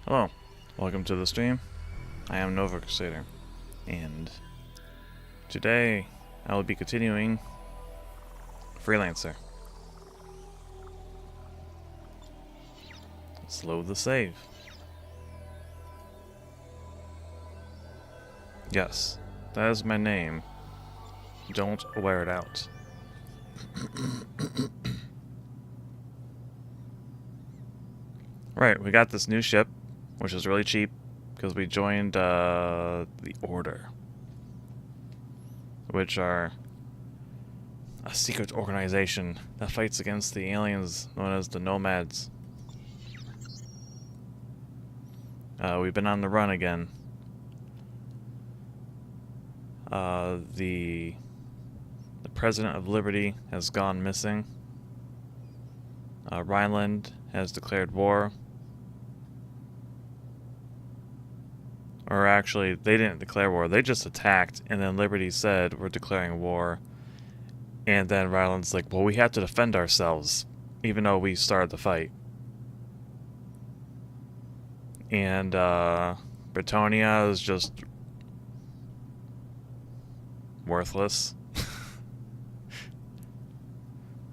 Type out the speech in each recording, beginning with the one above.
Hello, welcome to the stream. I am Nova Crusader, and today I will be continuing Freelancer. Let's load the save. Yes, that is my name. Don't wear it out. Right, we got this new ship, which is really cheap, because we joined the Order, which are a secret organization that fights against the aliens known as the Nomads. We've been on the run again. The President of Liberty has gone missing. Rhineland has declared war. Or actually, they didn't declare war. They just attacked, and then Liberty said, we're declaring war. And then Rhineland's like, well, we have to defend ourselves, even though we started the fight. And Britonia is just worthless.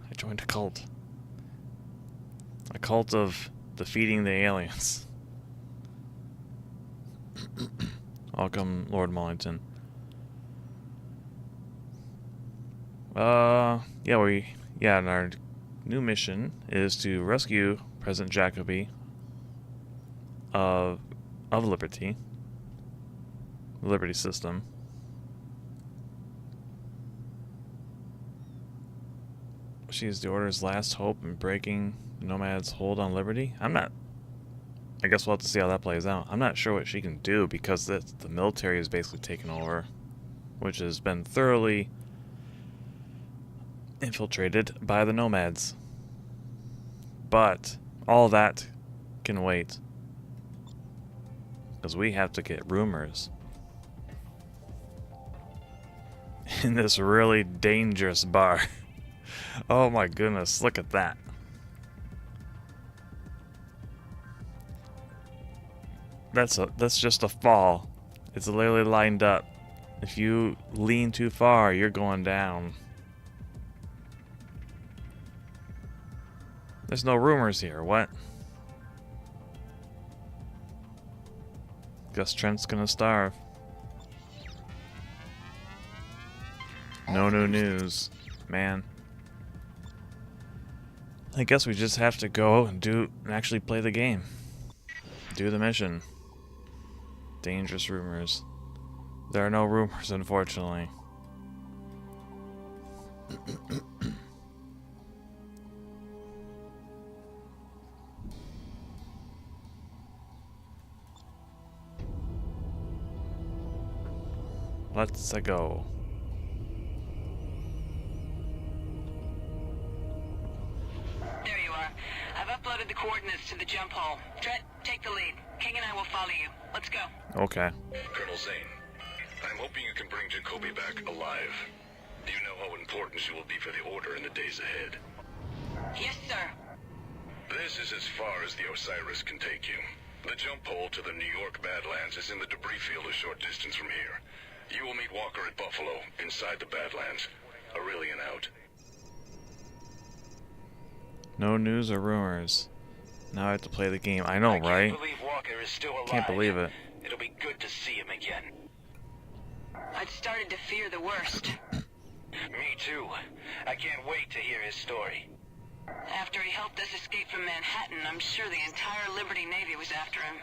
I joined a cult. A cult of defeating the aliens. Welcome, Lord Mullington. And our new mission is to rescue President Jacoby of Liberty. The Liberty system. She is the Order's last hope in breaking Nomad's hold on Liberty. I guess we'll have to see how that plays out. I'm not sure what she can do because the military is basically taken over, which has been thoroughly infiltrated by the Nomads. But all that can wait, because we have to get rumors in this really dangerous bar. Oh my goodness, look at that. That's just a fall. It's literally lined up. If you lean too far, you're going down. There's no rumors here. What? Guess Trent's gonna starve. No new news, man. I guess we just have to go and actually play the game. Do the mission. Dangerous rumors. There are no rumors, unfortunately. Let's go. There you are. I've uploaded the coordinates to the jump hole. Trent, take the lead. King and I will follow you. Let's go. Okay. Colonel Zane, I'm hoping you can bring Jacoby back alive. Do you know how important she will be for the Order in the days ahead? Yes, sir. This is as far as the Osiris can take you. The jump hole to the New York Badlands is in the debris field a short distance from here. You will meet Walker at Buffalo, inside the Badlands. Aurelian out. No news or rumors. Now I have to play the game. I know, right? I can't believe Walker is still alive. Can't believe it. It'll be good to see him again. I'd started to fear the worst. Me too. I can't wait to hear his story. After he helped us escape from Manhattan, I'm sure the entire Liberty Navy was after him.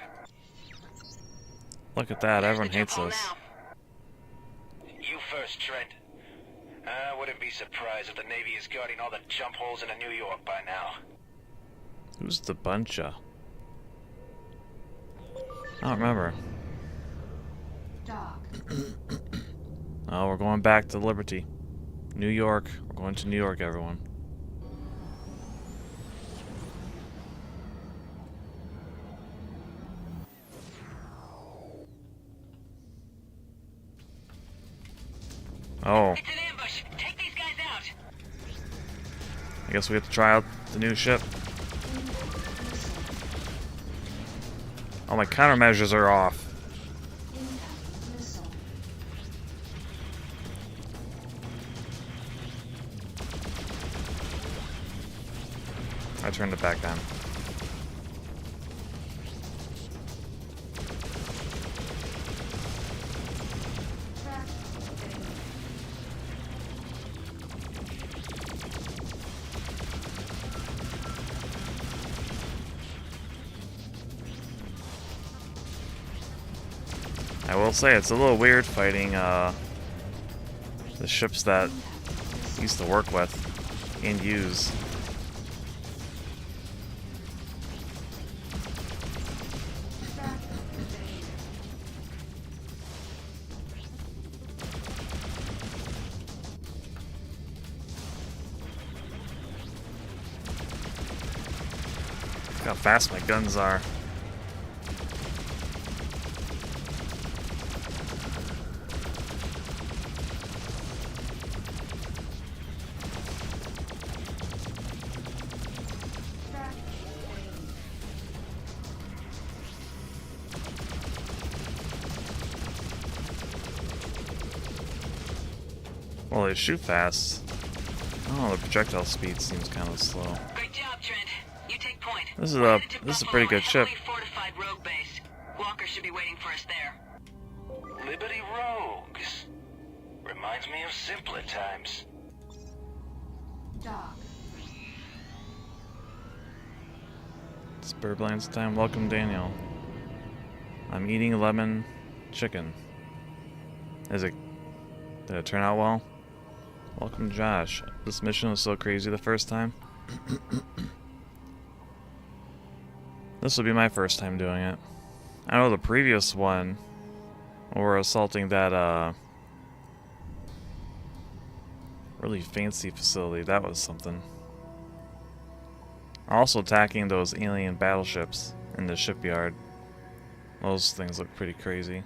Look at that. Where's Everyone the jump hates hole us. now? You first, Trent. I wouldn't be surprised if the Navy is guarding all the jump holes in New York by now. Who's the bunch of? I don't remember. Dock. Oh, we're going back to Liberty. New York. We're going to New York, everyone. Oh, It's an ambush. Take these guys out. I guess we have to try out the new ship. All my countermeasures are off. Impact missile. I turned it back on. Track failed. I will say it's a little weird fighting the ships that I used to work with and use. Track failed. Look how fast my guns are. Track failed. Well, they shoot fast. Oh, the projectile speed seems kind of slow. Great job, Trent. You take point. This is We're a headed to this is a Buffalo, pretty good ship. heavily fortified rogue base. Walker should be waiting for us there. Liberty Rogues. Reminds me of simpler times. Dock. It's Birdlands time. Welcome, Daniel. I'm eating lemon chicken. Did it turn out well? Welcome, Josh. This mission was so crazy the first time. This will be my first time doing it. I know the previous one, when we're assaulting that really fancy facility. That was something. Also attacking those alien battleships in the shipyard. Those things look pretty crazy.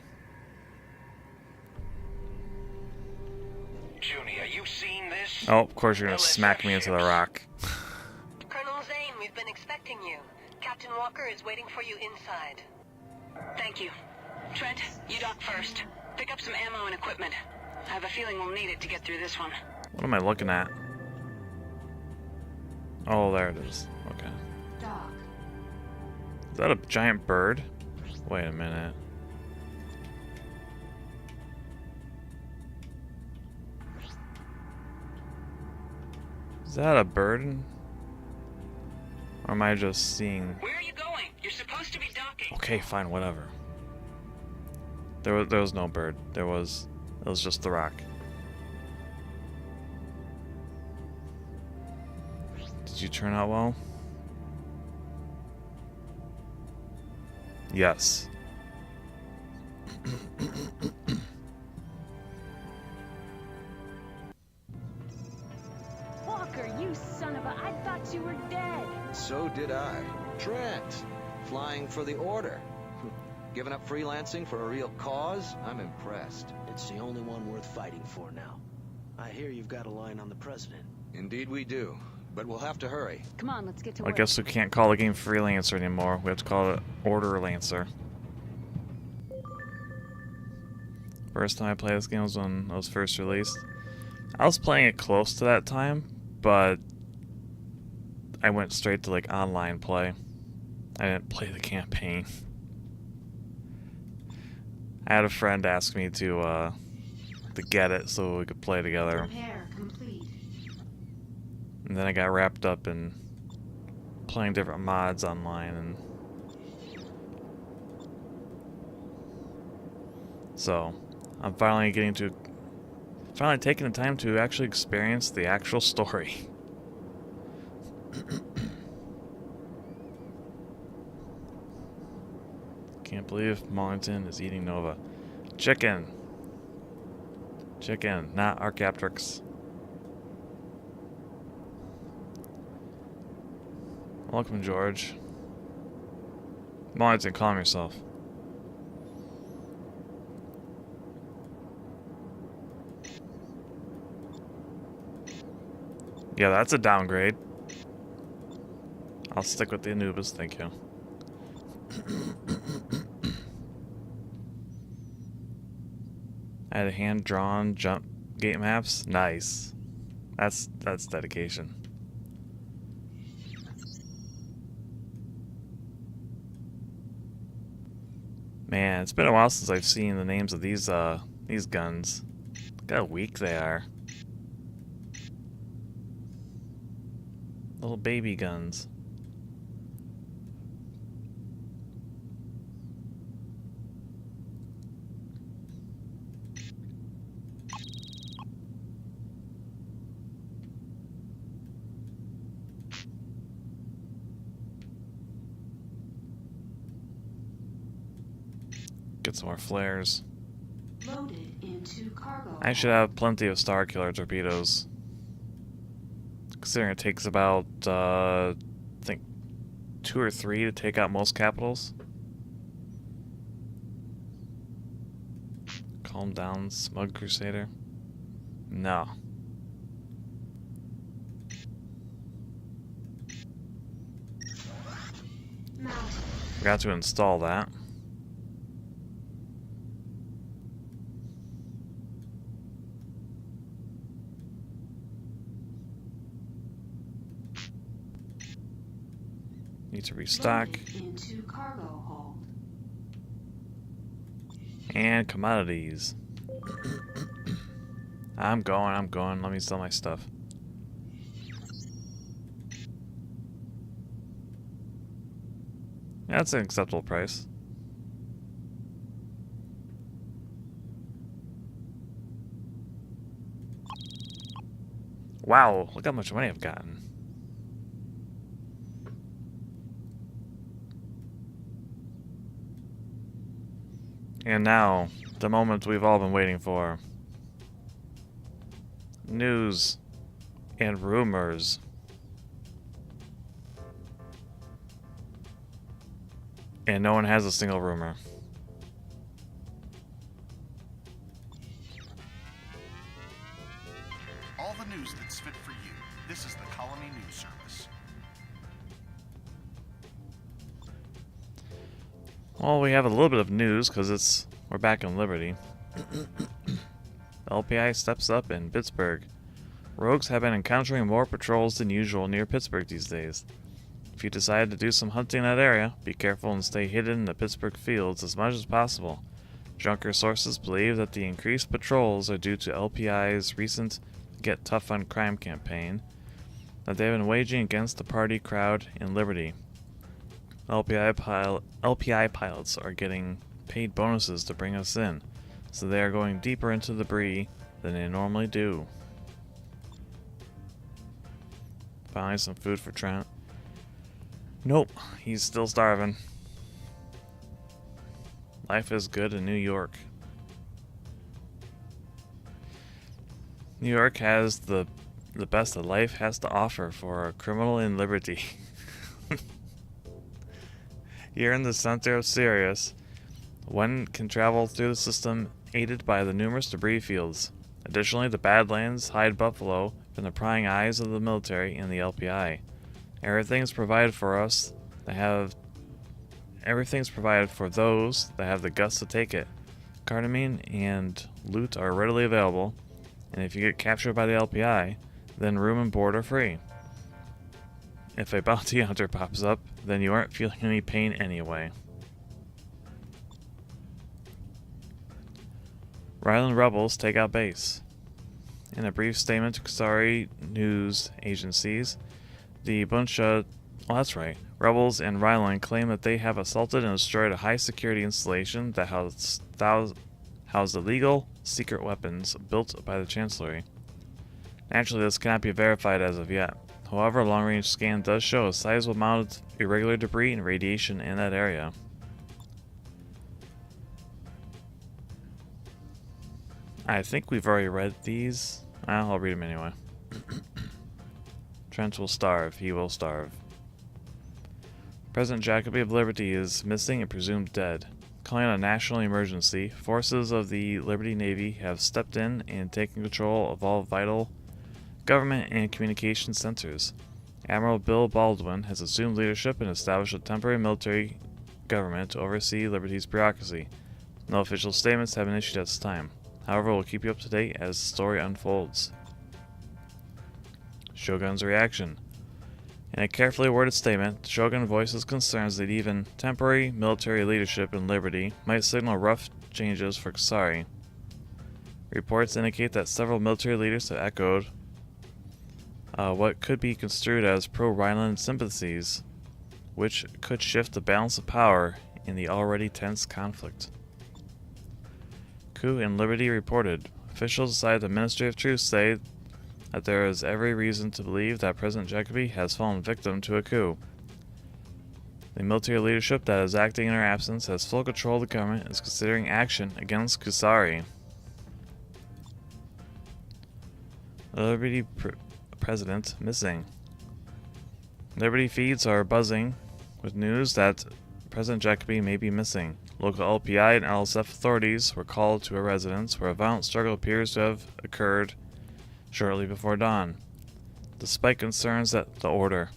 Junie, are you seeing this? Oh, of course you're gonna smack me into the rock. Colonel Zane, we've been expecting you. Captain Walker is waiting for you inside. Thank you. Trent, you dock first. Pick up some ammo and equipment. I have a feeling we'll need it to get through this one. What am I looking at? Oh, there it is. Okay. Dock. Is that a giant bird? Wait a minute. Is that a bird? Or am I just seeing... Where are you going? You're supposed to be docking. Okay, fine, whatever. There was no bird. It was just the rock. Did you turn out well? Yes. Walker, you son of a... I thought you were dead. So did I. Trent, flying for the order. Giving up freelancing for a real cause? I'm impressed. It's the only one worth fighting for now. I hear you've got a line on the president. Indeed we do. But we'll have to hurry. Come on, let's get to I work. guess we can't call the game Freelancer anymore. We have to call it Order Lancer. First time I played this game was when it was first released. I was playing it close to that time, but I went straight to like online play. I didn't play the campaign. I had a friend ask me to get it so we could play together. Repair complete. And then I got wrapped up in playing different mods online, and so I'm finally taking the time to actually experience the actual story. Can't believe Mollington is eating Nova. Chicken, not Archaeopteryx. Welcome, George. Mollington, calm yourself. Yeah, that's a downgrade. I'll stick with the Anubis, thank you. I had hand-drawn jump gate maps. Nice. That's dedication. Man, it's been a while since I've seen the names of these guns. Look how weak they are. Little baby guns. Get some more flares. Loaded into cargo. I should have plenty of Star Killer torpedoes. Considering it takes about, I think, 2 or 3 to take out most capitals. Calm down, Smug Crusader. No. Mounted. Forgot to install that. Need to restock. Loaded into cargo hold. And commodities. I'm going. Let me sell my stuff. That's an acceptable price. Wow, look how much money I've gotten. And now, the moment we've all been waiting for. News and rumors. And no one has a single rumor. All the news that's fit for you. This is the Colony News Service. Well, we have a little bit of news because we're back in Liberty. LPI steps up in Pittsburgh. Rogues have been encountering more patrols than usual near Pittsburgh these days. If you decide to do some hunting in that area, be careful and stay hidden in the Pittsburgh fields as much as possible. Junker sources believe that the increased patrols are due to LPI's recent Get Tough on Crime campaign that they've been waging against the party crowd in Liberty. LPI pilots are getting paid bonuses to bring us in, so they are going deeper into the debris than they normally do. Finally, some food for Trent. Nope, he's still starving. Life is good in New York. New York has the best that life has to offer for a criminal in liberty. Here in the center of Sirius, one can travel through the system aided by the numerous debris fields. Additionally, the Badlands hide Buffalo from the prying eyes of the military and the LPI. Everything's provided for us everything's provided for those that have the guts to take it. Cardamine and loot are readily available, and if you get captured by the LPI, then room and board are free. If a bounty hunter pops up, then you aren't feeling any pain anyway. Ryland rebels take out base. In a brief statement to Kasari news agencies, the that's right, rebels and Ryland claim that they have assaulted and destroyed a high-security installation that housed illegal secret weapons built by the Chancellery. Naturally, this cannot be verified as of yet. However, a long-range scan does show a sizable amount of irregular debris and radiation in that area. I think we've already read these. I'll read them anyway. Trent will starve. He will starve. President Jacoby of Liberty is missing and presumed dead. Calling a national emergency, forces of the Liberty Navy have stepped in and taken control of all vital government and communication centers. Admiral Bill Baldwin has assumed leadership and established a temporary military government to oversee Liberty's bureaucracy. No official statements have been issued at this time. However, we'll keep you up to date as the story unfolds. Shogun's reaction. In a carefully worded statement, the Shogun voices concerns that even temporary military leadership in Liberty might signal rough changes for Kusari. Reports indicate that several military leaders have echoed what could be construed as pro-Rhineland sympathies, which could shift the balance of power in the already tense conflict. Coup in Liberty reported. Officials inside the Ministry of Truth say that there is every reason to believe that President Jacobi has fallen victim to a coup. The military leadership that is acting in her absence has full control of the government and is considering action against Kusari. The Liberty president missing. Liberty feeds are buzzing with news that President Jacobi may be missing. Local LPI and LSF authorities were called to a residence where a violent struggle appears to have occurred shortly before dawn. Despite concerns that the order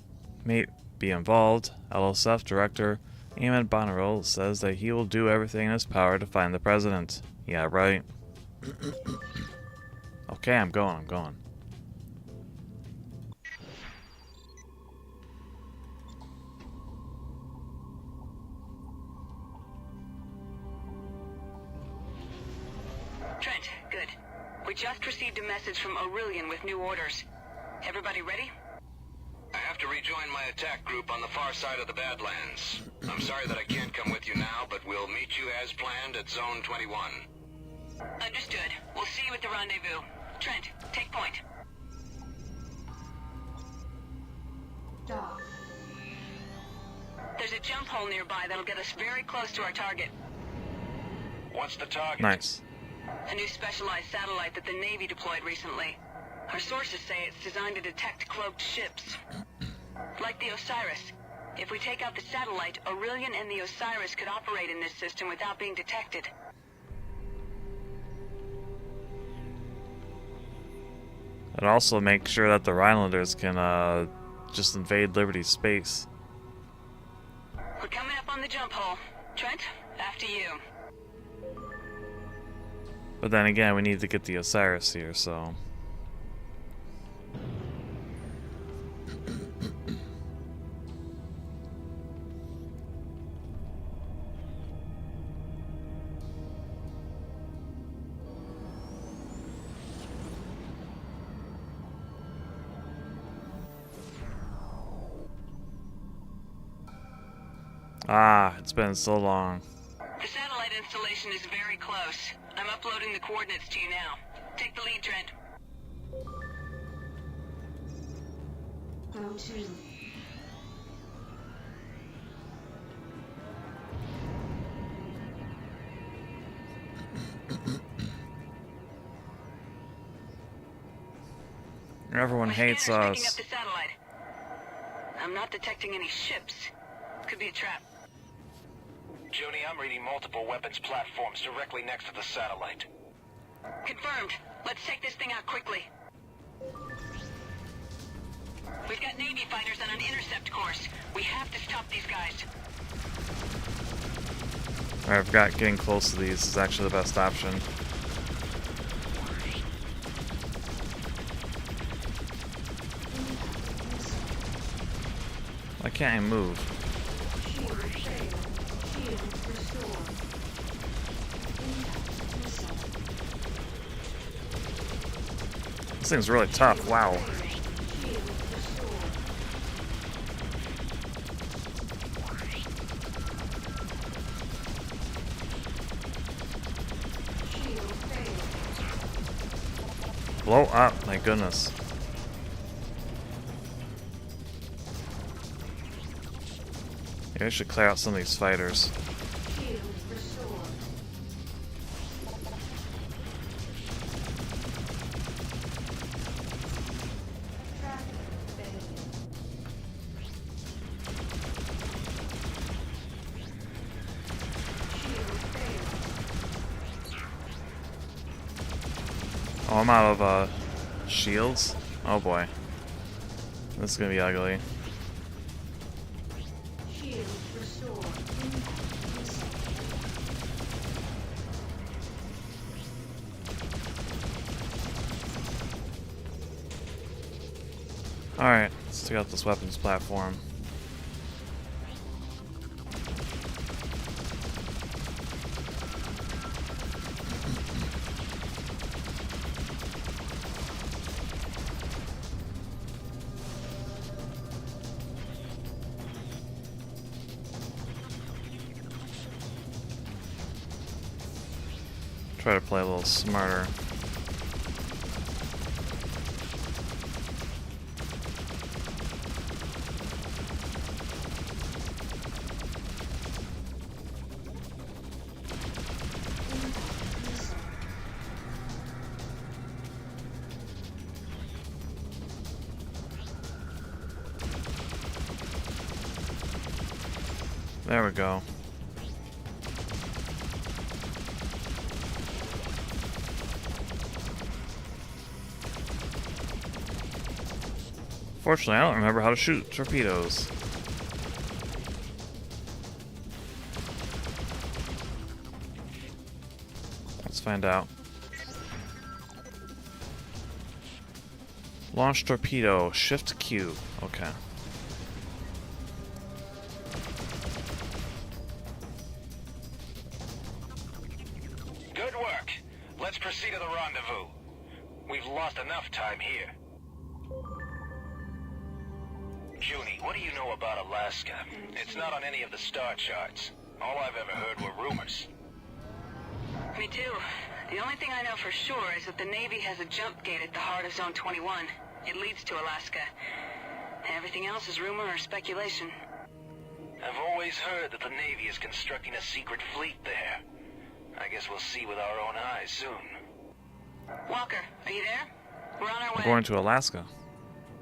may be involved, LSF Director Ahmed Bonnarel says that he will do everything in his power to find the president. Yeah, right. Okay, I'm going. Trent, good. We just received a message from Aurelian with new orders. Everybody ready? I have to rejoin my attack group on the far side of the Badlands. I'm sorry that I can't come with you now, but we'll meet you as planned at Zone 21. Understood. We'll see you at the rendezvous. Trent, take point. Dock. There's a jump hole nearby that'll get us very close to our target. What's the target? Nice. A new specialized satellite that the Navy deployed recently. Our sources say it's designed to detect cloaked ships. Like the Osiris. If we take out the satellite, Aurelian and the Osiris could operate in this system without being detected. And also make sure that the Rhinelanders can just invade Liberty space. We're coming up on the jump hole. Trent, after you. But then again, we need to get the Osiris here, so... Ah, it's been so long. The satellite installation is very close. I'm uploading the coordinates to you now. Take the lead, Trent. Go to. Everyone My hates scanner's picking up us. the satellite. I'm not detecting any ships. Could be a trap. Joni, I'm reading multiple weapons platforms directly next to the satellite. Confirmed. Let's take this thing out quickly. We've got Navy fighters on an intercept course. We have to stop these guys. I forgot getting close to these is actually the best option. Why can't I move? Shield failed. Shield restored. Impact missile. This thing's really tough, wow. Shield restored. Shield failed. Blow up, my goodness. Maybe I should clear out some of these fighters. Shield restored. Traffic failed. Shield failed. Oh, I'm out of shields? Oh boy. This is gonna be ugly. Shield restored. Impact missile. Alright, let's take out this weapons platform. Try to play a little smarter. There we go. Fortunately, I don't remember how to shoot torpedoes. Let's find out. Launch torpedo, shift Q. Okay. Good work. Let's proceed to the rendezvous. We've lost enough time here. Junie, what do you know about Alaska? It's not on any of the star charts. All I've ever heard were rumors. Me too. The only thing I know for sure is that the Navy has a jump gate at the heart of Zone 21. It leads to Alaska. Everything else is rumor or speculation. I've always heard that the Navy is constructing a secret fleet there. I guess we'll see with our own eyes soon. Walker, are you there? We're on our We're way. going to Alaska.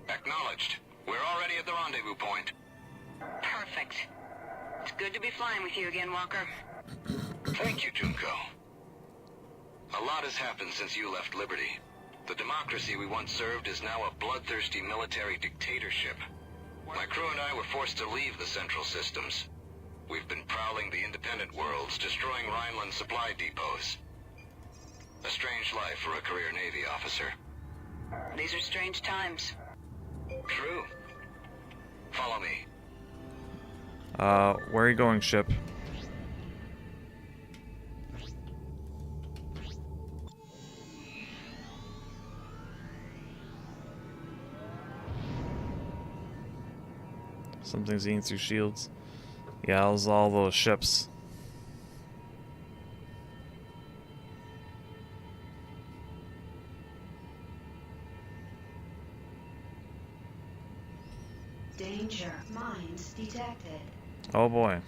Acknowledged. We're already at the rendezvous point. Perfect. It's good to be flying with you again, Walker. Thank you, Junko. A lot has happened since you left Liberty. The democracy we once served is now a bloodthirsty military dictatorship. My crew and I were forced to leave the central systems. We've been prowling the independent worlds, destroying Rhineland supply depots. A strange life for a career Navy officer. These are strange times. True. Follow me. Where are you going, ship? Something's eating through shields. Yeah, it was all those ships. Danger. Mines detected. Oh boy.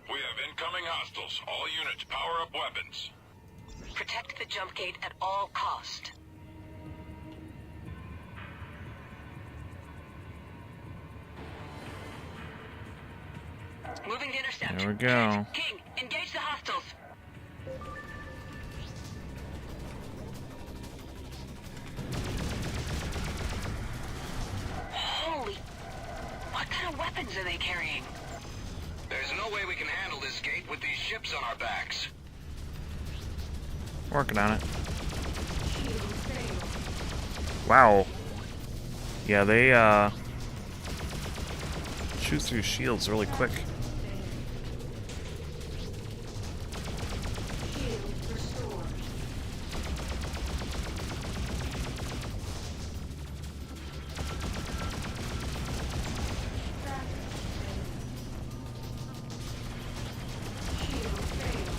We have incoming hostiles. All units, power up weapons. Protect the jump gate at all cost. Moving to intercept. There we go. King, engage the hostiles. Holy... What kind of weapons are they carrying? There's no way we can handle this gate with these ships on our backs. Working on it. Shield failed. Wow. Yeah, they shoot through shields really quick. Shield restored. Shield failed.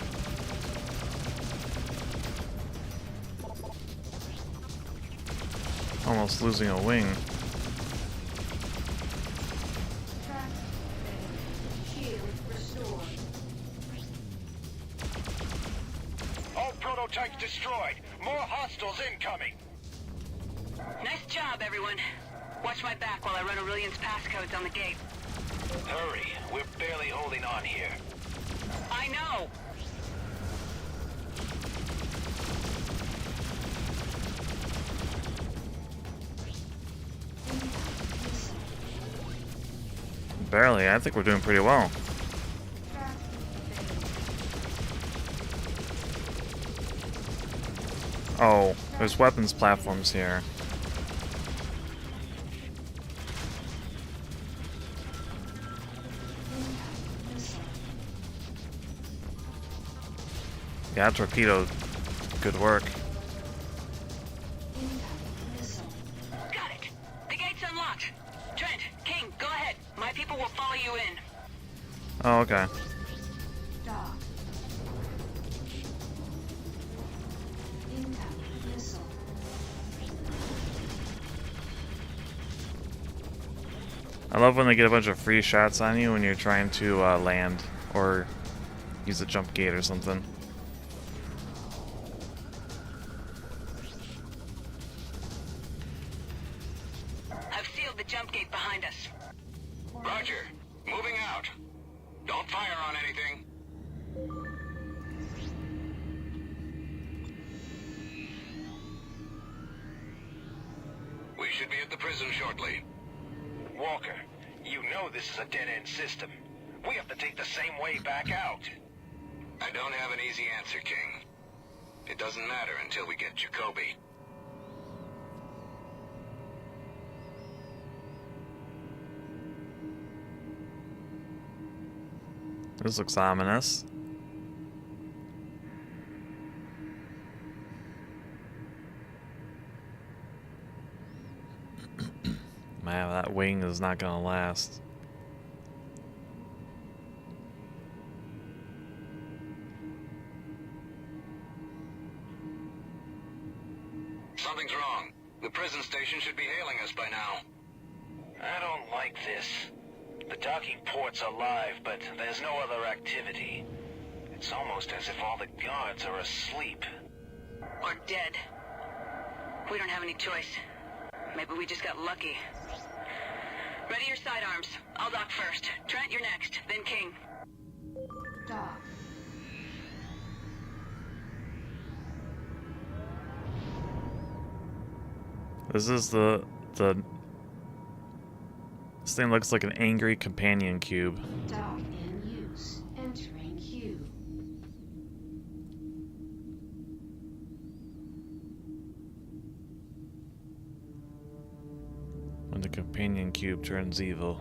Almost losing a wing. Shield restored. All prototypes destroyed. More hostiles incoming. Nice job, everyone. Watch my back while I run Aurelian's passcodes on the gate. Hurry. We're barely holding on here. I know! Barely. I think we're doing pretty well. Oh, there's weapons platforms here. Yeah, torpedo. Good work. Got it. The gate's unlocked. Trent, King, go ahead. My people will follow you in. Oh, okay. Dock. Incoming missile. I love when they get a bunch of free shots on you when you're trying to land or use a jump gate or something. I've sealed the jump gate behind us. Roger. Moving out. Don't fire on anything. We should be at the prison shortly. Walker, you know this is a dead-end system. We have to take the same way back out. I don't have an easy answer, King. It doesn't matter until we get Jacoby. This looks ominous. Man, that wing is not gonna last. Something's wrong. The prison station should be hailing us by now. I don't like this. The docking port's alive, but there's no other activity. It's almost as if all the guards are asleep. Or dead. We don't have any choice. Maybe we just got lucky. Ready your sidearms. I'll dock first. Trent, you're next. Then King. Dock. This is the this thing looks like an angry companion cube. Dock in use. Entering queue. When the companion cube turns evil.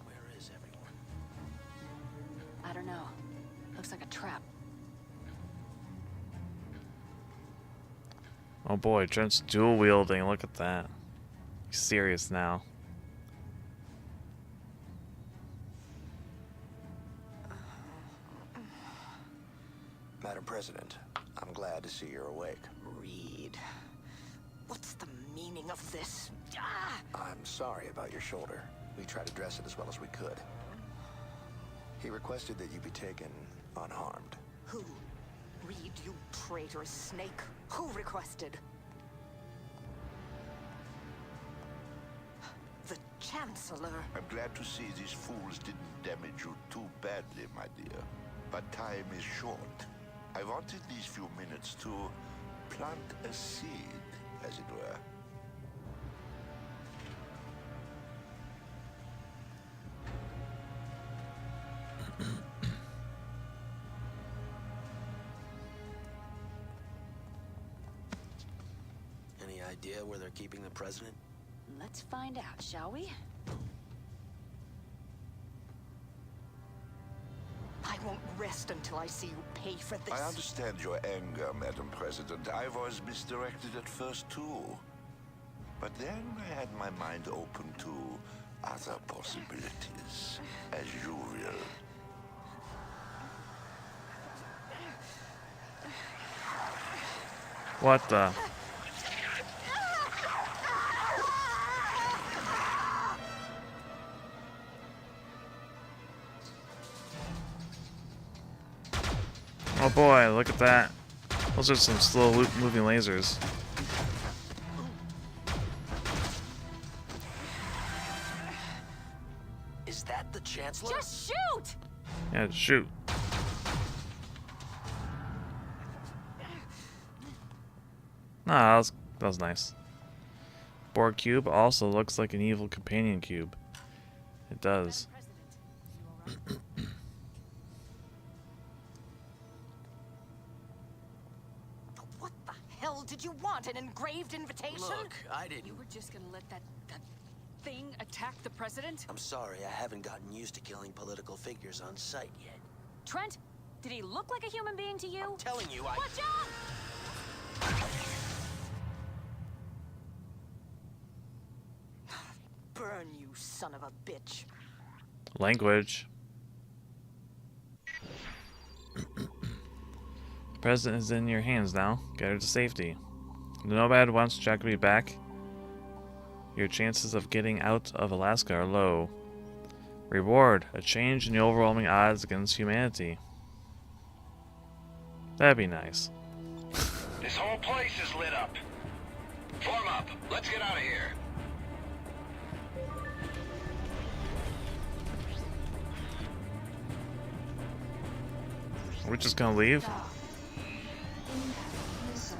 Where is everyone? I don't know. Looks like a trap. Oh boy, Trent's dual wielding. Look at that. He's serious now. Madam President, I'm glad to see you're awake. Reed. What's the meaning of this? Ah! I'm sorry about your shoulder. We tried to dress it as well as we could. He requested that you be taken unharmed. Who? Reed, you traitorous snake. Who requested? The Chancellor. I'm glad to see these fools didn't damage you too badly, my dear. But time is short. I wanted these few minutes to plant a seed, as it were. Any idea where they're keeping the president? Let's find out, shall we? I won't rest until I see you pay for this. I understand your anger, Madam President. I was misdirected at first, too. But then I had my mind open to other possibilities, as you will. What the? Oh boy, look at that. Those are some slow moving lasers. Is that the Chancellor? Just shoot! Yeah, shoot. Nah, that was nice. Borg cube also looks like an evil companion cube. It does. What the hell did you want? An engraved invitation? Look, I didn't. You were just gonna let that thing attack the president? I'm sorry, I haven't gotten used to killing political figures on sight yet. Trent, did he look like a human being to you? I'm telling you, I... Watch out! Burn, you son of a bitch. Language. President is in your hands now. Get her to safety. The Nomad wants Jack to be back. Your chances of getting out of Alaska are low. Reward: a change in the overwhelming odds against humanity. That'd be nice. This whole place is lit up. Form up. Let's get out of here. We're just gonna leave? Dock. Impact missile.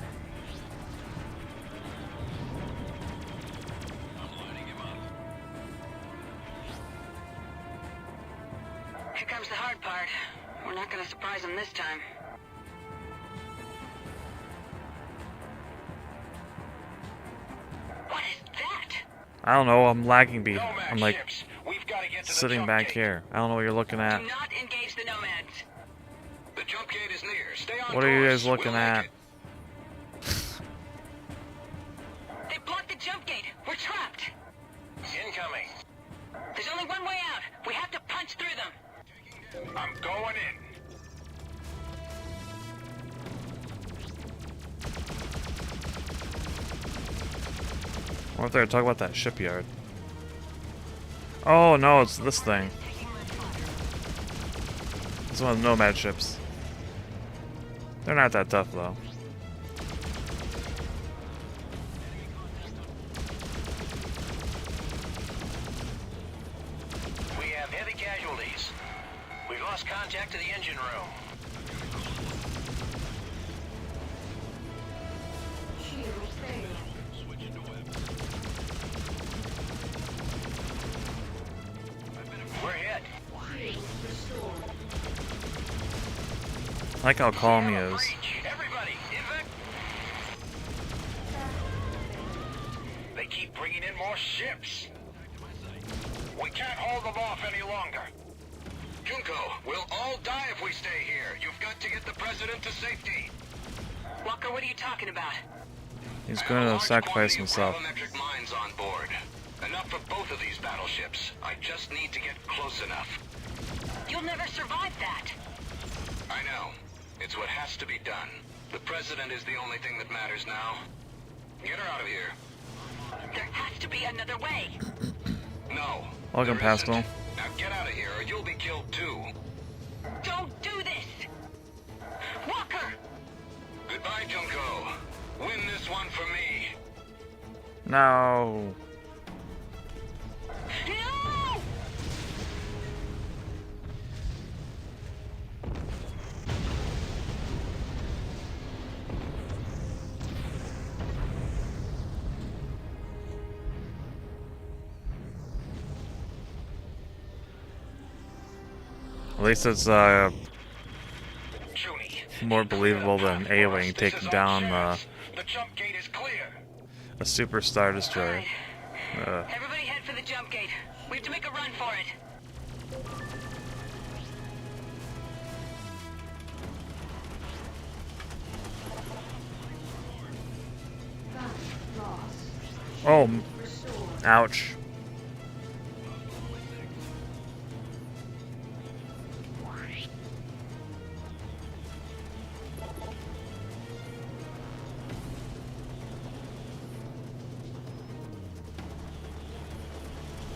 Here comes the hard part. We're not gonna surprise them this time. What is that? I don't know, I'm lagging beat. Nomad I'm like ships. We've got to get to the sitting jump back gate. here. I don't know what you're looking at. Do not engage the nomads. The jump gate is near. Stay on What are you course. guys looking We'll make at? it. They blocked the jump gate. We're trapped. Incoming. There's only one way out. We have to punch through them. I'm going in. What if they're talking about that shipyard? Oh no, it's this thing. It's one of the Nomad ships. They're not that tough though. We have heavy casualties. We've lost contact to the engine room. Shield failed. We're hit. Shield restored. I like how calm he is. Everybody, they keep bringing in more ships. We can't hold them off any longer. Junko, we'll all die if we stay here. You've got to get the president to safety. Walker, what are you talking about? He's I have going a to large sacrifice quantity of himself. gravimetric mines on board. Enough for both of these battleships. I just need to get close enough. You'll never survive that. I know. It's what has to be done. The president is the only thing that matters now. Get her out of here. There has to be another way. No. Welcome, there isn't. Pascal. Now get out of here or you'll be killed too. Don't do this. Walker! Goodbye, Junko. Win this one for me. No. No! At least it's more believable than A-Wing taking down The jump gate is clear. a super Star Destroyer. Everybody head for the jump gate. We have to make a run for it. Gun lost. Oh, Restored. ouch.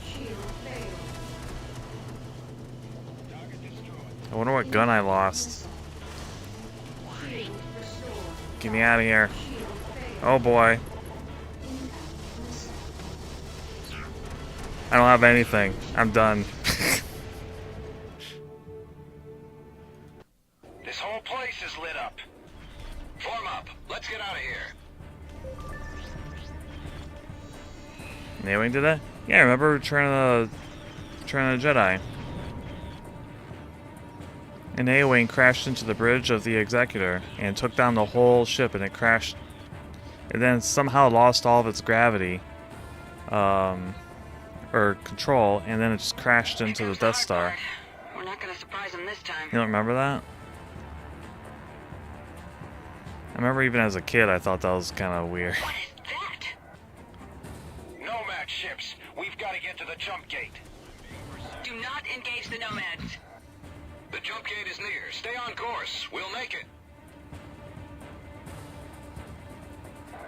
Shield failed. I wonder what gun I lost. Missile. Get me out of here. Oh boy. I don't have anything. I'm done. This whole place is lit up. Form up. Let's get out of here. A-Wing did that? Yeah, I remember Return of the Jedi. An A-Wing crashed into the bridge of the Executor and took down the whole ship, and it crashed. And then somehow lost all of its gravity, or control, and then it just crashed into the Death Star. We're not gonna surprise him this time. You don't remember that? I remember even as a kid, I thought that was kind of weird. What is that? Nomad ships. We've got to get to the jump gate. Do not engage the nomads. The jump gate is near. Stay on course. We'll make it.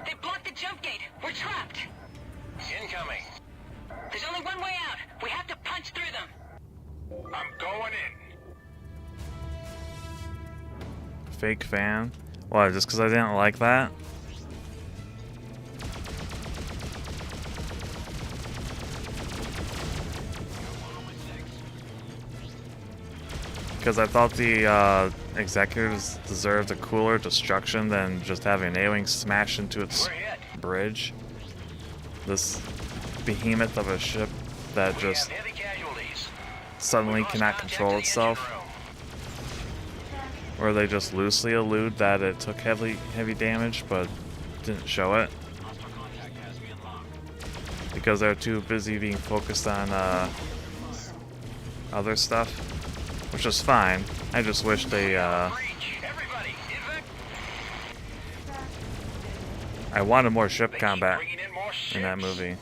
They blocked the jump gate. We're trapped. Incoming. There's only one way out. We have to punch through them. I'm going in. Fake fan? Why, just because I didn't like that? Because I thought the executives deserved a cooler destruction than just having an A-Wing smash into its bridge. This behemoth of a ship that just suddenly cannot control itself. Or they just loosely allude that it took heavy damage but didn't show it. Because they're too busy being focused on other stuff. Which is fine. I just wish they, I wanted more ship combat in that movie.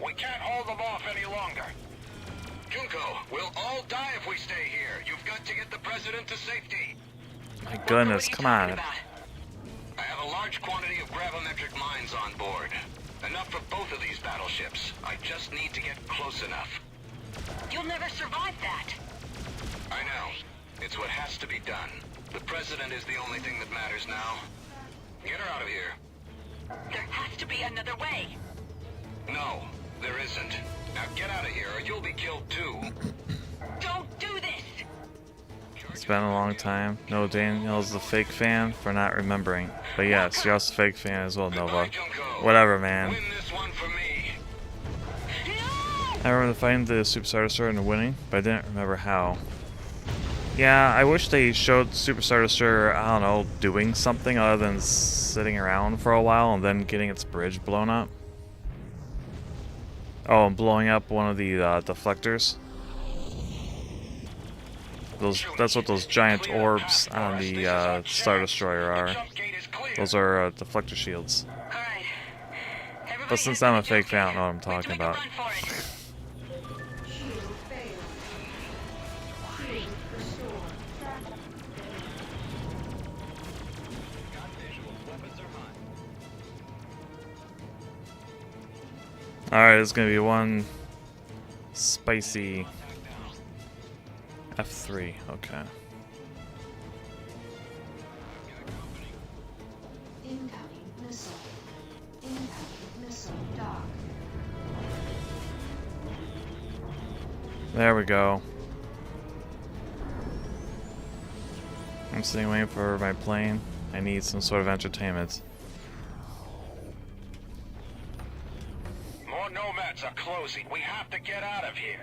We can't hold them off any longer. Junko, we'll all die if we stay here. You've got to get the president to safety. My goodness, come on. I have a large quantity of gravimetric mines on board. Enough for both of these battleships. I just need to get close enough. You'll never survive that. I know. It's what has to be done. The president is the only thing that matters now. Get her out of here. There has to be another way. No, there isn't. Now get out of here or you'll be killed too. Don't do this! It's been a long time. No, Daniel's the fake fan for not remembering. But yes, you're also a fake fan as well, Nova. Whatever, man. Win this one for me. I remember fighting the Super Star Destroyer and winning, but I didn't remember how. Yeah, I wish they showed Super Star Destroyer, I don't know, doing something other than sitting around for a while and then getting its bridge blown up. Oh, and blowing up one of the deflectors. That's what those giant orbs on the Star Destroyer are. Those are deflector shields. But since I'm a fake fan, I don't know what I'm talking about. Alright, it's gonna be one spicy F3, okay. Incoming missile. Incoming missile dock. There we go. I'm sitting waiting for my plane. I need some sort of entertainment. More nomads are closing. We have to get out of here.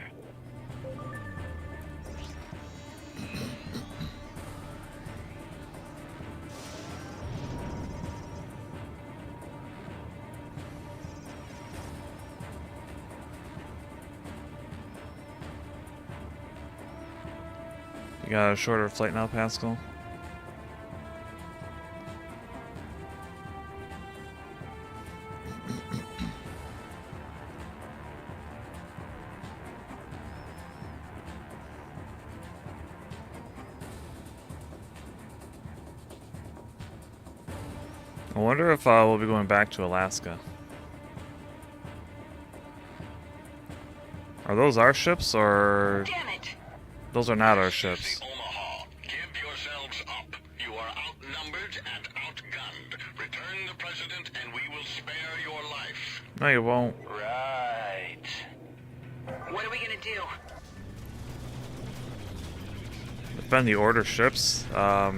You got a shorter flight now, Pascal? I wonder if we'll be going back to Alaska. Are those our ships, or... Damn it! Those are not our ships. Omaha, give yourselves up. You are outnumbered and No, you won't. Right. What are we gonna do? Defend the order ships. I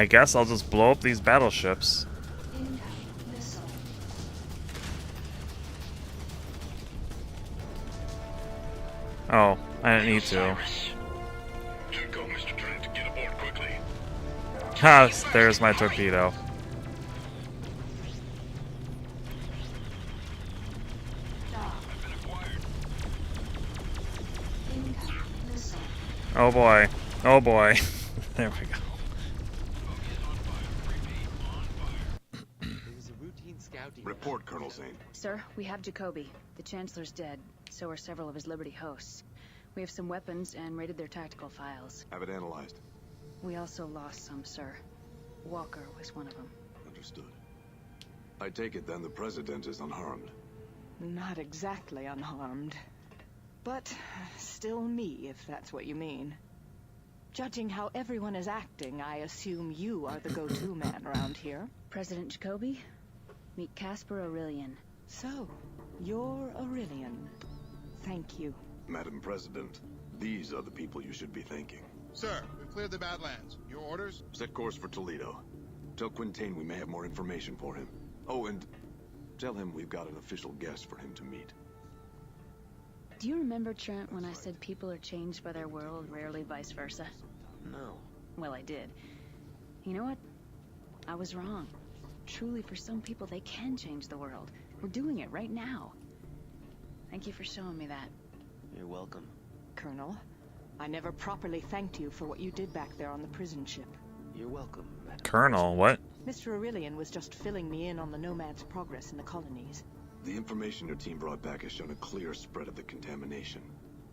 guess I'll just blow up these battleships. Incoming missile. Oh, I didn't need to. Junko, Mr. Trent, get aboard quickly. Ha! There's my torpedo. Dock. Incoming missile. Oh boy. Oh boy. There we go. Report, Colonel Zane. Sir, we have Jacoby. The Chancellor's dead. So are several of his Liberty hosts. We have some weapons and raided their tactical files. Have it analyzed. We also lost some, sir. Walker was one of them. Understood. I take it then the President is unharmed. Not exactly unharmed. But still me, if that's what you mean. Judging how everyone is acting, I assume you are the go-to man around here. President Jacoby? Meet Casper Aurelian. So, you're Aurelian. Thank you. Madam President, these are the people you should be thanking. Sir, we've cleared the Badlands. Your orders? Set course for Toledo. Tell Quintain we may have more information for him. Oh, and tell him we've got an official guest for him to meet. Do you remember, Trent, when I said people are changed by their world, rarely vice versa? No. Well, I did. You know what? I was wrong. Truly, for some people, they can change the world. We're doing it right now. Thank you for showing me that. You're welcome. Colonel, I never properly thanked you for what you did back there on the prison ship. You're welcome, Madam. Colonel, what? Mr. Aurelian was just filling me in on the Nomad's progress in the colonies. The information your team brought back has shown a clear spread of the contamination.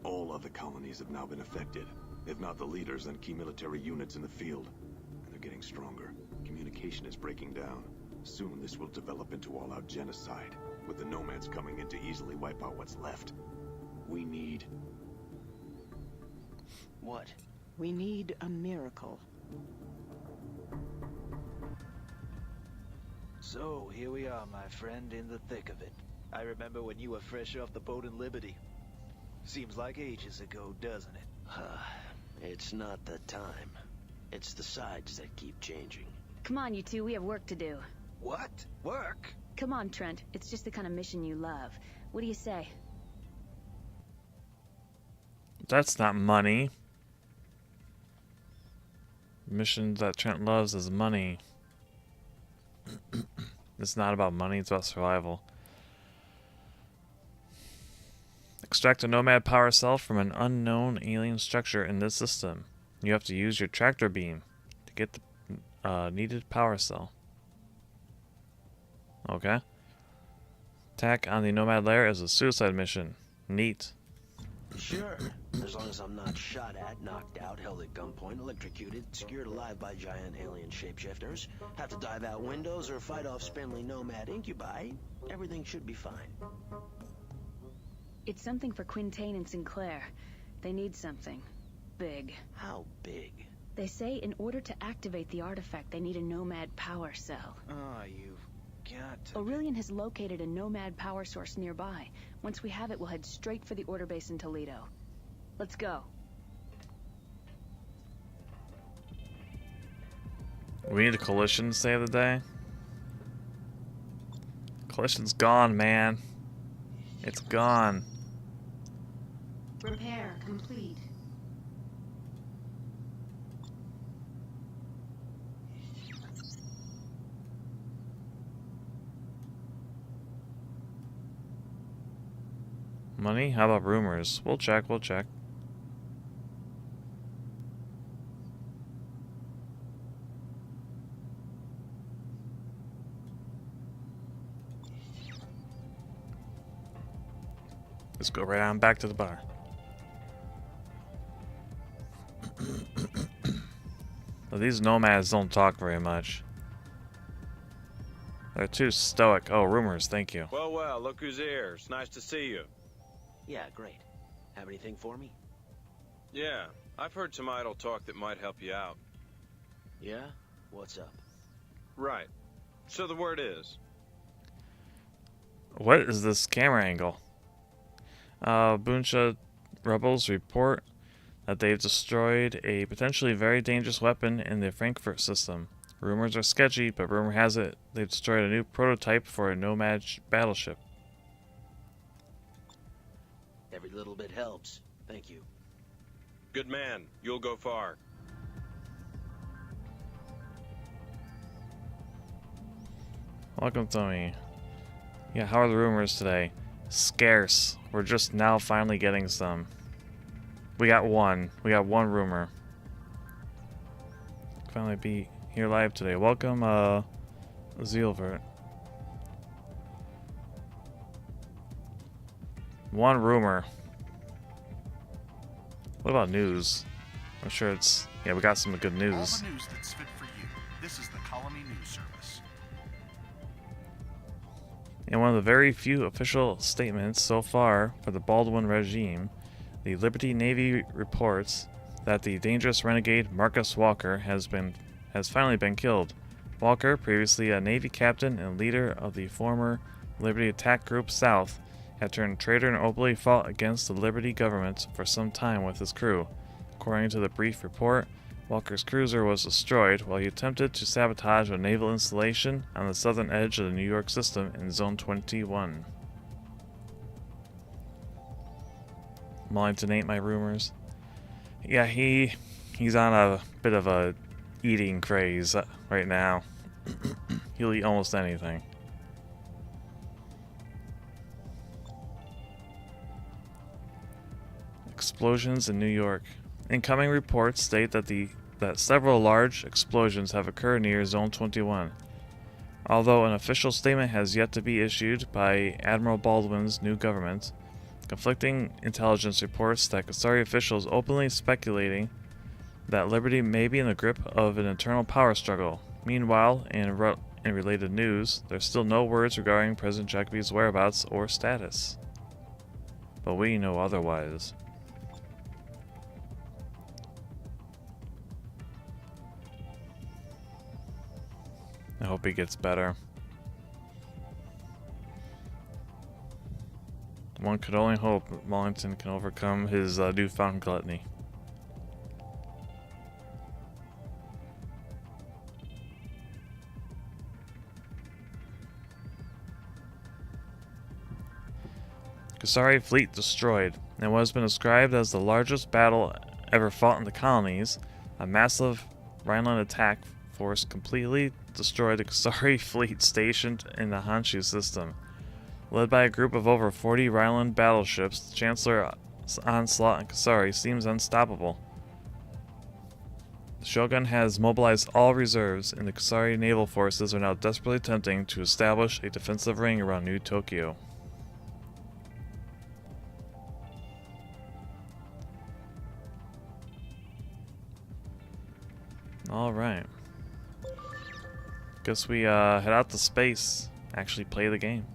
All other colonies have now been affected. If not the leaders, then key military units in the field. And they're getting stronger. Communication is breaking down. Soon this will develop into all-out genocide, with the Nomads coming in to easily wipe out what's left. We need... What? We need a miracle. So, here we are, my friend, in the thick of it. I remember when you were fresh off the boat in Liberty. Seems like ages ago, doesn't it? It's not the time. It's the sides that keep changing. Come on, you two, we have work to do. What? Work? Come on, Trent. It's just the kind of mission you love. What do you say? That's not money. Mission that Trent loves is money. It's not about money, it's about survival. Extract a Nomad power cell from an unknown alien structure in this system. You have to use your tractor beam to get the needed power cell. Okay. Attack on the Nomad lair is a suicide mission. Neat. Sure, as long as I'm not shot at, knocked out, held at gunpoint, electrocuted, secured alive by giant alien shapeshifters, have to dive out windows or fight off spindly Nomad incubi, everything should be fine. It's something for Quintain and Sinclair. They need something. Big. How big? They say in order to activate the artifact, they need a Nomad power cell. Oh, you've got to... Aurelian has located a Nomad power source nearby. Once we have it, we'll head straight for the order base in Toledo. Let's go. We need a collision to save the day. Collision's gone, man. It's gone. Repair complete. Money? How about rumors? We'll check, we'll check. Let's go right on back to the bar. Well, these nomads don't talk very much. They're too stoic. Oh, rumors, thank you. Well, well, look who's here. It's nice to see you. Yeah, great. Have anything for me? Yeah, I've heard some idle talk that might help you out. Yeah? What's up? Right. So the word is. What is this camera angle? Buncha rebels report that they've destroyed a potentially very dangerous weapon in the Frankfurt system. Rumors are sketchy, but rumor has it they've destroyed a new prototype for a Nomad battleship. Every little bit helps. Thank you. Good man. You'll go far. Welcome, Tommy. Yeah, how are the rumors today? Scarce. We're just now finally getting some. We got one. We got one rumor. Finally be here live today. Welcome, Zealvert. One rumor. What about news? I'm sure it's... Yeah, we got some good news. All the news that's fit for you. This is the Colony News Service. In one of the very few official statements so far for the Baldwin regime, the Liberty Navy reports that the dangerous renegade Marcus Walker has finally been killed. Walker, previously a Navy captain and leader of the former Liberty Attack Group South, had turned traitor and openly fought against the Liberty government for some time with his crew. According to the brief report, Walker's cruiser was destroyed while he attempted to sabotage a naval installation on the southern edge of the New York system in Zone 21. Mullington ain't my rumors. Yeah, he's on a bit of a eating craze right now. He'll eat almost anything. Explosions in New York. Incoming reports state that several large explosions have occurred near Zone 21. Although an official statement has yet to be issued by Admiral Baldwin's new government, conflicting intelligence reports that Qasari officials openly speculating that Liberty may be in the grip of an internal power struggle. Meanwhile, in related news, there's still no words regarding President Jacoby's whereabouts or status. But we know otherwise. I hope he gets better. One could only hope that Mullington can overcome his newfound gluttony. Qasari fleet destroyed, and what has been described as the largest battle ever fought in the colonies, a massive Rhineland attack force completely destroyed the Qasari fleet stationed in the Honshu system. Led by a group of over 40 Rhineland battleships, the Chancellor's onslaught on Qasari seems unstoppable. The Shogun has mobilized all reserves, and the Qasari naval forces are now desperately attempting to establish a defensive ring around New Tokyo. Alright. Guess we head out to space, actually play the game.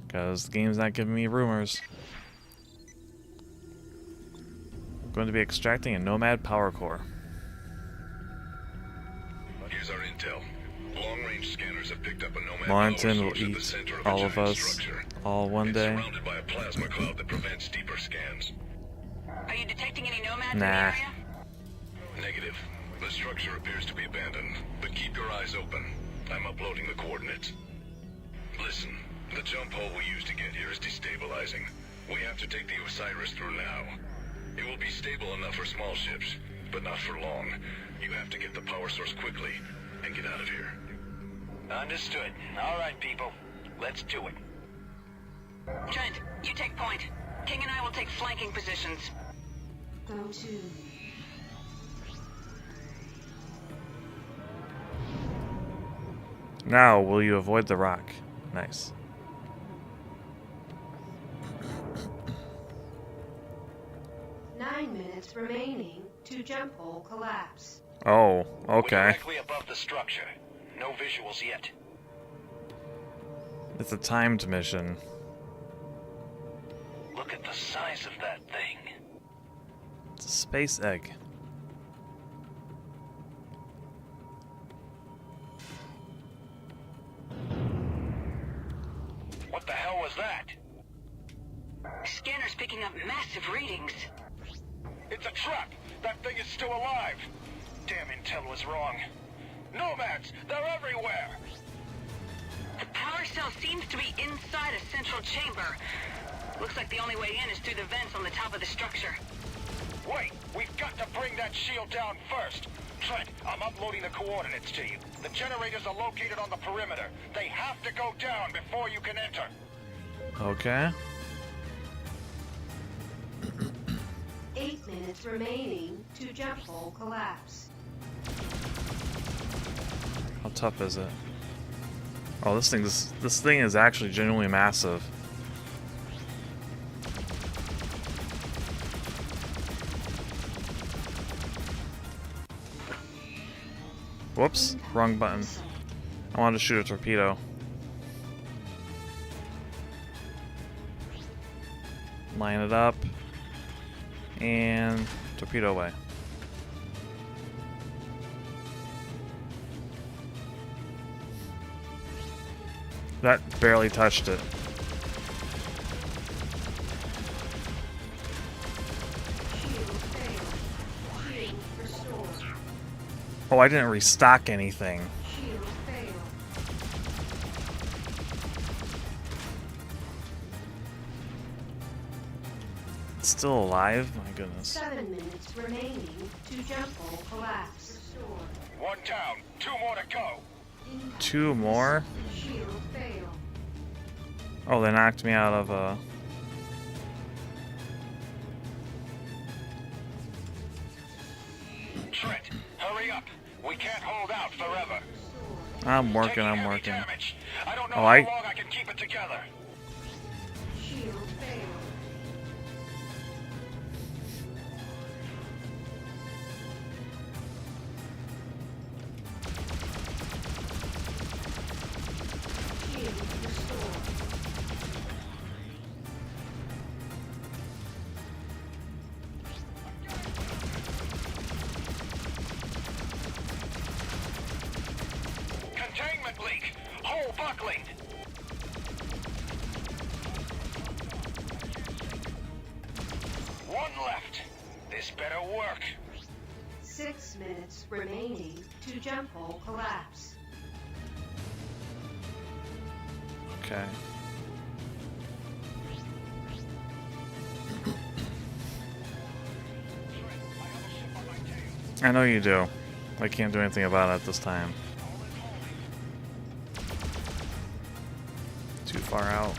Because the game's not giving me rumors. I'm going to be extracting a Nomad power core. Here's our intel. Long-range scanners have picked up a Nomad Mullington will power source at the eat center of all a of giant us structure. all one It's day. surrounded by a plasma cloud that prevents deeper scans. Are you detecting any nomads in the Nah. area? Negative. The structure appears to be abandoned, but keep your eyes open. I'm uploading the coordinates. Listen, the jump hole we used to get here is destabilizing. We have to take the Osiris through now. It will be stable enough for small ships, but not for long. You have to get the power source quickly and get out of here. Understood. All right, people. Let's do it. Trent, you take point. King and I will take flanking positions. Go to. Now, will you avoid the rock? Nice. Nine minutes remaining to jump hole collapse. Oh, We're okay. directly above the structure. No visuals yet. It's a timed mission. Look at the size of that thing. It's a space egg. was that? Scanner's picking up massive readings. It's a trap. That thing is still alive. Damn intel was wrong. Nomads, they're everywhere. The power cell seems to be inside a central chamber. Looks like the only way in is through the vents on the top of the structure. Wait, we've got to bring that shield down first. Trent, I'm uploading the coordinates to you. The generators are located on the perimeter. They have to go down before you can enter. Okay. 8 minutes remaining to jump hole collapse. How tough is it? Oh, this thing is actually genuinely massive. Whoops, wrong button. I wanted to shoot a torpedo. Line it up. And torpedo away. That barely touched it. Oh, I didn't restock anything. It's still alive? My goodness. 7 minutes remaining to jump hole collapse. One down, 2 more to go. 2 more? Shield fail. Oh, they knocked me out of a... Trent, hurry up. We can't hold out forever. I'm working. Damage. I don't know Oh, how long I can keep it together. Shield fail. Shield restored. Containment leak. Hole buckling. One left. This better work. 6 minutes remaining to jump hole collapse. Okay. I know you do. I can't do anything about it this time. Too far out.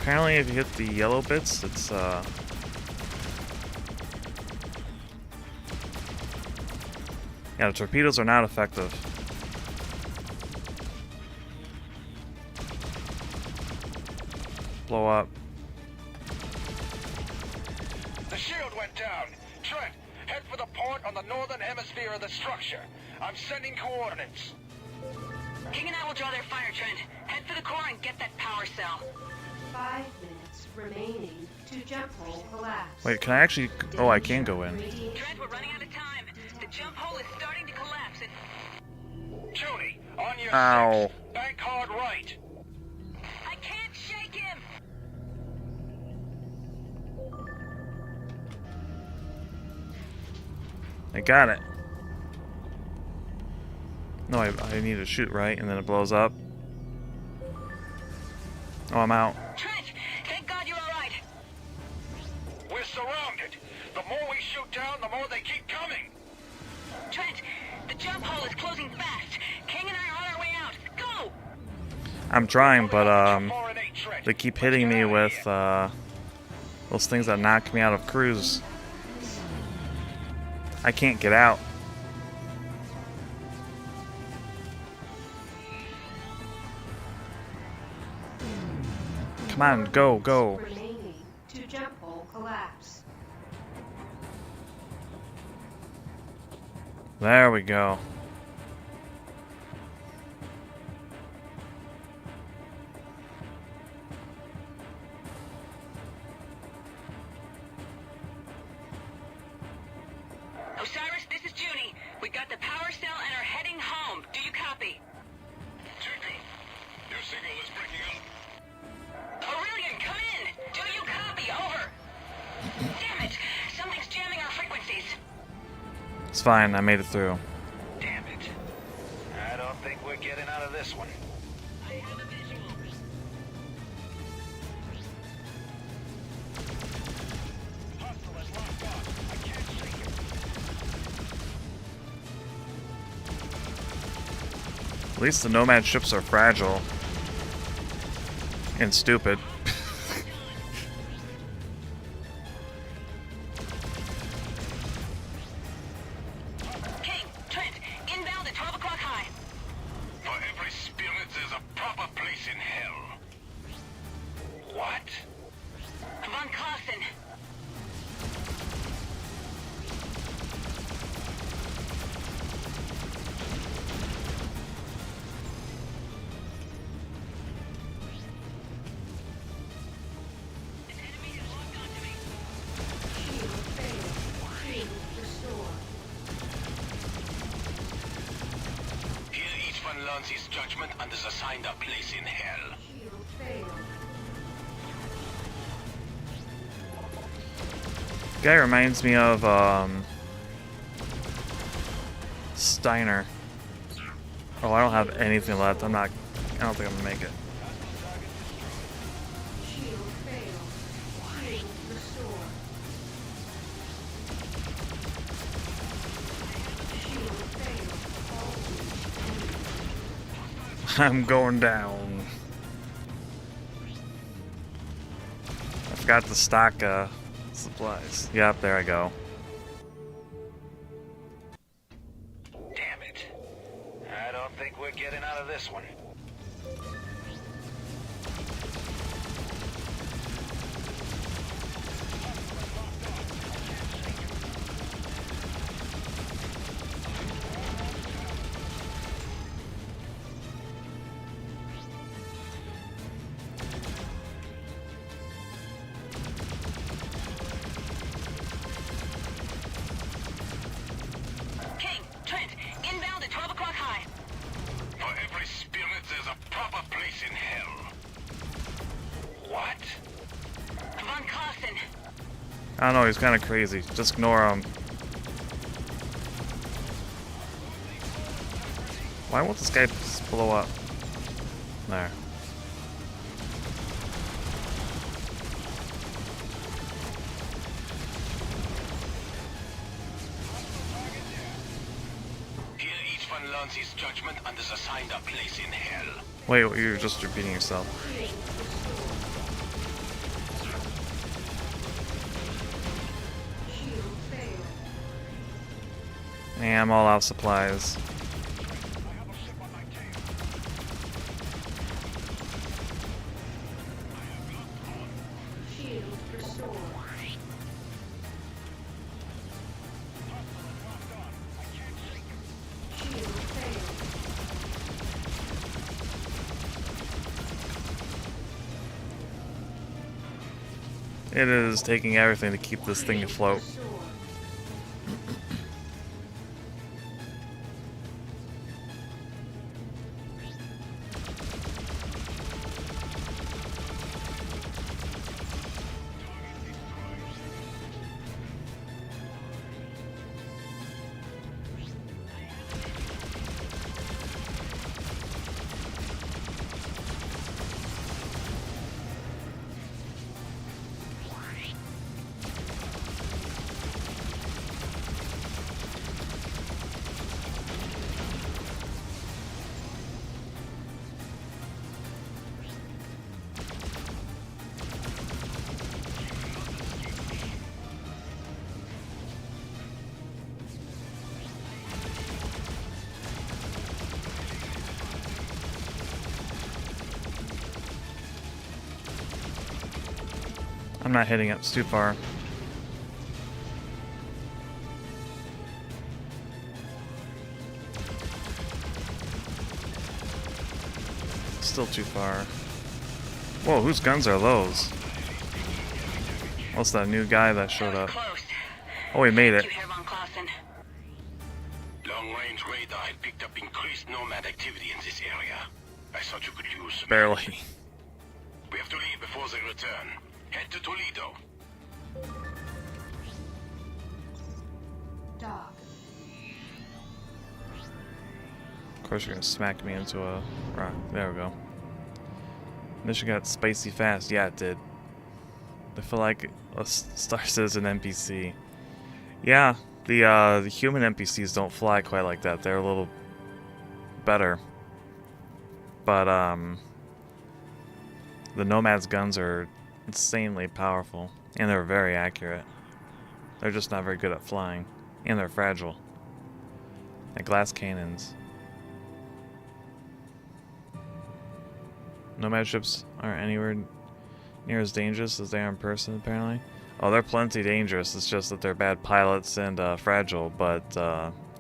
Apparently if you hit the yellow bits, it's yeah, the torpedoes are not effective. Blow up. The shield went down. Trent, head for the port on the northern hemisphere of the structure. I'm sending coordinates. King and I will draw their fire, Trent. Head for the core and get that power cell. 5 minutes remaining to jump hole collapse. Wait, can I actually... Oh, I can go in. Trent, we're running out of time. The jump hole is starting to collapse and... Judy, on your Ow. 6. Bank hard right. I can't shake him! I got it. No, I need to shoot right, and then it blows up. Oh, I'm out. Trent, thank God you're alright. We're surrounded. The more we shoot down, the more they keep coming. Trent, the jump hole is closing fast. King and I are on our way out. Go! I'm trying, but they keep hitting me with those things that knock me out of cruise. I can't get out. Come on, go, go. Remaining to jump hole collapse. There we go. Osiris, this is Junie. We got the power cell and are heading home. Do you copy? It's fine, I made it through. Damn it. I don't think we're getting out of this one. At least the Nomad ships are fragile. And stupid. King, Trent, inbound at 12 o'clock high. For every spirit, there's a proper place in hell. What? Von Clausen. Here each one learns his judgment and is assigned a place in hell. Guy reminds me of Steiner. Oh, I don't have anything left. I don't think I'm gonna make it. I'm going down. I forgot to stock supplies. Yep, there I go. Damn it. I don't think we're getting out of this one. King, Trent, inbound at 12 o'clock high. For every spirit, there's a proper place in hell. What? Von Clausen. I don't know, he's kind of crazy. Just ignore him. Why won't this guy just blow up? There. Here each one learns his judgment and is assigned a place in hell. Wait, you're just repeating yourself. Yeah, I'm all out of supplies. It is taking everything to keep this thing afloat. I'm not hitting it, it's too far. Still too far. Whoa, whose guns are those? What's that new guy that showed up? Oh, he made it. Long-range radar had picked up increased nomad activity in this area. I thought you could use some. Barely. We have to leave before they return. Head to Toledo. Doc, course, you're gonna smack me into a rock. There we go. Mission got spicy fast. Yeah, it did. I feel like a Star Citizen NPC. Yeah, the human NPCs don't fly quite like that. They're a little better. But the Nomad's guns are insanely powerful, and they're very accurate. They're just not very good at flying, and they're fragile. Like glass cannons. Nomad ships aren't anywhere near as dangerous as they are in person, apparently. Oh, they're plenty dangerous. It's just that they're bad pilots and fragile, but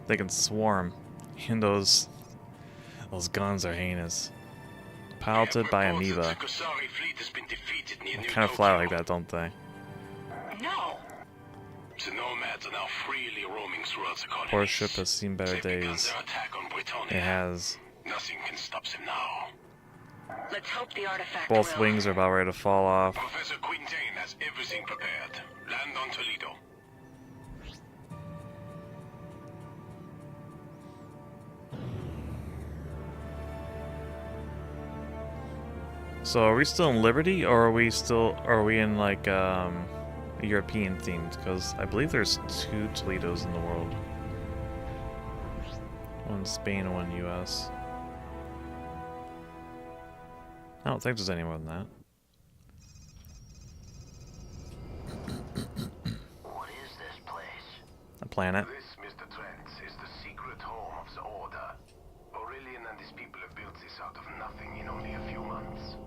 they can swarm. And those guns are heinous. Piloted by amoeba. They kind of fly like that, don't they? No. The Nomads are now freely roaming throughout the colony. Poor ship has seen better days. It has. Nothing can stop them now. Let's hope the artifact Both will. wings are about ready to fall off. Professor Quintain has everything prepared. Land on Toledo. So are we still in Liberty, or are we in like European themed? Because I believe there's 2 Toledos in the world. One in Spain and one US. I don't think there's any more than that. What is this place? A planet. This, Mr. Trent, is the secret home of the Order. Aurelian and his people have built this out of nothing in only a few months.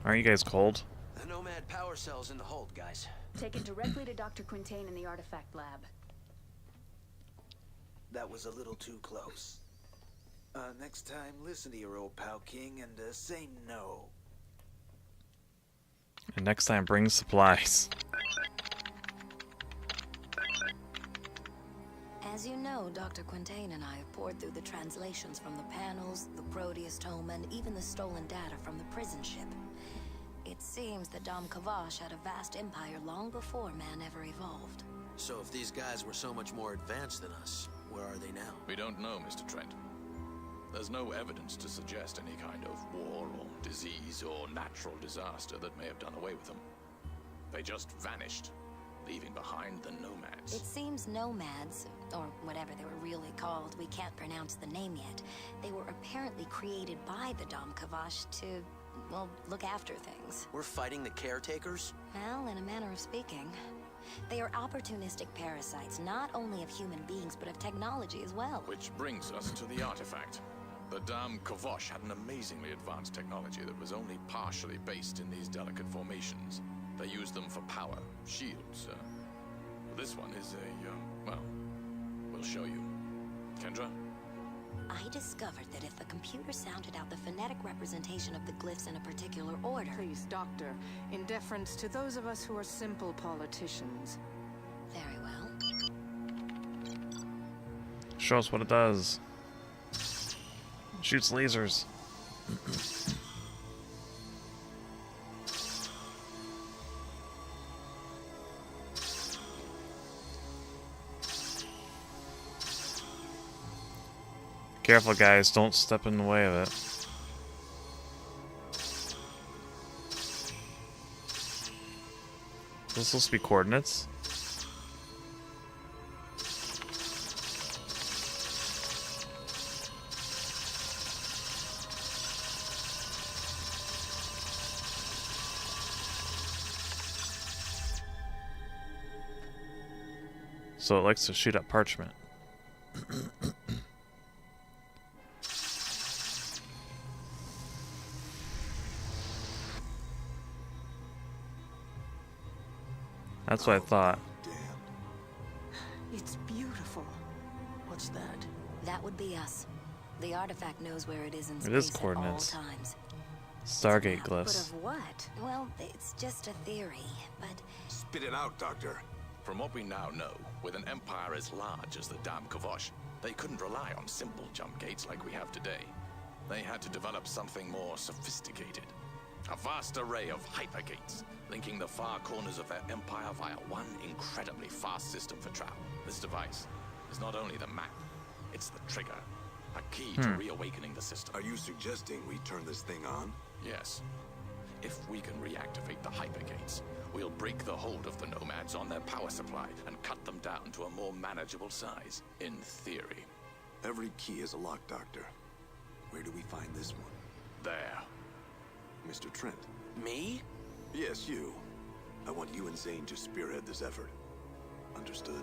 Aren't you guys cold? The Nomad power cell's in the hold, guys. Take it directly to Dr. Quintain in the artifact lab. That was a little too close. Next time, listen to your old pal King and say no. And next time, bring supplies. As you know, Dr. Quintain and I have poured through the translations from the panels, the Proteus tome, and even the stolen data from the prison ship. It seems that Dom Kavash had a vast empire long before man ever evolved. So if these guys were so much more advanced than us, where are they now? We don't know, Mr. Trent. There's no evidence to suggest any kind of war or disease or natural disaster that may have done away with them. They just vanished, leaving behind the Nomads. It seems Nomads, or whatever they were really called, we can't pronounce the name yet. They were apparently created by the Dom Kavash to, well, look after things. We're fighting the caretakers? Well, in a manner of speaking. They are opportunistic parasites, not only of human beings, but of technology as well. Which brings us to the artifact. The Dam Kavosh had an amazingly advanced technology that was only partially based in these delicate formations. They used them for power, shields. This one is a, well, we'll show you. Kendra? I discovered that if the computer sounded out the phonetic representation of the glyphs in a particular order... Please, Doctor, in deference to those of us who are simple politicians. Very well. Show us what it does. Shoots lasers. Careful, guys, don't step in the way of it. This is supposed to be coordinates. So it likes to shoot at parchment. That's what I thought. It's beautiful. What's that? That would be us. The artifact knows where it is in It is space at all coordinates. times. Stargate But glyphs. of what? Well, it's just a theory, but... Spit it out, Doctor. From what we now know, with an empire as large as the Dam Kavosh, they couldn't rely on simple jump gates like we have today. They had to develop something more sophisticated. A vast array of hypergates, linking the far corners of their empire via one incredibly fast system for travel. This device is not only the map, it's the trigger. A key to reawakening the system. Are you suggesting we turn this thing on? Yes. If we can reactivate the hypergates, we'll break the hold of the nomads on their power supply and cut them down to a more manageable size, in theory. Every key is a lock, Doctor. Where do we find this one? There. Mr. Trent. Me? Yes, you. I want you and Zane to spearhead this effort. Understood?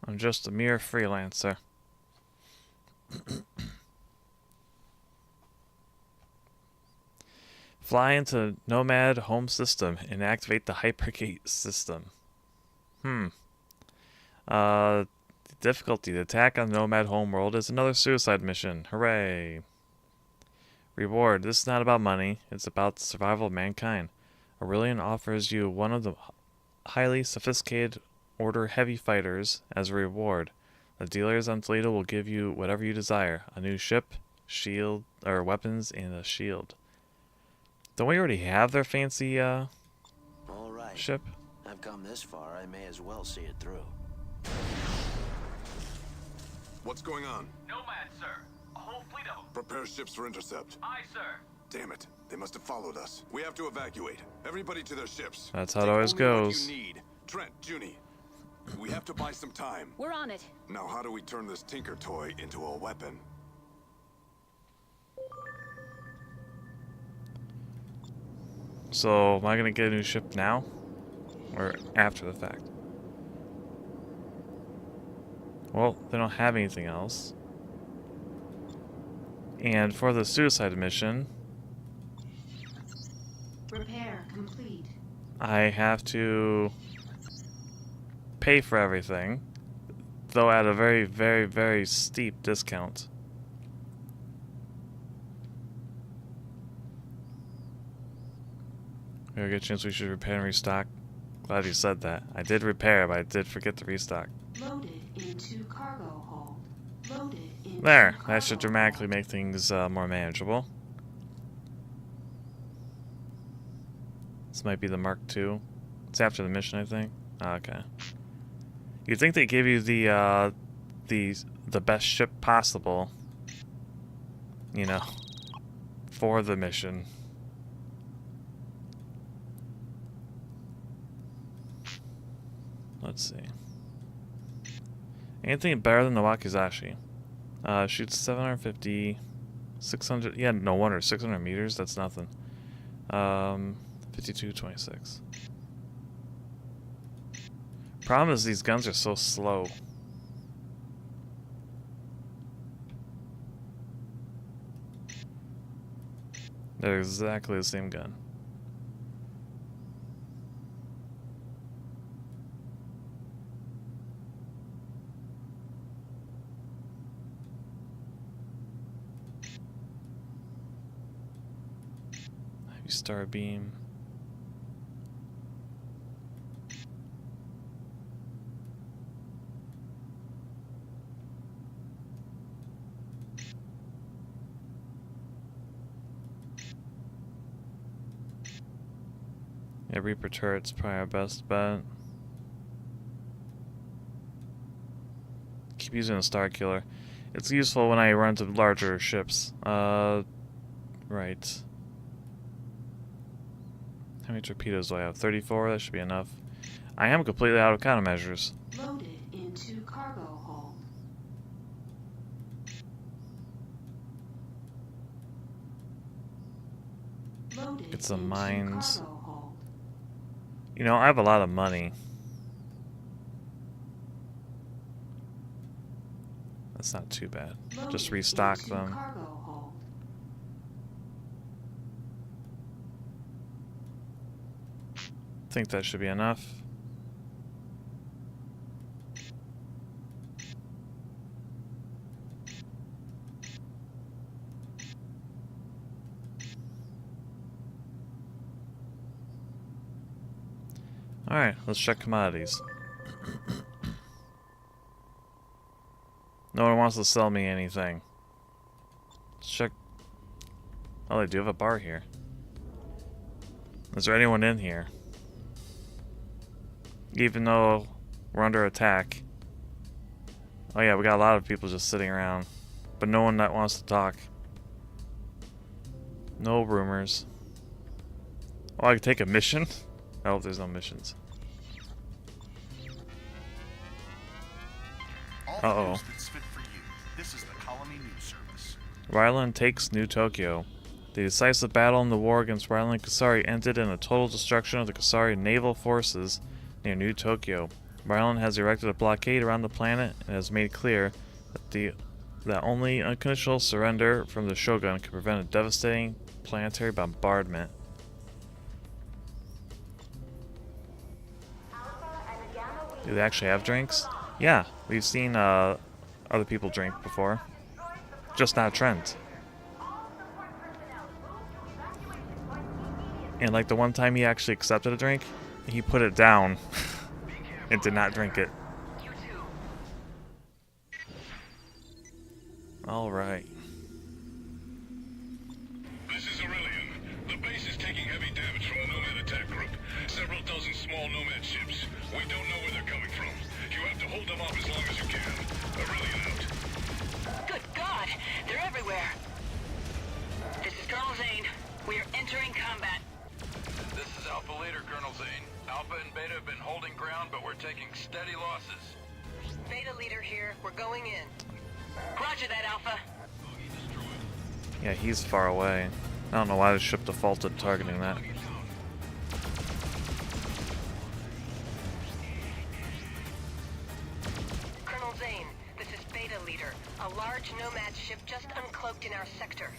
I'm just a mere freelancer. Fly into Nomad home system and activate the hypergate system. Difficulty. The attack on the Nomad homeworld is another suicide mission. Hooray. Reward. This is not about money. It's about the survival of mankind. Aurelian offers you one of the highly sophisticated Order heavy fighters as a reward. The dealers on Toledo will give you whatever you desire. A new ship, shield, or weapons, and a shield. Don't we already have their fancy, All right. ship? I've come this far, I may as well see it through. What's going on? Nomad, sir. A whole fleet of them. Prepare ships for intercept. Aye, sir. Damn it. They must have followed us. We have to evacuate. Everybody to their ships. That's how it always goes. What you need. Trent, Junie. We have to buy some time. We're on it. Now how do we turn this Tinker toy into a weapon? So, am I gonna get a new ship now? Or after the fact? Well, they don't have anything else. And for the suicide mission, Repair complete. I have to pay for everything, though at a very, very, very steep discount. We have a good chance we should repair and restock. Glad you said that. I did repair, but I did forget to restock. Loaded into cargo hold. Loaded into There, that cargo should dramatically make things more manageable. This might be the Mark II. It's after the mission, I think. Okay. You'd think they give you the best ship possible, you know, for the mission. Let's see. Anything better than the Wakizashi? Shoots 750, 600. Yeah, no wonder 600 meters. That's nothing. 52.26. Problem is these guns are so slow. They're exactly the same gun. Heavy star beam. Yeah, Reaper turret's probably our best bet. Keep using a Star Killer. It's useful when I run to larger ships. Right. How many torpedoes do I have? 34? That should be enough. I am completely out of countermeasures. Loaded into cargo hold. Loaded Get some into mines. cargo hold. You know, I have a lot of money. That's not too bad. Loaded Just restock into them. cargo hold. Think that should be enough. Alright, let's check commodities. No one wants to sell me anything. Oh, they do have a bar here. Is there anyone in here? Even though we're under attack. Oh yeah, we got a lot of people just sitting around. But no one that wants to talk. No rumors. Oh, I can take a mission? I hope there's no missions. Uh-oh. That's fit for you. This is the Colony News Service. Ryland takes New Tokyo. The decisive battle in the war against Ryland and Kasari ended in a total destruction of the Kasari naval forces near New Tokyo. Ryland has erected a blockade around the planet and has made clear that only unconditional surrender from the Shogun can prevent a devastating planetary bombardment. Do they actually have drinks? Yeah, we've seen other people drink before. Just not Trent. And like the one time he actually accepted a drink, he put it down and did not drink it. Alright. This is Aurelian. The base is taking heavy damage from the Nomad attack group. Several dozen small Nomad ships. We don't know where they're coming from. You have to hold them off as long as you can. Aurelian out. Good God! They're everywhere! This is Colonel Zane. We are entering combat. This is Alpha Leader, Colonel Zane. Alpha and Beta have been holding ground, but we're taking steady losses. Beta Leader here. We're going in. Roger that, Alpha. Yeah, he's far away. I don't know why the ship defaulted targeting that. Colonel Zane, this is Beta Leader. A large Nomad ship just uncloaked in our sector.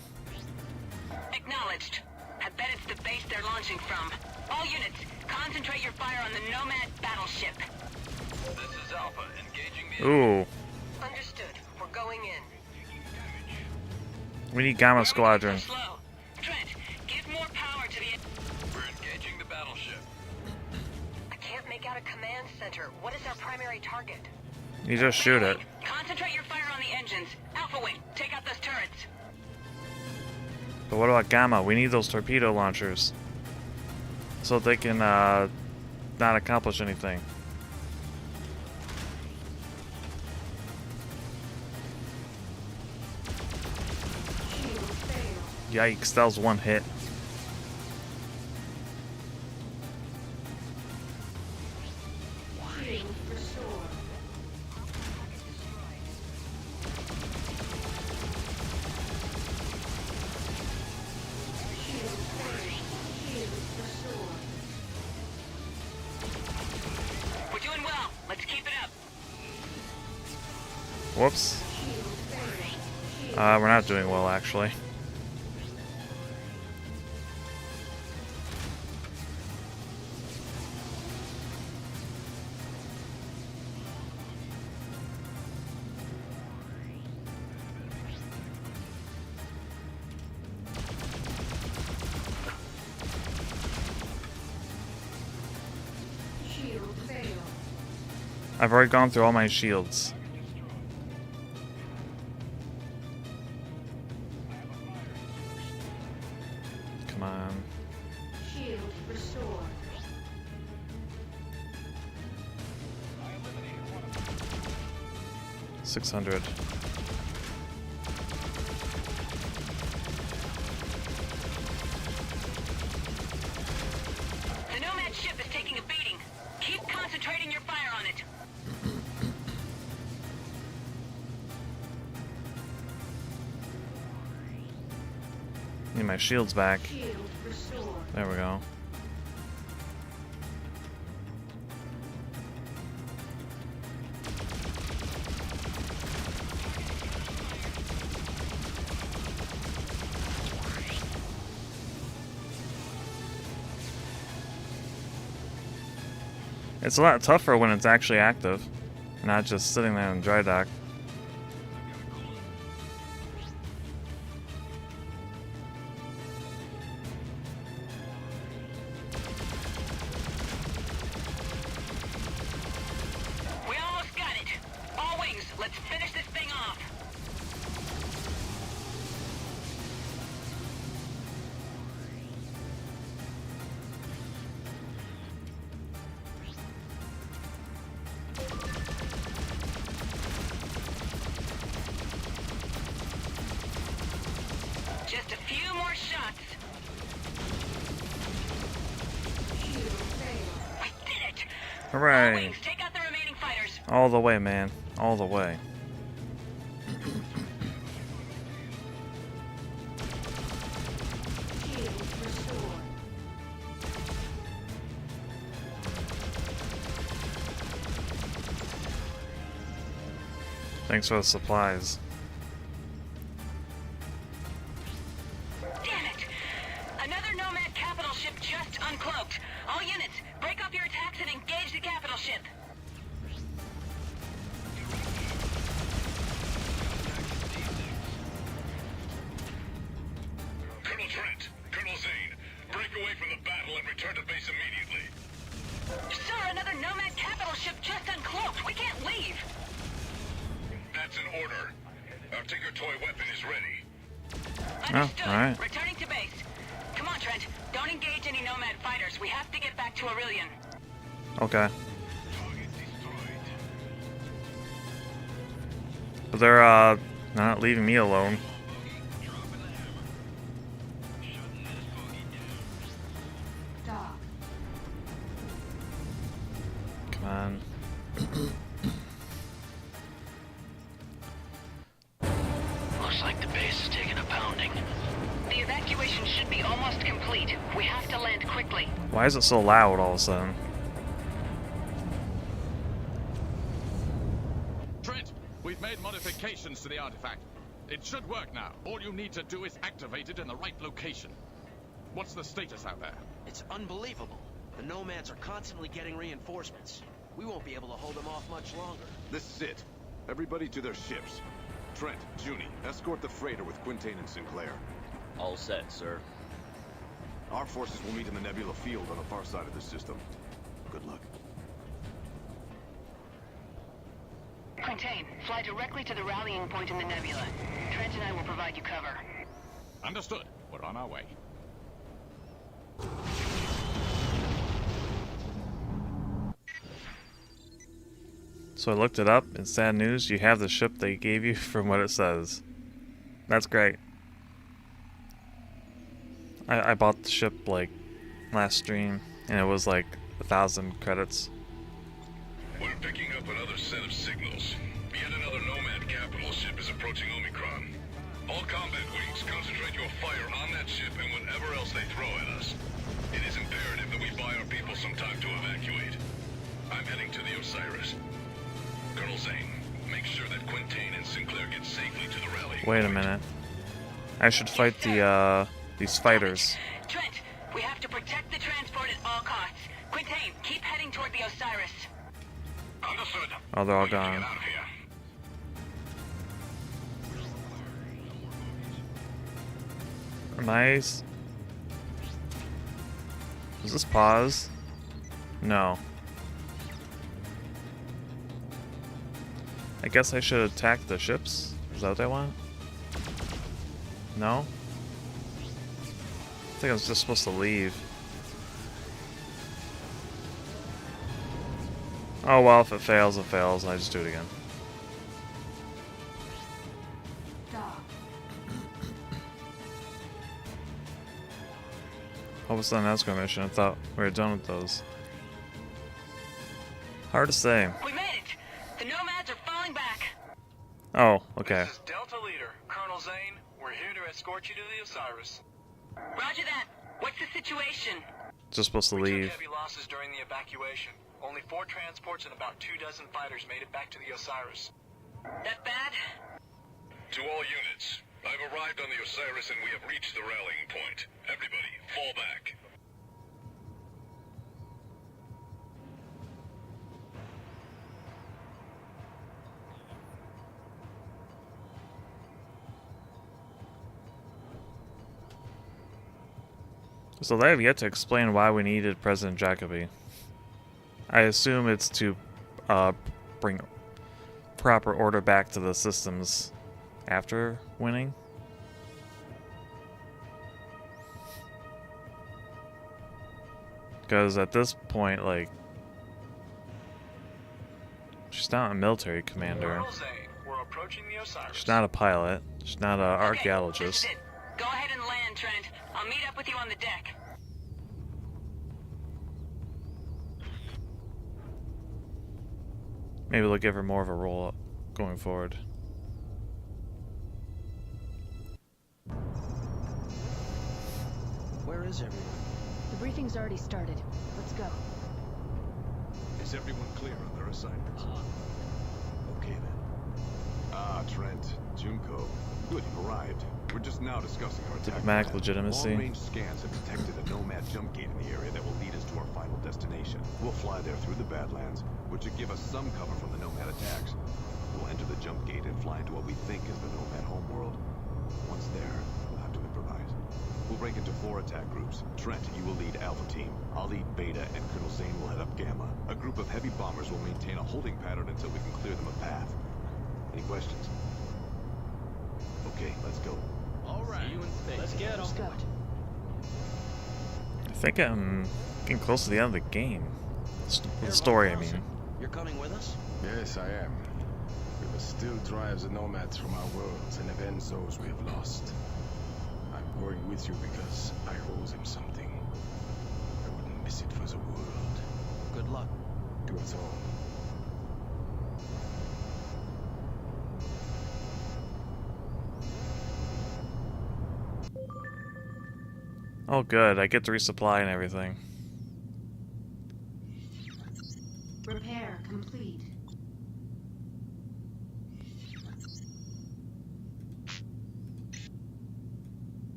Acknowledged. I bet it's the base they're launching from. All units, concentrate your fire on the Nomad battleship. This is Alpha, engaging the... Ooh. Understood. We're going in. We need Gamma Squadron. Slow. Trent, give more power to the... We're engaging the battleship. I can't make out a command center. What is our primary target? You just shoot it. Concentrate your fire on the engines. Alpha Wing, take out those turrets. But what about Gamma? We need those torpedo launchers. So they can not accomplish anything. Yikes, that was one hit. We're doing well. Let's keep it up. Whoops. We're not doing well, actually. I've already gone through all my shields. Come on. Shield restored. $600. The Nomad ship is taking a beating. Keep concentrating your fire on it. Need my shields back. Shield restored. There we go. It's a lot tougher when it's actually active, not just sitting there in dry dock. We almost got it. All wings, let's finish this thing off. Hooray! Wings, take out the remaining fighters. All the way, man. All the way. Shield restored. Thanks for the supplies. Damn it! Another Nomad capital ship just uncloaked. All units, break up your attacks and engage the capital ship. Colonel Trent, Colonel Zane, break away from the battle and return to base immediately. Sir, another Nomad capital ship just uncloaked. We can't leave. That's an order. Our Tinker Toy weapon is ready. Understood. alright. Returning to base. Come on, Trent. Don't engage any Nomad fighters. We have to get back to Aurelian. Okay. But they're not leaving me alone. Dock. Come on. Looks like the base is taking a pounding. The evacuation should be almost complete. We have to land quickly. Why is it so loud all of a sudden? Trent, we've made modifications to the artifact. It should work now. All you need to do is activate it in the right location. What's the status out there? It's unbelievable. The Nomads are constantly getting reinforcements. We won't be able to hold them off much longer. This is it. Everybody to their ships. Trent, Junie, escort the freighter with Quintain and Sinclair. All set, sir. Our forces will meet in the Nebula field on the far side of the system. Good luck. Quintain, fly directly to the rallying point in the nebula. Trent and I will provide you cover. Understood. We're on our way. So I looked it up, and sad news, you have the ship they gave you from what it says. That's great. I bought the ship, like, last stream, and it was like 1,000 credits. We're picking up another set of signals. Yet another Nomad capital ship is approaching Omicron. All combat wings, concentrate your fire on that ship and whatever else they throw at us. It is imperative that we buy our people some time to evacuate. I'm heading to the Osiris. Colonel Zane, make sure that Quintain and Sinclair get safely to the rally. Wait a minute. I should fight these fighters. Trent, we have to protect the transport at all costs. Quintain, keep heading toward the Osiris. Understood. Oh, they're all gone. Nice. Does this pause? No. I guess I should attack the ships? Is that what I want? No? I think I was just supposed to leave. Oh well, if it fails, it fails. I just do it again. Dock. Hope it's not an escort mission. I thought we were done with those. Hard to say. We made it! The Nomads are falling back! Oh, okay. This is Delta Leader, Colonel Zane. We're here to escort you to the Osiris. Roger that. What's the situation? Just supposed to We leave. took heavy losses during the evacuation. Only 4 transports and about 24 fighters made it back to the Osiris. That bad? To all units, I've arrived on the Osiris and we have reached the rallying point. Everybody, fall back. So they have yet to explain why we needed President Jacobi. I assume it's to bring proper order back to the systems after winning. Because at this point, like, she's not a military commander. Colonel Zane, we're approaching the Osiris. She's not a pilot. She's not an archaeologist. This is it. Go ahead and land, Trent. I'll meet up with you on the deck. Maybe they'll give her more of a role up going forward. Where is everyone? The briefing's already started. Let's go. Is everyone clear on their assignments? Okay then. Ah, Trent, Junko. Good, you've arrived. We're just now discussing our attack. Diplomatic legitimacy. Long-range scans have detected a nomad jump gate in the area that will lead us to our final destination. We'll fly there through the Badlands, which should give us some cover from the nomad attacks. We'll enter the jump gate and fly into what we think is the nomad homeworld. Once there, we'll have to improvise. We'll break into 4 attack groups. Trent, you will lead Alpha Team. I'll lead Beta, and Colonel Zane will head up Gamma. A group of heavy bombers will maintain a holding pattern until we can clear them a path. Any questions? Okay, let's go. All right. See you in space. Let's get Let's go. I think I'm getting close to the end of the game. The story, I mean. You're coming with us? Yes, I am. We must still drive the nomads from our worlds and avenge those we have lost. I'm going with you because I owe them something. I wouldn't miss it for the world. Good luck. To us all. Oh good, I get to resupply and everything. Repair complete.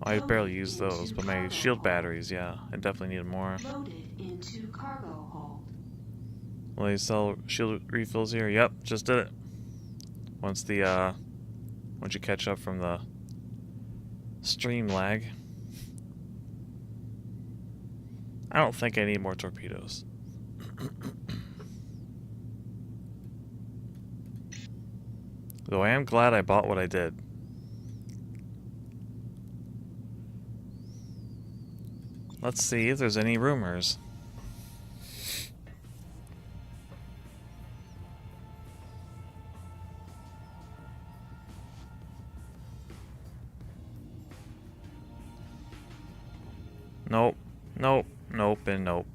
I barely use those, but my shield batteries, yeah, I definitely need more. Loaded into cargo hold. Will they sell shield refills here? Yep, just did it. Once you catch up from the stream lag. I don't think I need more torpedoes. Though I am glad I bought what I did. Let's see if there's any rumors. Nope, nope, nope, and nope.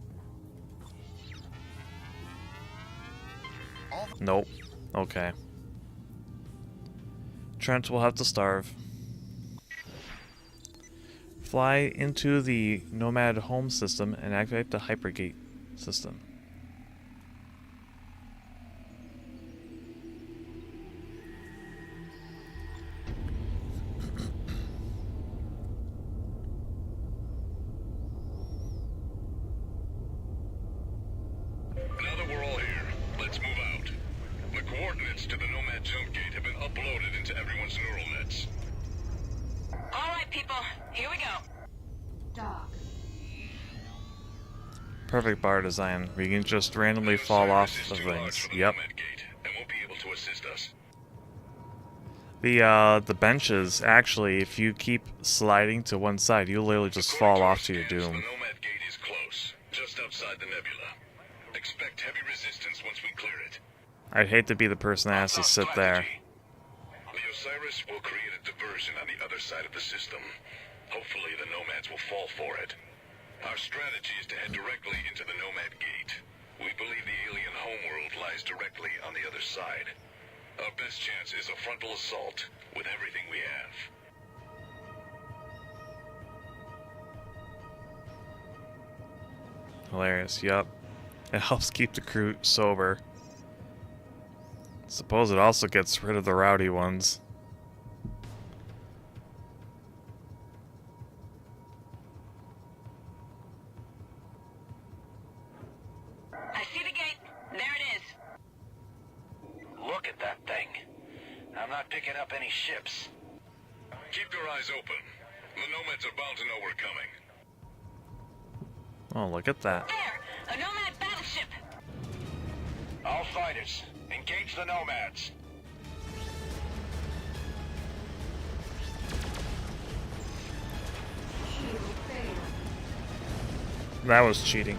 Nope. Okay. Trent will have to starve. Fly into the Nomad home system and activate the hypergate system. Now that we're all here, let's move out. The coordinates to the Nomad jump gate have been uploaded into everyone's neural nets. All right, people, here we go. Dock. Perfect bar design, where you can just randomly fall off of things. Yep. And won't be able to assist us. The benches, actually, if you keep sliding to one side, you literally just fall off to your doom. The Nomad gate is close, just outside the nebula. Expect heavy resistance once we clear it. I'd hate to be the person that has to sit there. The Osiris will create a diversion on the other side of the system. Hopefully the Nomads will fall for it. Our strategy is to head directly into the Nomad gate. We believe the alien homeworld lies directly on the other side. Our best chance is a frontal assault with everything we have. Hilarious, yup. It helps keep the crew sober. Suppose it also gets rid of the rowdy ones. I see the gate. There it is. Look at that thing. I'm not picking up any ships. Keep your eyes open. The Nomads are bound to know we're coming. Oh, look at that. There! A Nomad battleship! All fighters, engage the Nomads. Shield failed. That was cheating.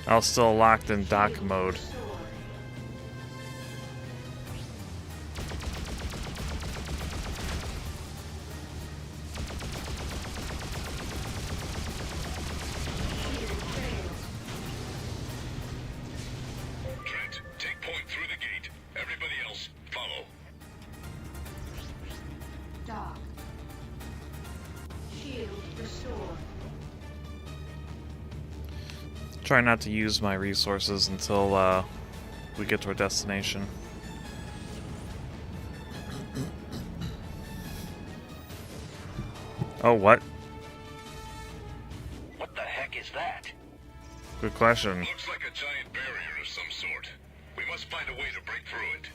I was still locked in dock mode. Try not to use my resources until we get to our destination. Oh, what? What the heck is that? Good question. Looks like a giant barrier of some sort. We must find a way to break through it.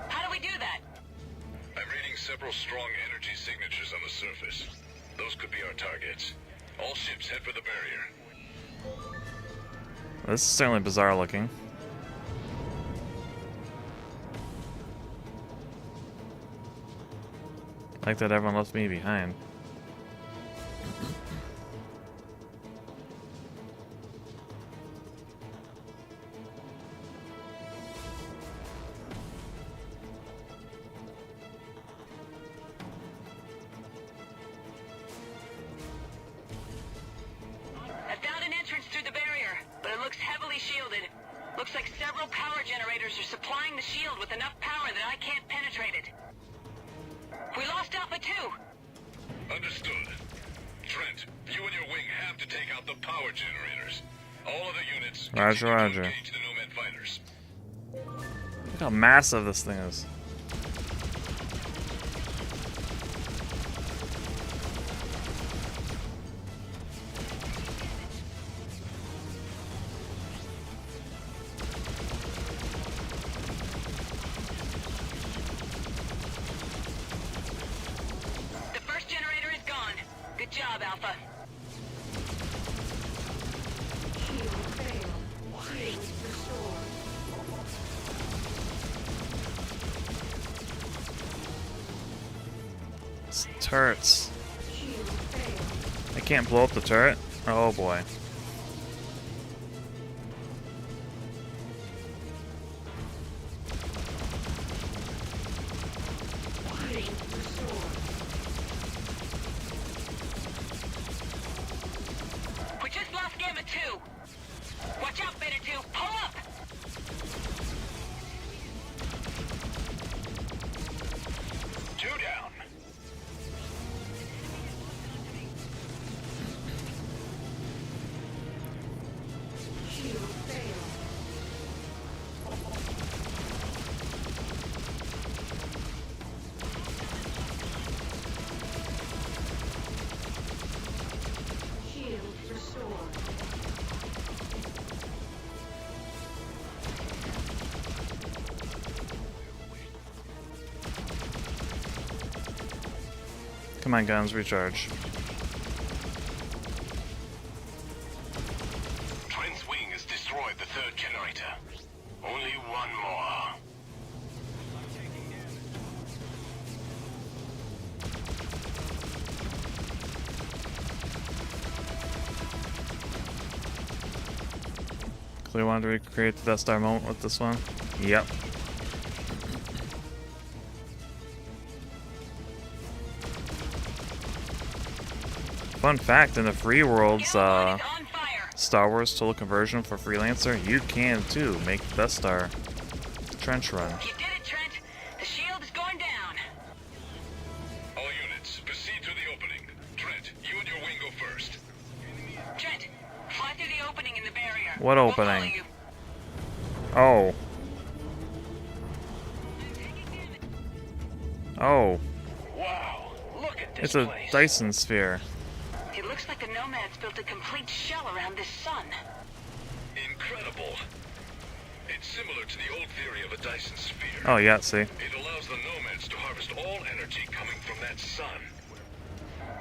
How do we do that? I'm reading several strong energy signatures on the surface. Those could be our targets. All ships head for the barrier. This is certainly bizarre looking. Like that everyone left me behind. I found an entrance through the barrier, but it looks heavily shielded. Looks like several power generators are supplying the shield with enough power that I can't penetrate it. We lost Alpha 2. Understood. Trent, you and your wing have to take out the power generators. All other units Roger, roger. engage the Nomad fighters. Look how massive this thing is. The first generator is gone. Good job, Alpha. Shield failed. Shield restored. It's turrets. Shield failed. I can't blow up the turret? Oh boy. Shield restored. We just lost Gamma 2. Watch out, Beta 2. Pull up. Two down. Shield failed. Shield restored. Come on, guns, recharge. Trent's wing has destroyed the third generator. Only one more. Clearly wanted to recreate the Death Star moment with this one. Yep. Fun fact, in the free world's Star Wars total conversion for Freelancer, you can too make the Death Star trench run. You did it, Trent. The shield is going down. All units, proceed through the opening. Trent, you and your wing go first. Trent, fly through the opening in the barrier. What We'll follow opening? you. Oh. Oh. Wow, look at this It's a place. Dyson sphere. It looks like the Nomads built a complete shell around this sun. Incredible. It's similar to the old theory of a Dyson sphere. Oh yeah, see. It allows the Nomads to harvest all energy coming from that sun.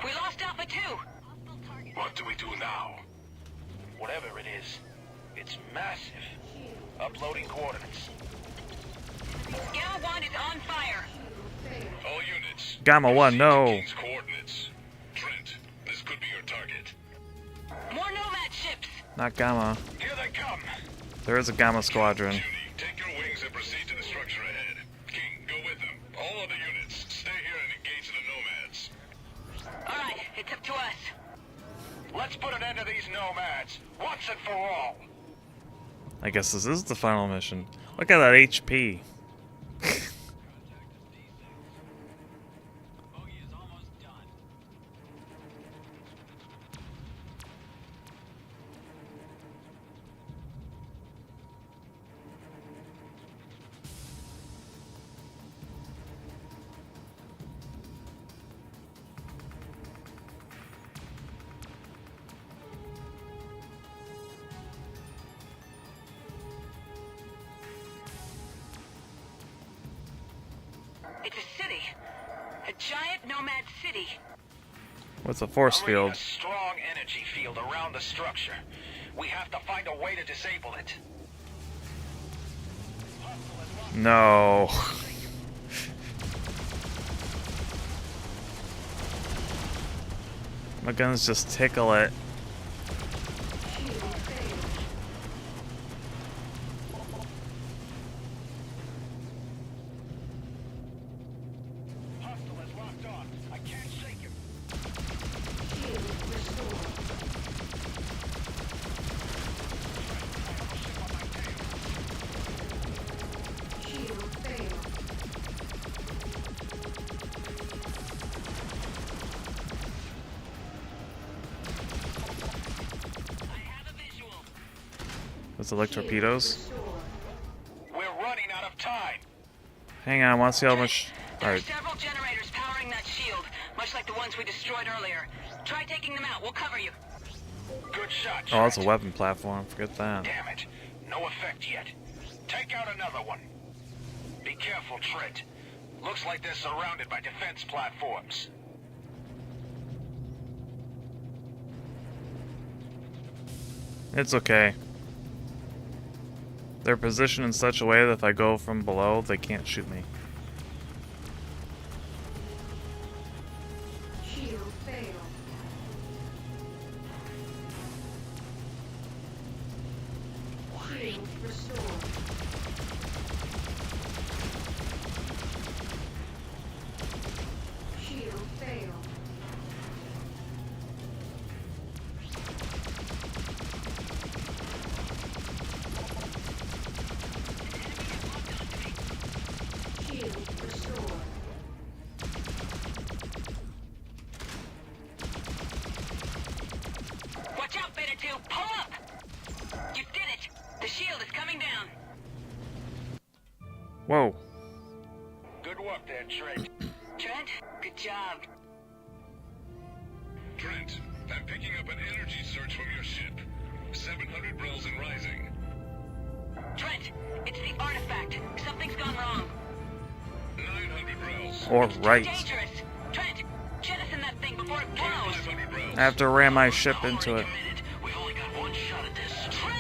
We lost Alpha 2. What do we do now? Whatever it is, it's massive. Uploading coordinates. Gamma 1 is on fire. All units. Gamma 1, no. King's coordinates. Trent, this could be your target. More Nomad ships. Not Gamma. Here they come. There is a Gamma squadron. Judy, take your wings and proceed to the structure ahead. King, go with them. All other units, stay here and engage the Nomads. All right, it's up to us. Let's put an end to these Nomads, once and for all. I guess this is the final mission. Look at that HP. It's a city. A giant nomad city. What's a force I'm reading field? a strong energy field around the structure. We have to find a way to disable it. No. My guns just tickle it. Those electric torpedoes. We're running out of time. Hang on, I want to see how much. There are Alright. several generators powering that shield, much like the ones we destroyed earlier. Try taking them out. We'll cover you. Good shot. Oh, that's a weapon platform. Forget that. Damn it. No effect yet. Take out another one. Be careful, Trent. Looks like they're surrounded by defense platforms. It's okay. They're positioned in such a way that if I go from below, they can't shoot me. Shield failed. Shield restored. Shield failed. Shield restored. Watch out, Beta 2. Pull up. You did it. The shield is coming down. Whoa. Good work there, Trent. Trent, good job. Trent, I'm picking up an energy surge from your ship. 700 rels and rising. Trent, it's the artifact. Something's gone wrong. 900 rels. Or right. Dangerous. Trent, jettison that thing before it blows. 500 rels. I have to ram my ship into it. We've only got one shot at this. Trent!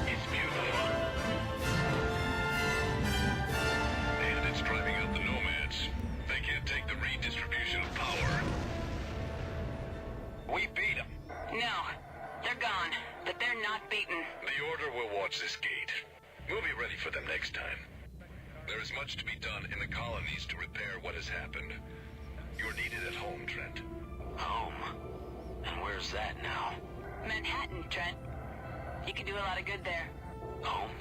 It's beautiful. And it's driving out the nomads. They can't take the redistribution of power. We beat them. No, they're gone, but they're not beaten. The Order will watch this gate. We'll be ready for them next time. There is much to be done in the colonies to repair what has happened. You're needed at home, Trent. Home? And where's that now? Manhattan, Trent. You can do a lot of good there. Home?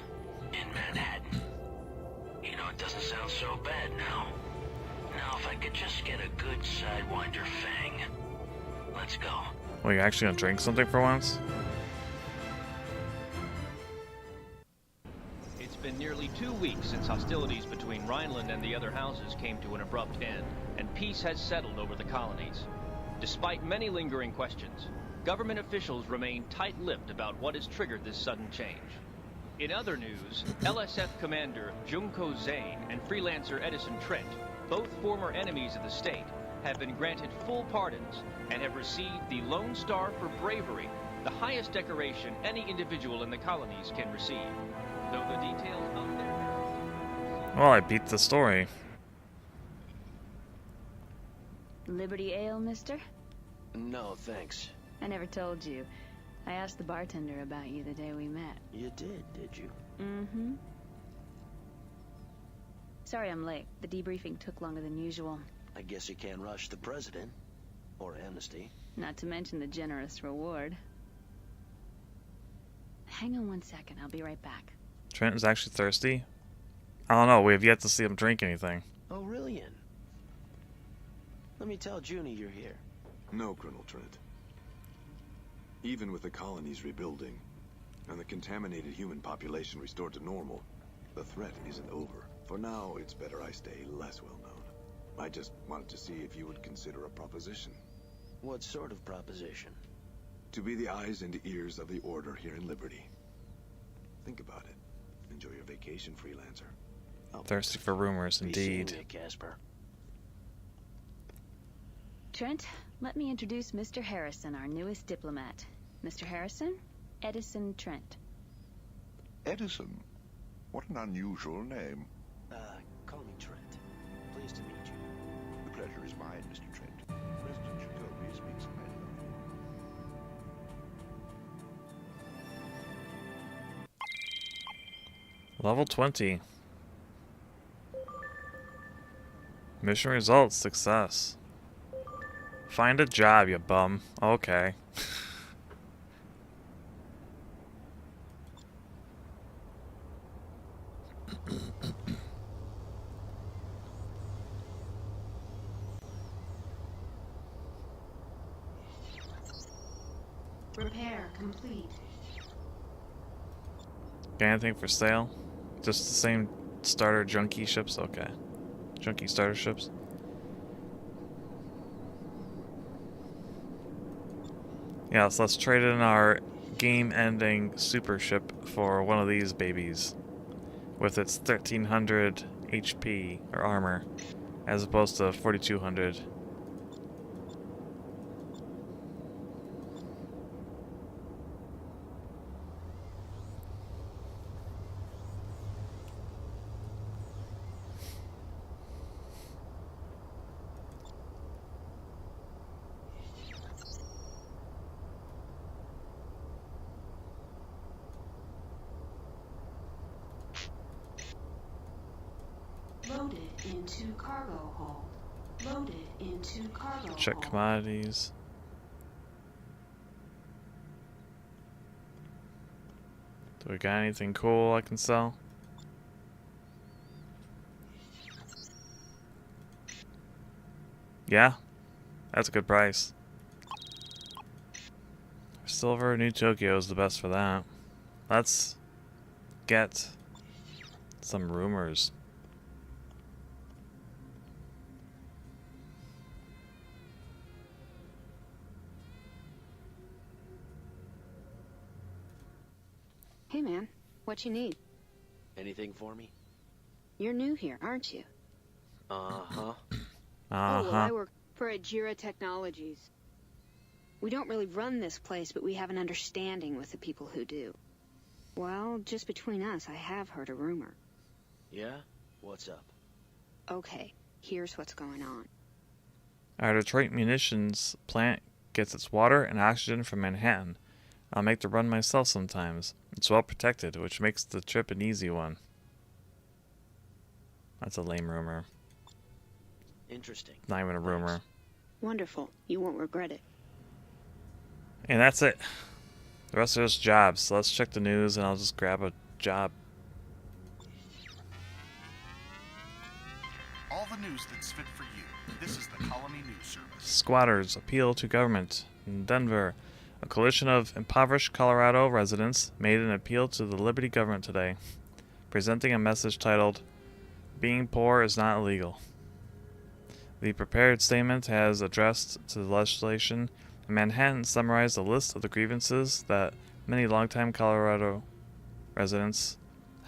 In Manhattan? You know, it doesn't sound so bad now. Now, if I could just get a good Sidewinder fang. Let's go. Well, you actually gonna drink something for once? It's been nearly 2 weeks since hostilities between Rhineland and the other houses came to an abrupt end, and peace has settled over the colonies. Despite many lingering questions, government officials remain tight-lipped about what has triggered this sudden change. In other news, LSF Commander Junko Zane and Freelancer Edison Trent, both former enemies of the state, have been granted full pardons and have received the Lone Star for Bravery, the highest decoration any individual in the colonies can receive. Though the details of their... Well, I beat the story. Liberty Ale, mister? No, thanks. I never told you. I asked the bartender about you the day we met. You did you? Mm-hmm. Sorry I'm late. The debriefing took longer than usual. I guess you can't rush the president. Or amnesty. Not to mention the generous reward. Hang on 1 second. I'll be right back. Trent is actually thirsty? I don't know. We have yet to see him drink anything. Oh, really? Let me tell Junie you're here. No, Colonel Trent. Even with the colonies rebuilding, and the contaminated human population restored to normal, the threat isn't over. For now, it's better I stay less well known. I just wanted to see if you would consider a proposition. What sort of proposition? To be the eyes and ears of the Order here in Liberty. Think about it. Enjoy your vacation, Freelancer. Thirsty for rumors, Be seeing indeed. you, Casper. Trent, let me introduce Mr. Harrison, our newest diplomat. Mr. Harrison, Edison Trent. Edison? What an unusual name. Call me Trent. Pleased to meet you. The pleasure is mine, Mr. Trent. President Jacoby speaks highly of you. Level 20. Mission results, success. Find a job, you bum. Okay. Repair complete. Got anything for sale? Just the same starter junkie ships? Okay. Junkie starter ships. Yeah, so let's trade in our game-ending super ship for one of these babies. With its 1300 HP, or armor, as opposed to 4200. Loaded into cargo hold. Loaded into cargo Check hold. commodities. Do we got anything cool I can sell? Yeah, that's a good price. Silver, New Tokyo is the best for that. Let's get some rumors. Hey man, what you need? Anything for me? You're new here, aren't you? Uh-huh. Oh, well, I work for Ajira Technologies. We don't really run this place, but we have an understanding with the people who do. Well, just between us, I have heard a rumor. Yeah? What's up? Okay, here's what's going on. Our Detroit munitions plant gets its water and oxygen from Manhattan. I'll make the run myself sometimes. It's well protected, which makes the trip an easy one. That's a lame rumor. Interesting. Not even a rumor. Wonderful. You won't regret it. And that's it. The rest are just jobs. So let's check the news and I'll just grab a job. All the news that's fit for you. This is the Colony News Service. Squatters appeal to government. In Denver, a coalition of impoverished Colorado residents made an appeal to the Liberty government today, presenting a message titled, "Being poor is not illegal." The prepared statement has addressed to the legislation, and Manhattan summarized a list of the grievances that many longtime Colorado residents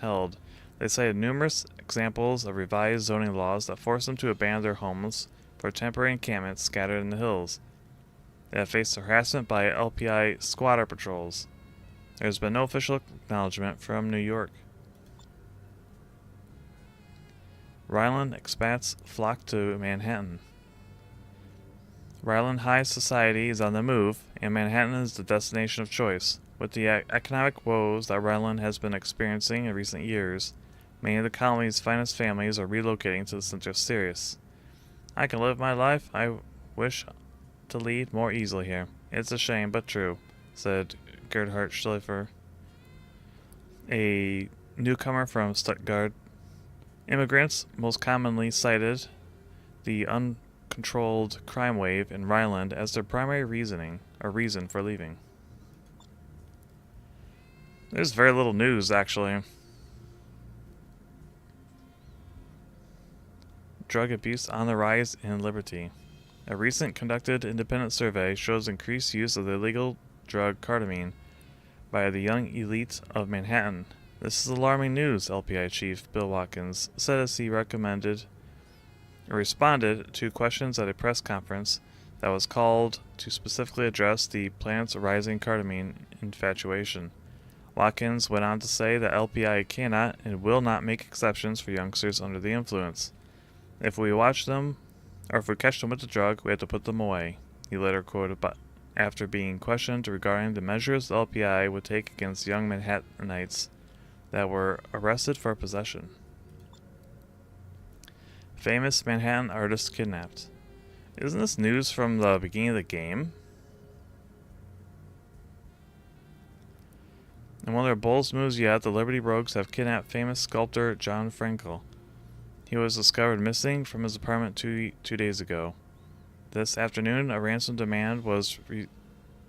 held. They cited numerous examples of revised zoning laws that forced them to abandon their homes for temporary encampments scattered in the hills. They have faced harassment by LPI squatter patrols. There has been no official acknowledgement from New York. Ryland expats flock to Manhattan. Ryland high society is on the move, and Manhattan is the destination of choice. With the economic woes that Ryland has been experiencing in recent years, many of the colony's finest families are relocating to the center of Sirius. I can live my life I wish to lead more easily here. It's a shame, but true, said Gerhard Schleifer, a newcomer from Stuttgart. Immigrants most commonly cited the uncontrolled crime wave in Ryland as their primary reason for leaving. There's very little news, actually. drug abuse on the rise in Liberty. A recent conducted independent survey shows increased use of the illegal drug ketamine by the young elite of Manhattan. This is alarming news, LPI Chief Bill Watkins said as he responded to questions at a press conference that was called to specifically address the planet's rising ketamine infatuation. Watkins went on to say that LPI cannot and will not make exceptions for youngsters under the influence. If we catch them with the drug, we have to put them away, he later quoted after being questioned regarding the measures the LPI would take against young Manhattanites that were arrested for possession. Famous Manhattan artist kidnapped. Isn't this news from the beginning of the game? In one of their boldest moves yet, the Liberty Rogues have kidnapped famous sculptor John Frankel. He was discovered missing from his apartment two days ago. This afternoon, a ransom demand was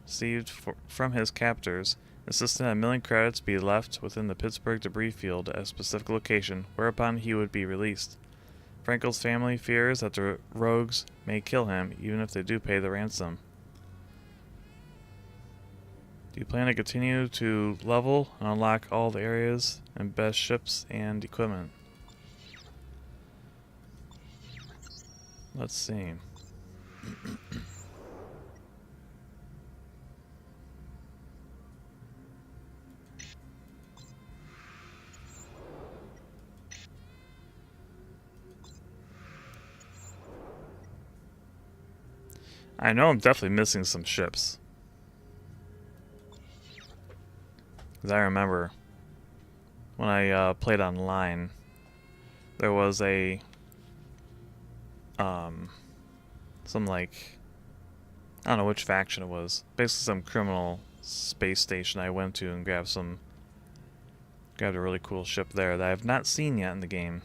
received from his captors, insisting that $1 million credits be left within the Pittsburgh debris field at a specific location, whereupon he would be released. Frankel's family fears that the rogues may kill him, even if they do pay the ransom. Do you plan to continue to level and unlock all the areas and best ships and equipment? Let's see. I know I'm definitely missing some ships. Because I remember when I played online, there was a some like, I don't know which faction it was. Basically some criminal space station I went to and grabbed a really cool ship there that I have not seen yet in the game.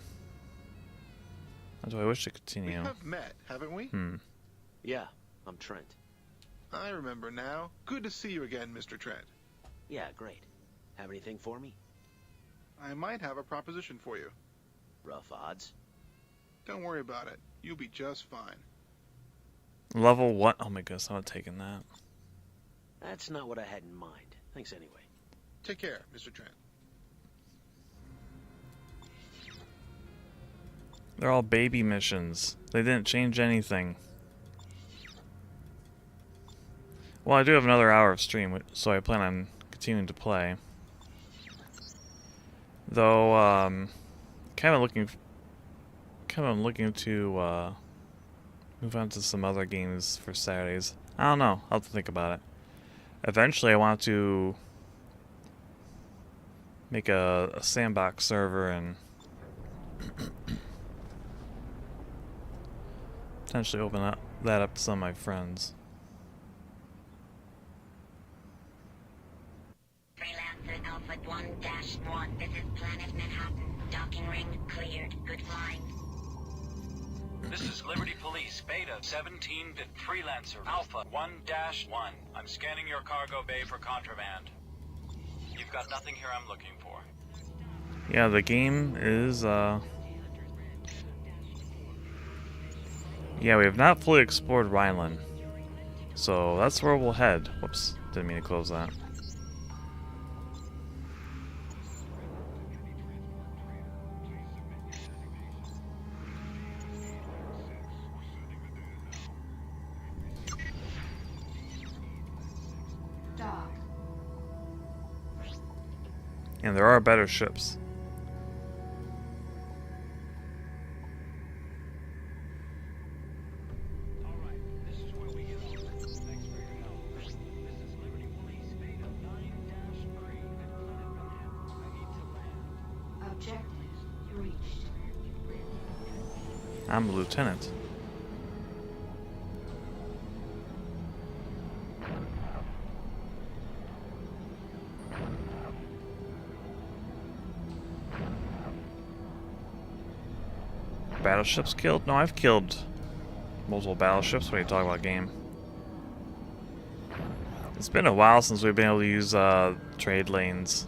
Do I wish to continue? We have met, haven't we? Yeah, I'm Trent. I remember now. Good to see you again, Mr. Trent. Yeah, great. Have anything for me? I might have a proposition for you. Rough odds? Don't worry about it. You'll be just fine. Level what? Oh my goodness, I'm not taking that. That's not what I had in mind. Thanks anyway. Take care, Mr. Trent. They're all baby missions. They didn't change anything. Well, I do have another hour of stream, so I plan on continuing to play. Though, kind of looking to move on to some other games for Saturdays. I don't know. I'll have to think about it. Eventually, I want to make a sandbox server and potentially open that up to some of my friends. Freelancer Alpha 1-1. This is Planet Manhattan. Docking ring cleared. Good flying. This is Liberty Police, Beta 17-bit Freelancer Alpha 1-1. I'm scanning your cargo bay for contraband. You've got nothing here I'm looking for. Yeah, the game is, yeah, we have not fully explored Rhineland. So that's where we'll head. Whoops, didn't mean to close that. And there are better ships. Objective reached. I'm a lieutenant. Battleships killed? No, I've killed multiple battleships. What are you talking about, game? It's been a while since we've been able to use trade lanes.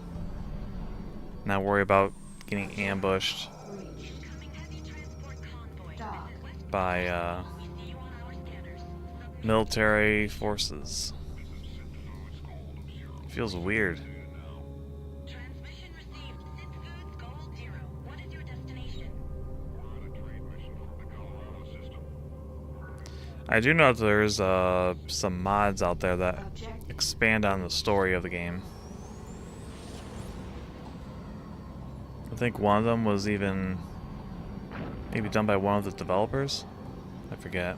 Not worry about getting ambushed. Dock. by military forces. Feels weird. I do know that there's some mods out there that expand on the story of the game. I think one of them was even maybe done by one of the developers. I forget.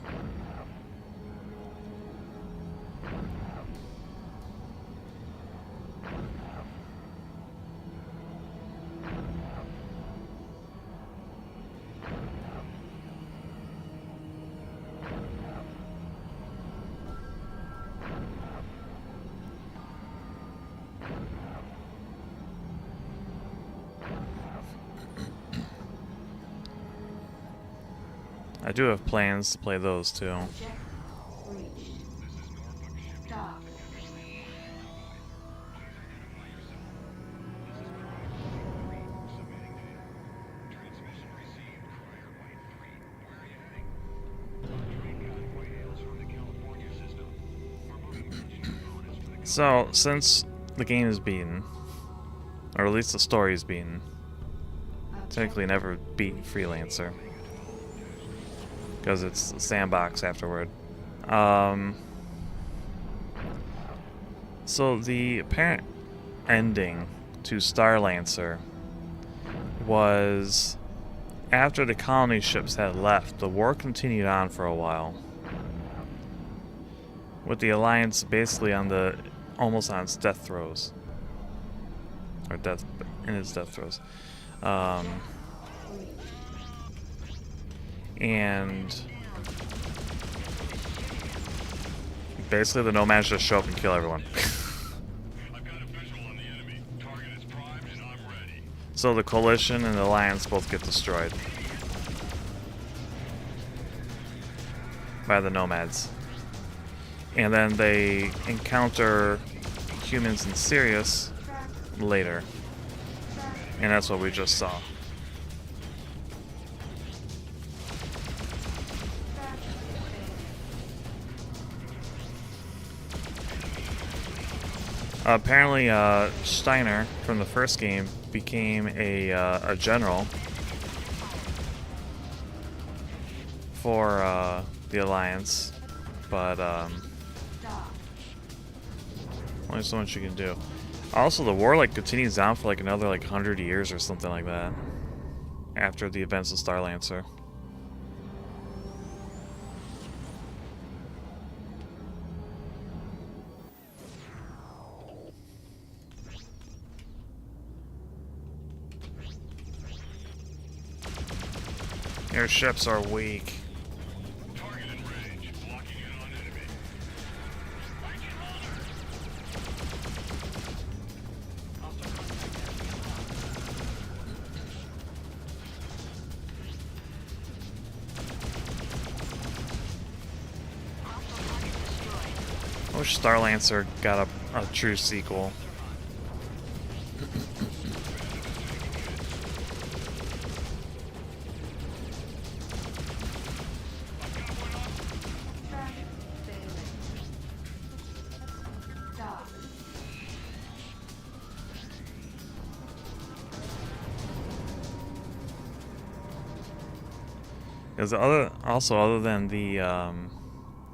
I do have plans to play those too. So, since the game is beaten, or at least the story is beaten, technically never beat Freelancer, because it's sandbox afterward. So the apparent ending to StarLancer was after the colony ships had left, the war continued on for a while, with the Alliance basically on the almost on its death throes, or in its death throes. And basically the Nomads just show up and kill everyone. So the Coalition and the Alliance both get destroyed by the Nomads. And then they encounter humans in Sirius later. And that's what we just saw. Apparently, Steiner from the first game became a general for the Alliance, but only so much you can do. Also, the war continues on for another 100 years or something like that after the events of StarLancer. Your ships are weak. I wish StarLancer got a true sequel. Because other than the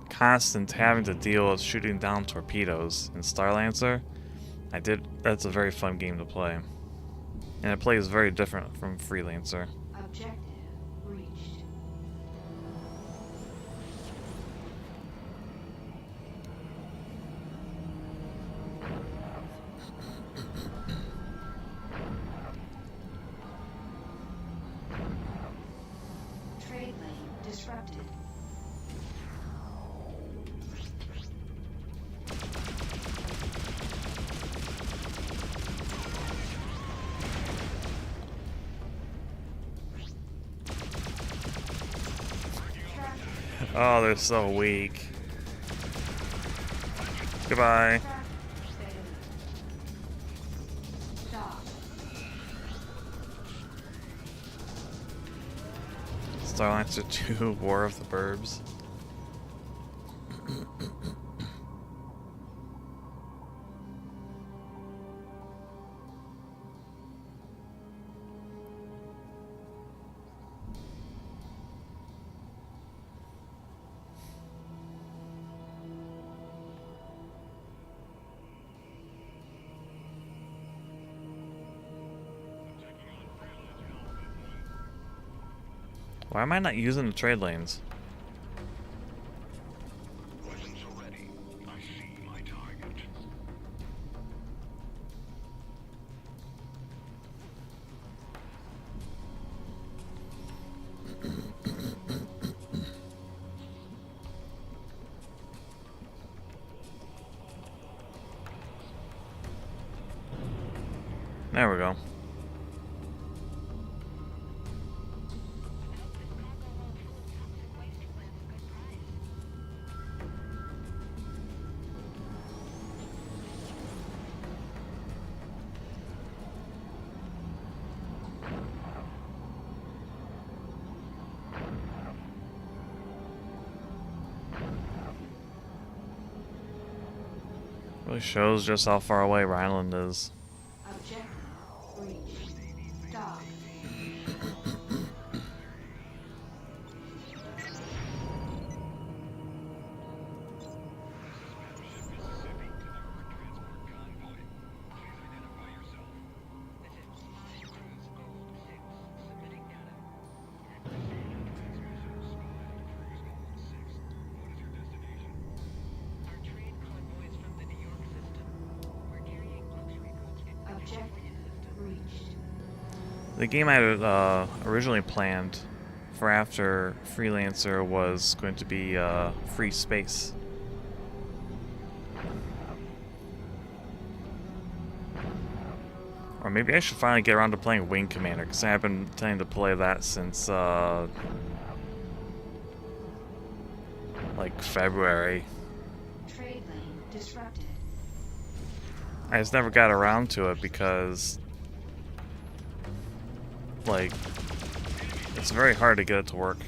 constant having to deal with shooting down torpedoes in StarLancer, that's a very fun game to play. And it plays very different from Freelancer. Objective reached. Trade lane disrupted. Oh, they're so weak. Goodbye. StarLancer 2 War of the Burbs. Why am I not using the trade lanes? There we go. Really shows just how far away Rhineland is. Objective reached. Dock. Objective reached. The game I had originally planned for after Freelancer was going to be free space. Or maybe I should finally get around to playing Wing Commander, because I've been intending to play that since like February. Trade lane disrupted. I just never got around to it because, like, it's very hard to get it to work.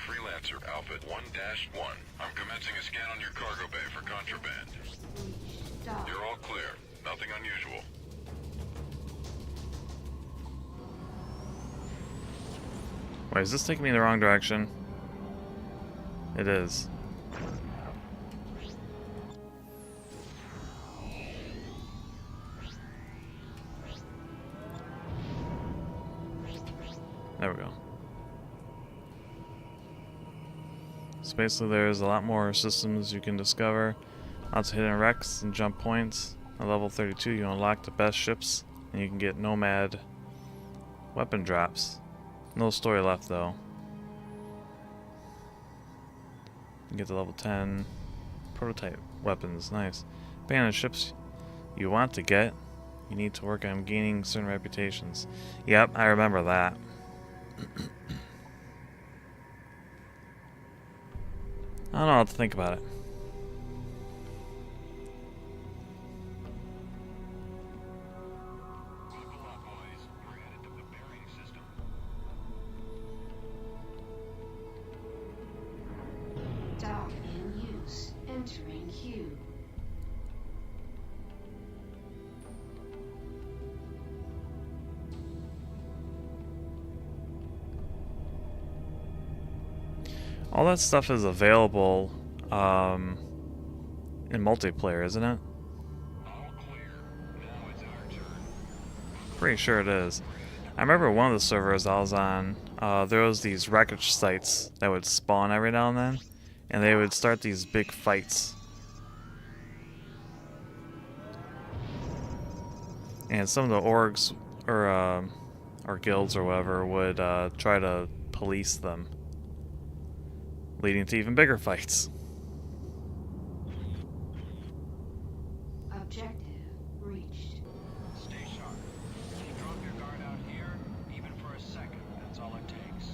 Freelancer Alpha 1-1. I'm commencing a scan on your cargo bay for contraband. You're all clear. Nothing unusual. Wait, is this taking me in the wrong direction? It is. There we go. So basically there's a lot more systems you can discover. Lots of hidden wrecks and jump points. At level 32 you unlock the best ships and you can get nomad weapon drops. No story left though. You get to level 10 prototype weapons, nice. Depending on the ships you want to get, you need to work on gaining certain reputations. Yep, I remember that. I don't know what to think about it. Dock in use. Entering queue. All that stuff is available in multiplayer, isn't it? Pretty sure it is. I remember one of the servers I was on, there was these wreckage sites that would spawn every now and then, and they would start these big fights. And some of the orgs, or guilds or whatever, would try to police them. leading to even bigger fights. Objective reached. Stay sharp. You drop your guard out here, even for a second. That's all it takes.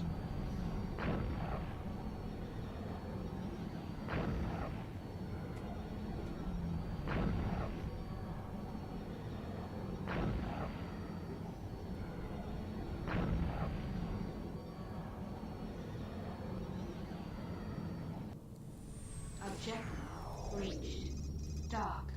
Objective reached. Dock.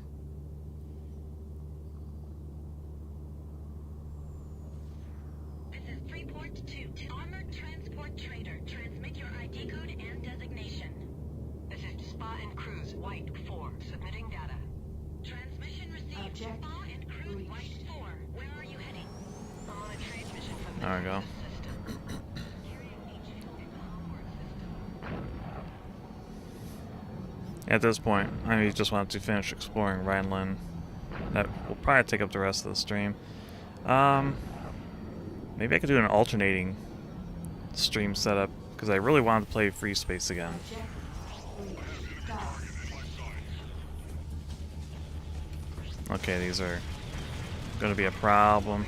This is Freeport 2, Armored Transport Trader. Transmit your ID code and designation. This is Spa and Cruise, White 4, submitting data. Transmission received. Objective Spa and Cruise reached. White 4. Where are you heading? I'm on a trade mission from There we go. system. At this point, I just want to finish exploring Rhineland. That will probably take up the rest of the stream. Maybe I could do an alternating stream setup, because I really wanted to play Free Space again. Okay, these are going to be a problem.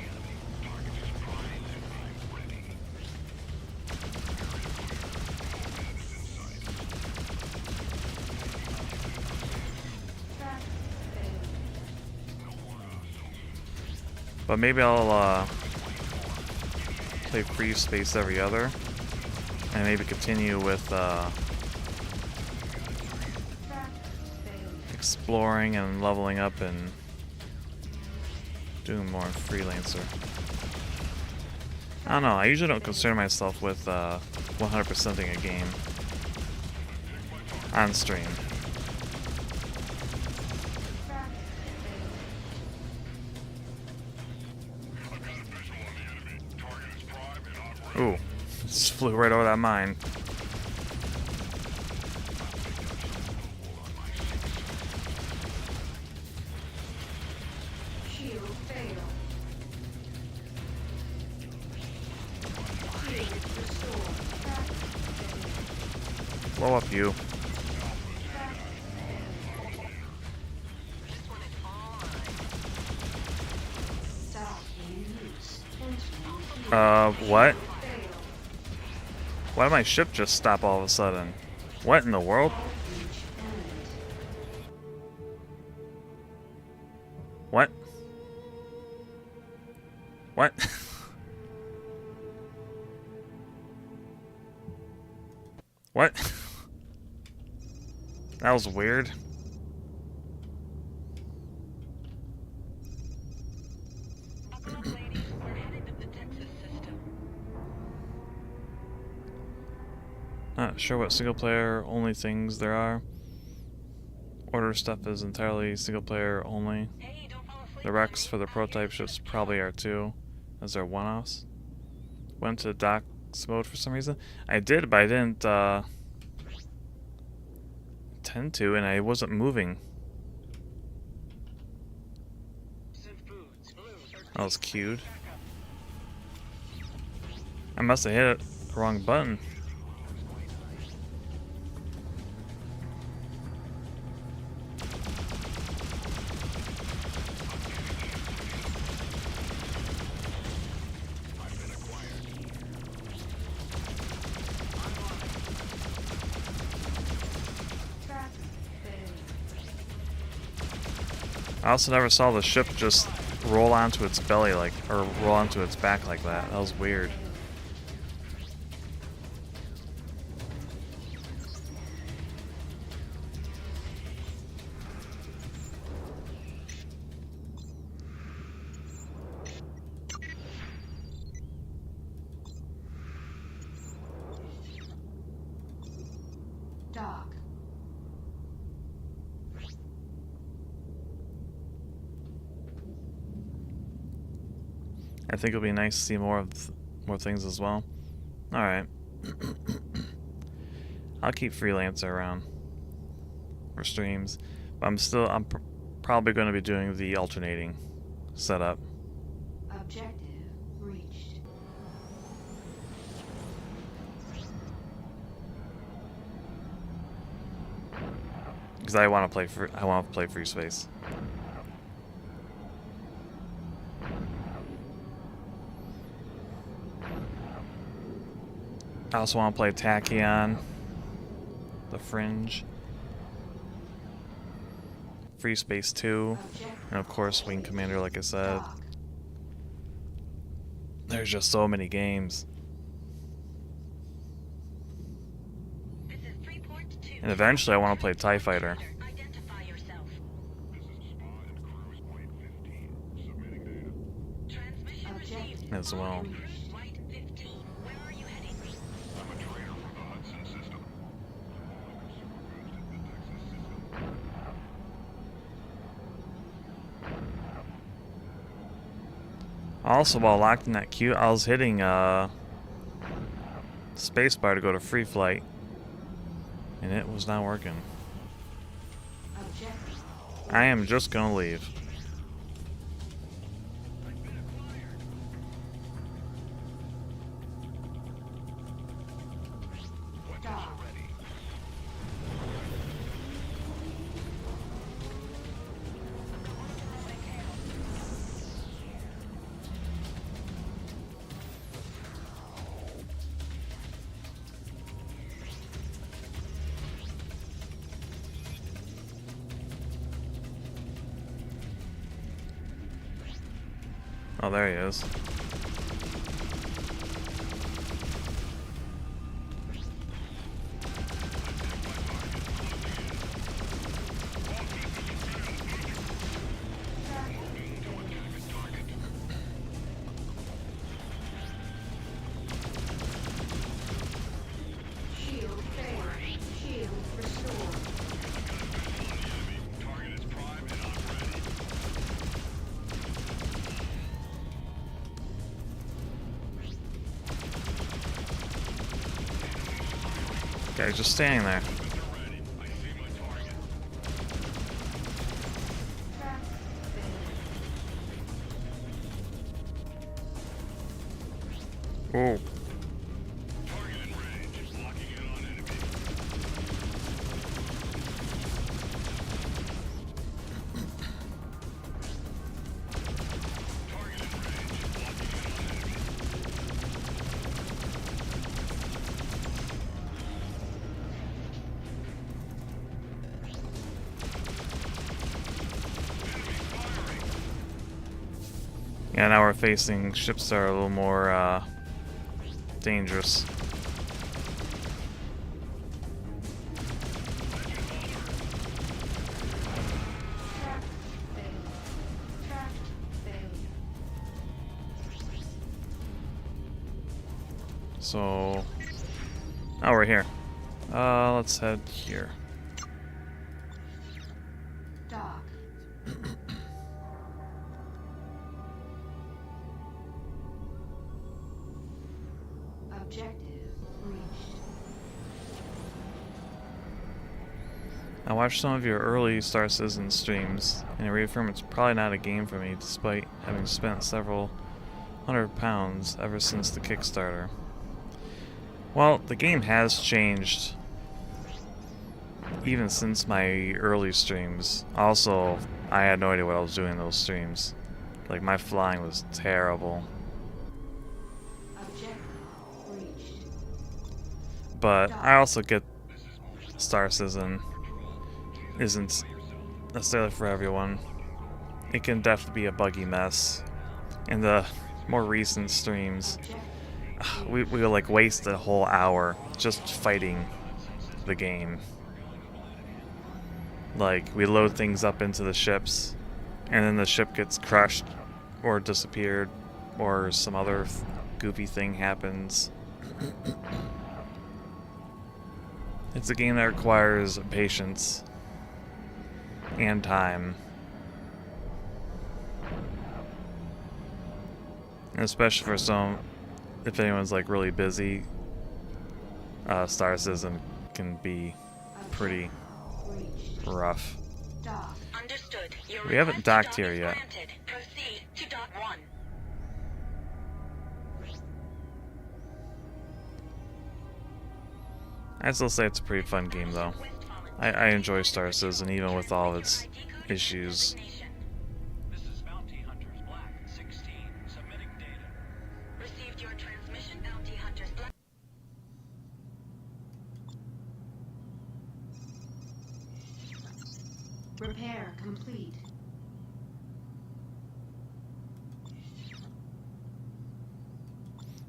But maybe I'll play Free Space every other, and maybe continue with exploring and leveling up and doing more Freelancer. I don't know, I usually don't concern myself with 100%ing a game on stream. Ooh, just flew right over that mine. Shield failed. Shield restored. Blow up, you. Dock in use. What? Why did my ship just stop all of a sudden? What in the world? What? What? What? That was weird. Not sure what single player only things there are. Order stuff is entirely single player only. The Rex for the prototype ships probably are too, as they're one-offs. Went to docks mode for some reason. I did, but I didn't intend to, and I wasn't moving. That was cute. I must have hit the wrong button. I also never saw the ship just roll onto its belly like, or roll onto its back like that. That was weird. Dock. I think it'll be nice to see more things as well. All right. I'll keep Freelancer around for streams, but I'm probably going to be doing the alternating setup. Objective reached. because I want to play Free Space. I also want to play Tachyon, The Fringe, Free Space 2, and of course Wing Commander, like I said. There's just so many games. And eventually I want to play TIE Fighter. As well. Also, while locked in that queue, I was hitting spacebar to go to free flight, and it was not working. I am just gonna leave. Oh, there he is. Shield failed. Shield restored. Okay, just standing there. Ooh. Yeah, now we're facing ships that are a little more dangerous. So now we're here. Let's head here. Dock. Objective reached. I watched some of your early Star Citizen streams, and I reaffirm it's probably not a game for me, despite having spent several £100 ever since the Kickstarter. Well, the game has changed, even since my early streams. Also, I had no idea what I was doing in those streams. Like, my flying was terrible. But I also get Star Citizen isn't necessarily for everyone. It can definitely be a buggy mess. In the more recent streams, we like waste a whole hour just fighting the game. Like, we load things up into the ships, and then the ship gets crushed or disappeared, or some other goofy thing happens. It's a game that requires patience and time. And especially for some, if anyone's like really busy, Star Citizen can be pretty rough. Understood. We haven't docked here yet. Proceed to dock 1. I'd still say it's a pretty fun game though. I enjoy Star Citizen even with all of its issues. This is Bounty Hunters Black 16 submitting data. Received your transmission, Bounty Hunters Black. Repair complete.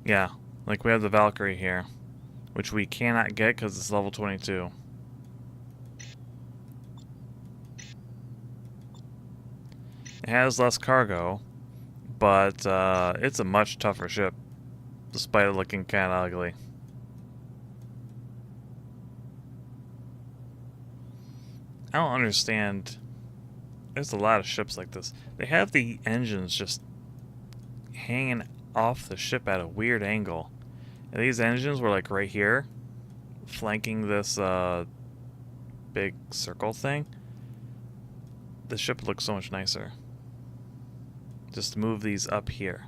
Yeah, like we have the Valkyrie here, which we cannot get because it's level 22. It has less cargo, but it's a much tougher ship, despite it looking kind of ugly. I don't understand. There's a lot of ships like this. They have the engines just hanging off the ship at a weird angle. And these engines were like right here, flanking this big circle thing. The ship looks so much nicer. Just move these up here.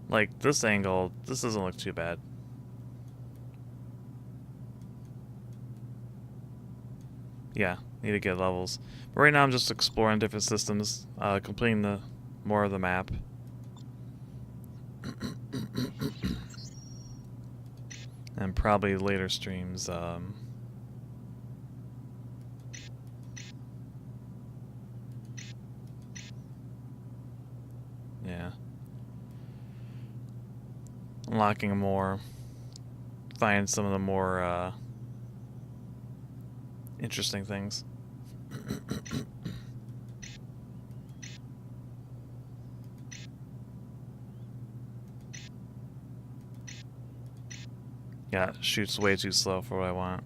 Like this angle, this doesn't look too bad. Yeah, need to get levels. But right now I'm just exploring different systems, completing the more of the map. And probably later streams, yeah. Unlocking more, find some of the more, interesting things. Yeah, it shoots way too slow for what I want.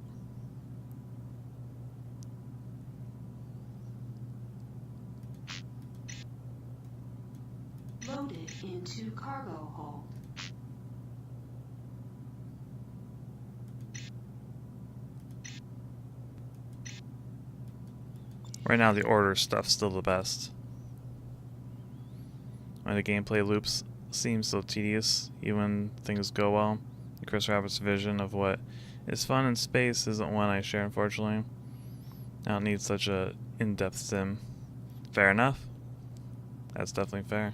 Loaded into cargo hold. Right now the order stuff's still the best. When the gameplay loops seem so tedious, even when things go well. Chris Roberts' vision of what is fun in space isn't one I share, unfortunately. I don't need such a in-depth sim. Fair enough. That's definitely fair.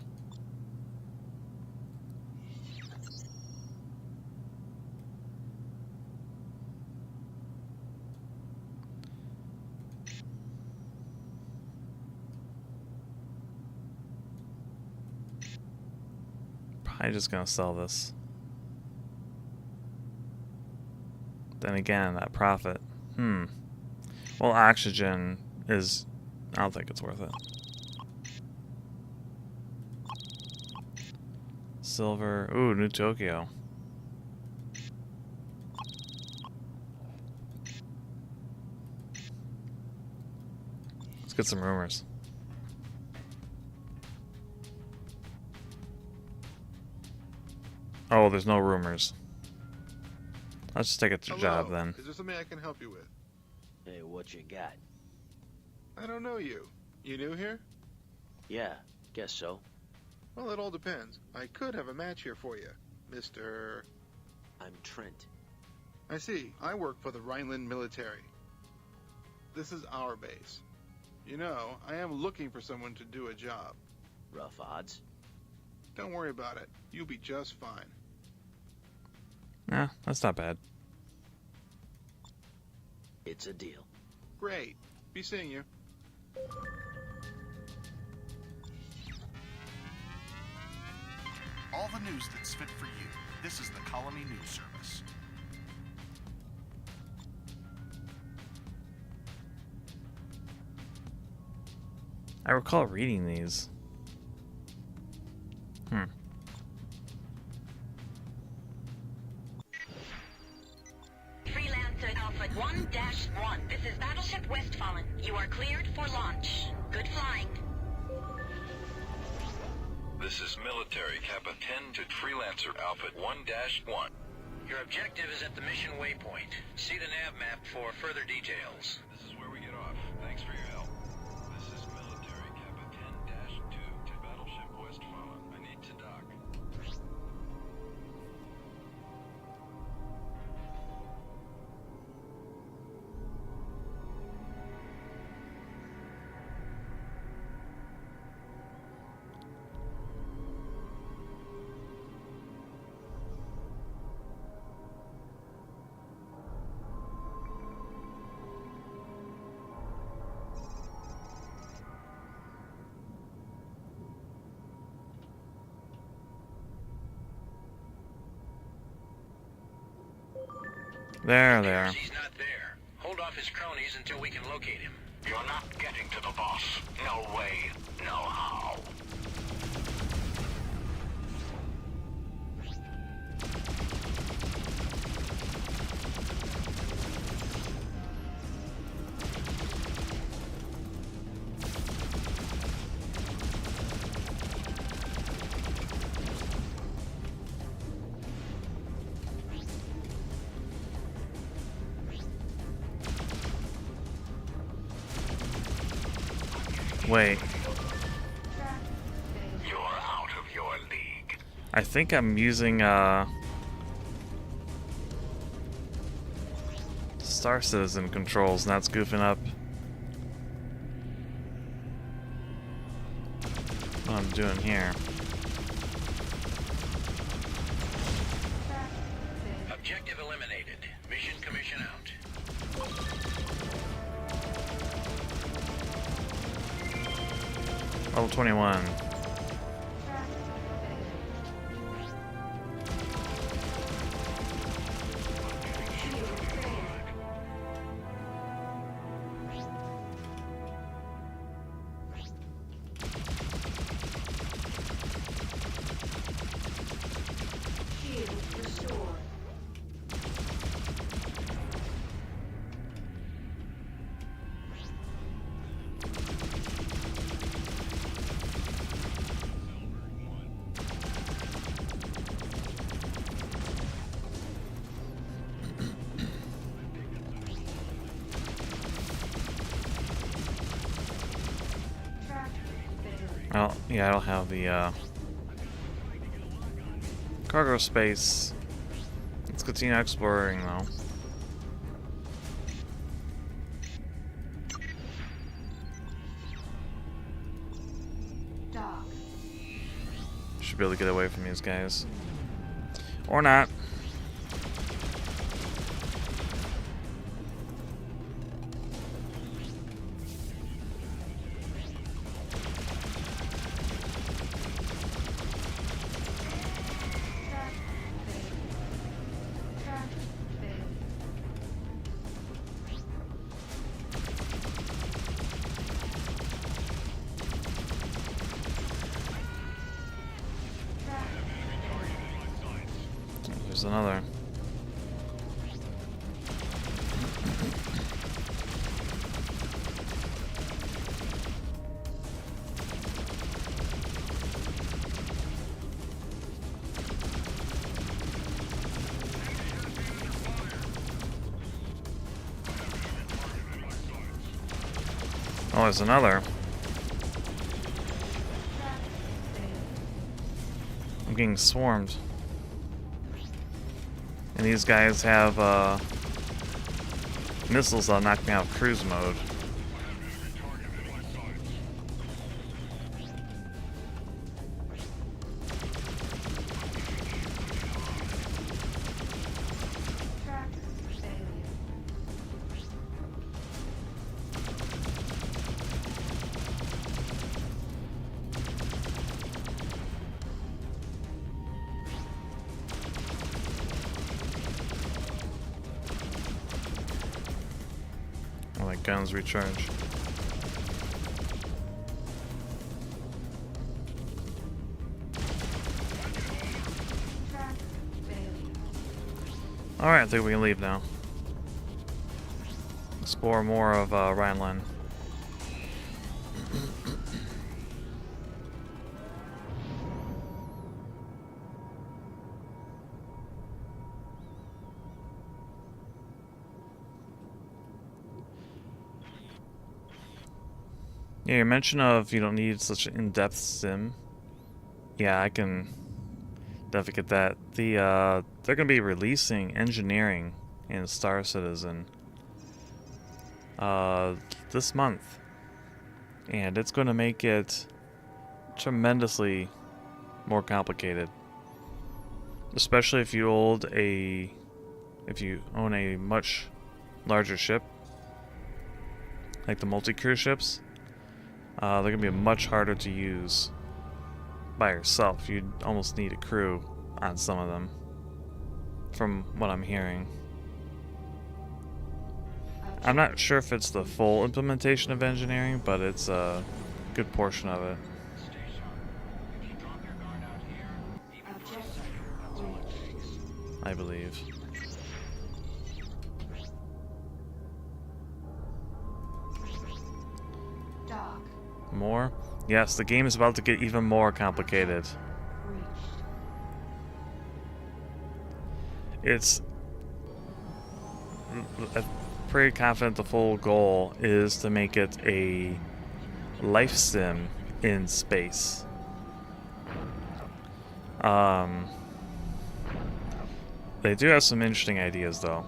Probably just gonna sell this. Then again, that profit. Well, oxygen is... I don't think it's worth it. Silver. Ooh, New Tokyo. Let's get some rumors. Oh, there's no rumors. Let's just take a job then. Is there something I can help you with? Hey, what you got? I don't know you. You new here? Yeah, guess so. Well, it all depends. I could have a match here for you, Mr. I'm Trent. I see. I work for the Rhineland military. This is our base. You know, I am looking for someone to do a job. Rough odds? Don't worry about it. You'll be just fine. Nah, that's not bad. It's a deal. Great. Be seeing you. All the news that's fit for you. This is the Colony News Service. I recall reading these. Freelancer Alpha 1-1. This is Battleship Westfallen. You are cleared for launch. Good flying. This is Military Kappa 10 to Freelancer Alpha 1-1. Your objective is at the mission waypoint. See the nav map for further details. This is where we get off. Thanks for your help. This is Military Kappa 10-2 to Battleship Westfallen. I need to dock. There. He's not there. Hold off his cronies until we can locate him. You're not getting to the boss. No way, no how. Wait. You're out of your league. I think I'm using Star Citizen controls, and that's goofing up what I'm doing here. Objective eliminated. Mission commission out. Level 21. Well, yeah, I don't have the cargo space. Let's continue exploring though. Should be able to get away from these guys. Or not. There's another. Oh, there's another. I'm getting swarmed. And these guys have missiles that'll knock me out of cruise mode. Oh, my guns recharge. Alright, I think we can leave now. Explore more of Rhineland. Yeah, your mention of you don't need such an in-depth sim. Yeah, I can definitely get that. They're gonna be releasing engineering in Star Citizen this month, and it's going to make it tremendously more complicated, especially if you own a much larger ship, like the multi-crew ships. They're gonna be much harder to use by yourself. You'd almost need a crew on some of them, from what I'm hearing. I'm not sure if it's the full implementation of engineering, but it's a good portion of it. I believe. More? Yes, the game is about to get even more complicated. I'm pretty confident the full goal is to make it a life sim in space. They do have some interesting ideas though.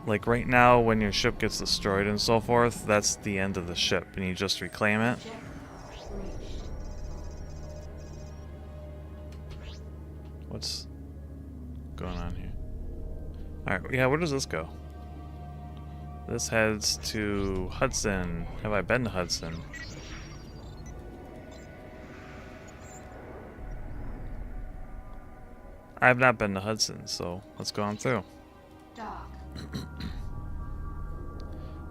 Like right now when your ship gets destroyed and so forth, that's the end of the ship and you just reclaim it. What's going on here? Alright, yeah, where does this go? This heads to Hudson. Have I been to Hudson? I have not been to Hudson, so let's go on through.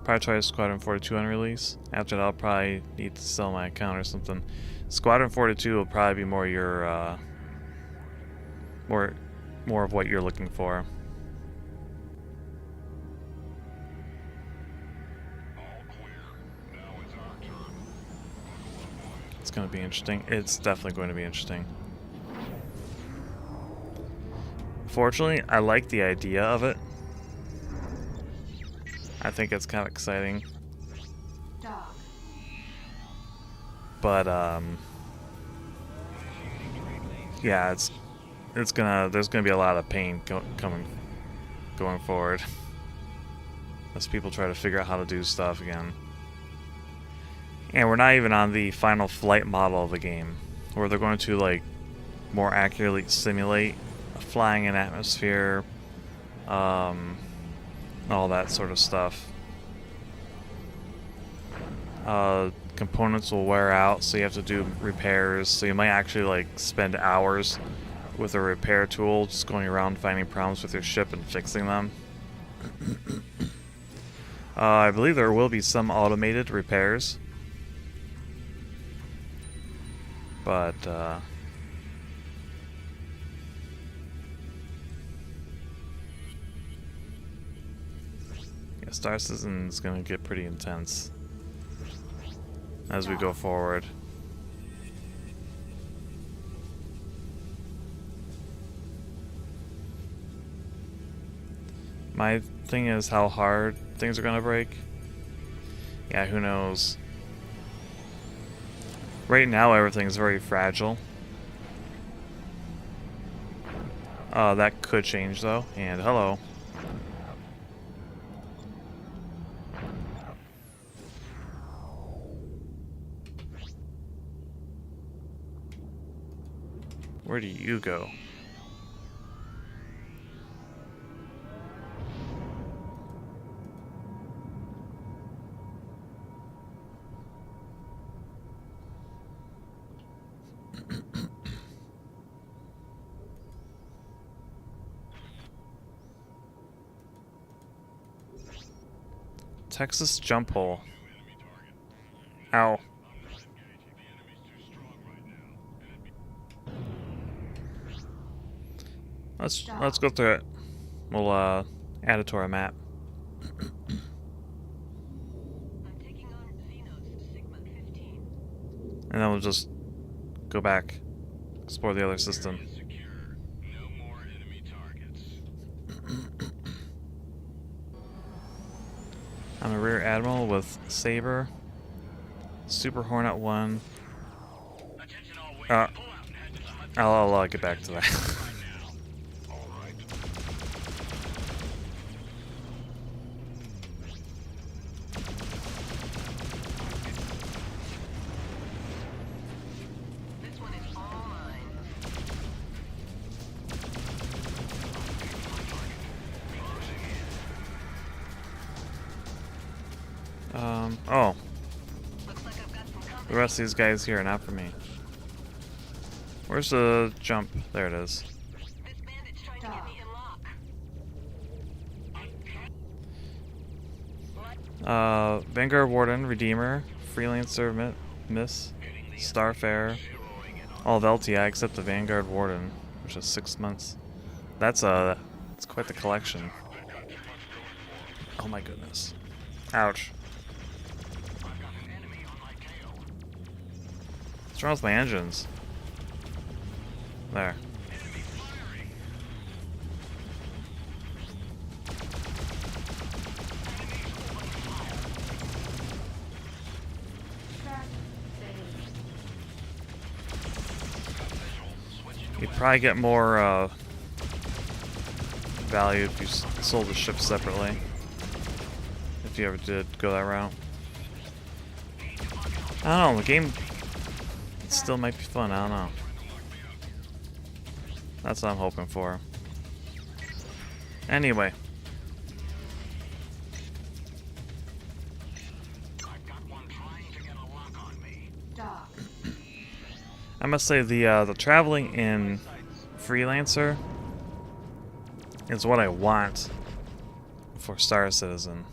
Probably try Squadron 42 on release. After that, I'll probably need to sell my account or something. Squadron 42 will probably be more your, more of what you're looking for. It's going to be interesting. It's definitely going to be interesting. Fortunately, I like the idea of it. I think it's kind of exciting. But yeah, there's gonna be a lot of pain going forward as people try to figure out how to do stuff again. And we're not even on the final flight model of the game, where they're going to like more accurately simulate flying in atmosphere, all that sort of stuff. Components will wear out, so you have to do repairs. So you might actually like spend hours with a repair tool, just going around finding problems with your ship and fixing them. I believe there will be some automated repairs, but yeah, Star Citizen is going to get pretty intense as we go forward. My thing is how hard things are going to break. Yeah, who knows. Right now everything's very fragile. That could change though. And hello. Where do you go? Texas jump hole. Ow. Let's go through it. We'll add it to our map. And then we'll just go back, explore the other system. I'm a rear admiral with Saber, Super Hornet 1. I'll get back to that. Oh. The rest of these guys here are not for me. Where's the jump? There it is. Vanguard Warden, Redeemer, Freelancer, Miss, Starfarer, all of LTI except the Vanguard Warden, which is 6 months. That's quite the collection. Oh my goodness. Ouch. What's wrong with my engines? There. You'd probably get more value if you sold the ship separately. If you ever did go that route. I don't know, the game still might be fun, I don't know. That's what I'm hoping for. Anyway. I must say the traveling in Freelancer is what I want for Star Citizen,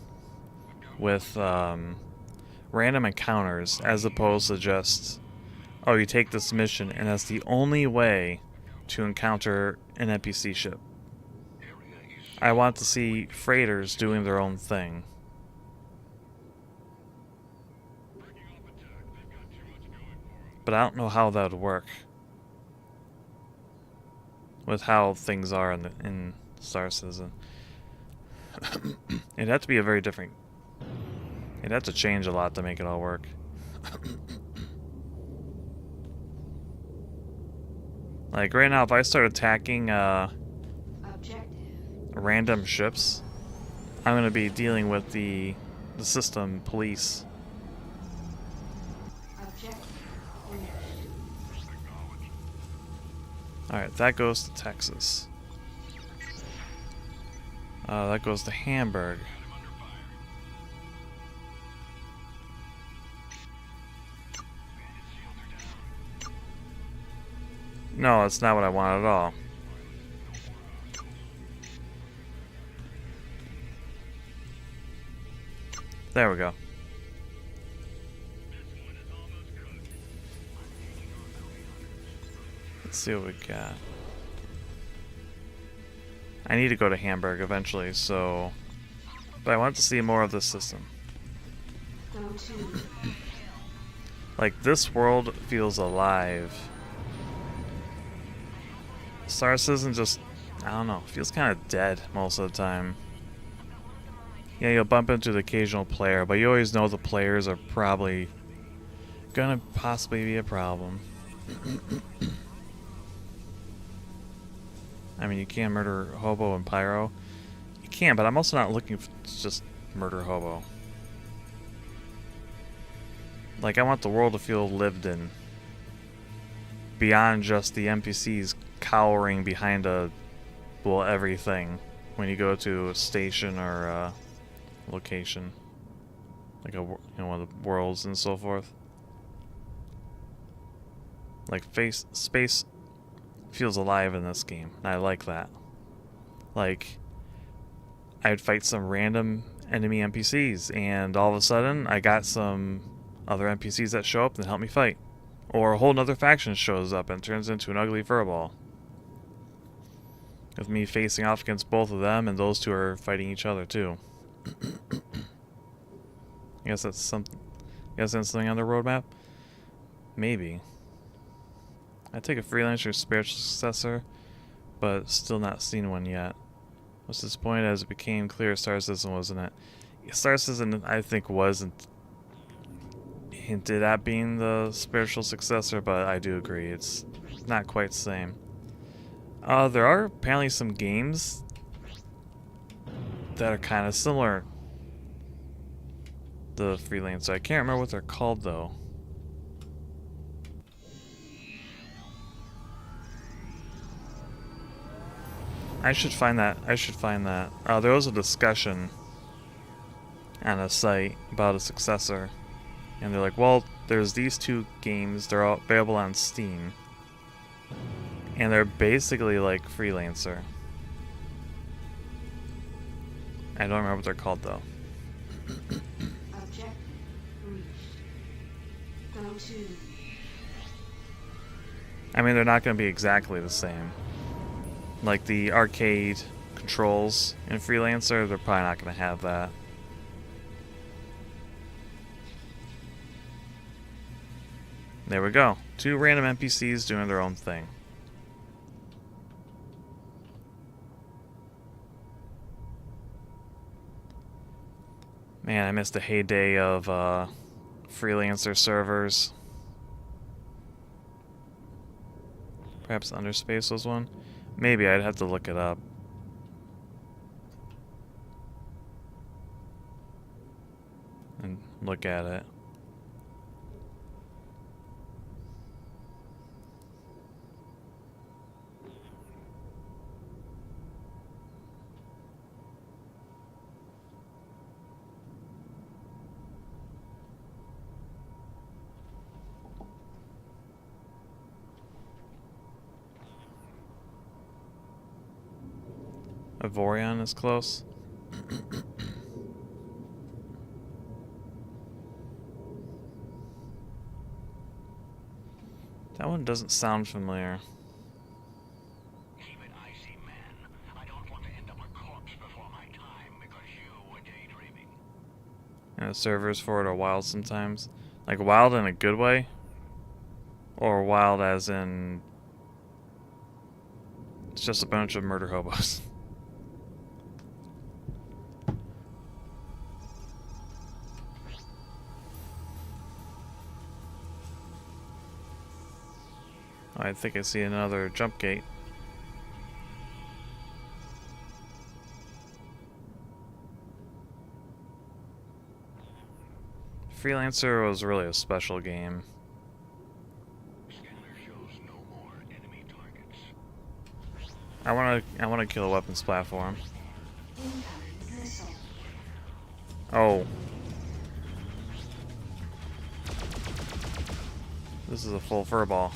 with random encounters as opposed to just, oh, you take this mission and that's the only way to encounter an NPC ship. I want to see freighters doing their own thing. But I don't know how that would work with how things are in Star Citizen. It'd have to be a very different... It'd have to change a lot to make it all work. Like right now, if I start attacking random ships, I'm going to be dealing with the system police. Alright, that goes to Texas. That goes to Hamburg. No, that's not what I want at all. There we go. Let's see what we got. I need to go to Hamburg eventually, so... But I want to see more of this system. Like, this world feels alive. Star Citizen just, I don't know, feels kind of dead most of the time. Yeah, you'll bump into the occasional player, but you always know the players are probably gonna possibly be a problem. I mean, you can murder Hobo and Pyro. You can, but I'm also not looking to just murder Hobo. Like, I want the world to feel lived in. Beyond just the NPCs cowering behind everything when you go to a station or a location. Like one of the worlds and so forth. Like, space feels alive in this game, and I like that. Like, I'd fight some random enemy NPCs, and all of a sudden, I got some other NPCs that show up and help me fight. Or a whole nother faction shows up and turns into an ugly furball. With me facing off against both of them, and those two are fighting each other too. I guess that's something. I guess that's something on the roadmap? Maybe. I take a Freelancer spiritual successor, but still not seen one yet. Was disappointed as it became clear Star Citizen wasn't it. Star Citizen, I think, wasn't hinted at being the spiritual successor, but I do agree, it's not quite the same. There are apparently some games that are kind of similar to Freelancer. I can't remember what they're called though. I should find that. There was a discussion on a site about a successor, and they're like, well, there's these two games, they're all available on Steam, and they're basically like Freelancer. I don't remember what they're called though. Objective reached. Go to. I mean, they're not going to be exactly the same. Like the arcade controls in Freelancer, they're probably not going to have that. There we go. 2 random NPCs doing their own thing. Man, I missed the heyday of Freelancer servers. Perhaps Underspace was one? Maybe, I'd have to look it up. And look at it. Avorion is close. That one doesn't sound familiar. Keep it icy, man. I don't want to end up a corpse before my time because you were daydreaming. And the servers for it are wild sometimes. Like wild in a good way? Or wild as in it's just a bunch of murder hobos. I think I see another jump gate. Freelancer was really a special game. I wanna kill a weapons platform. Oh. This is a full furball.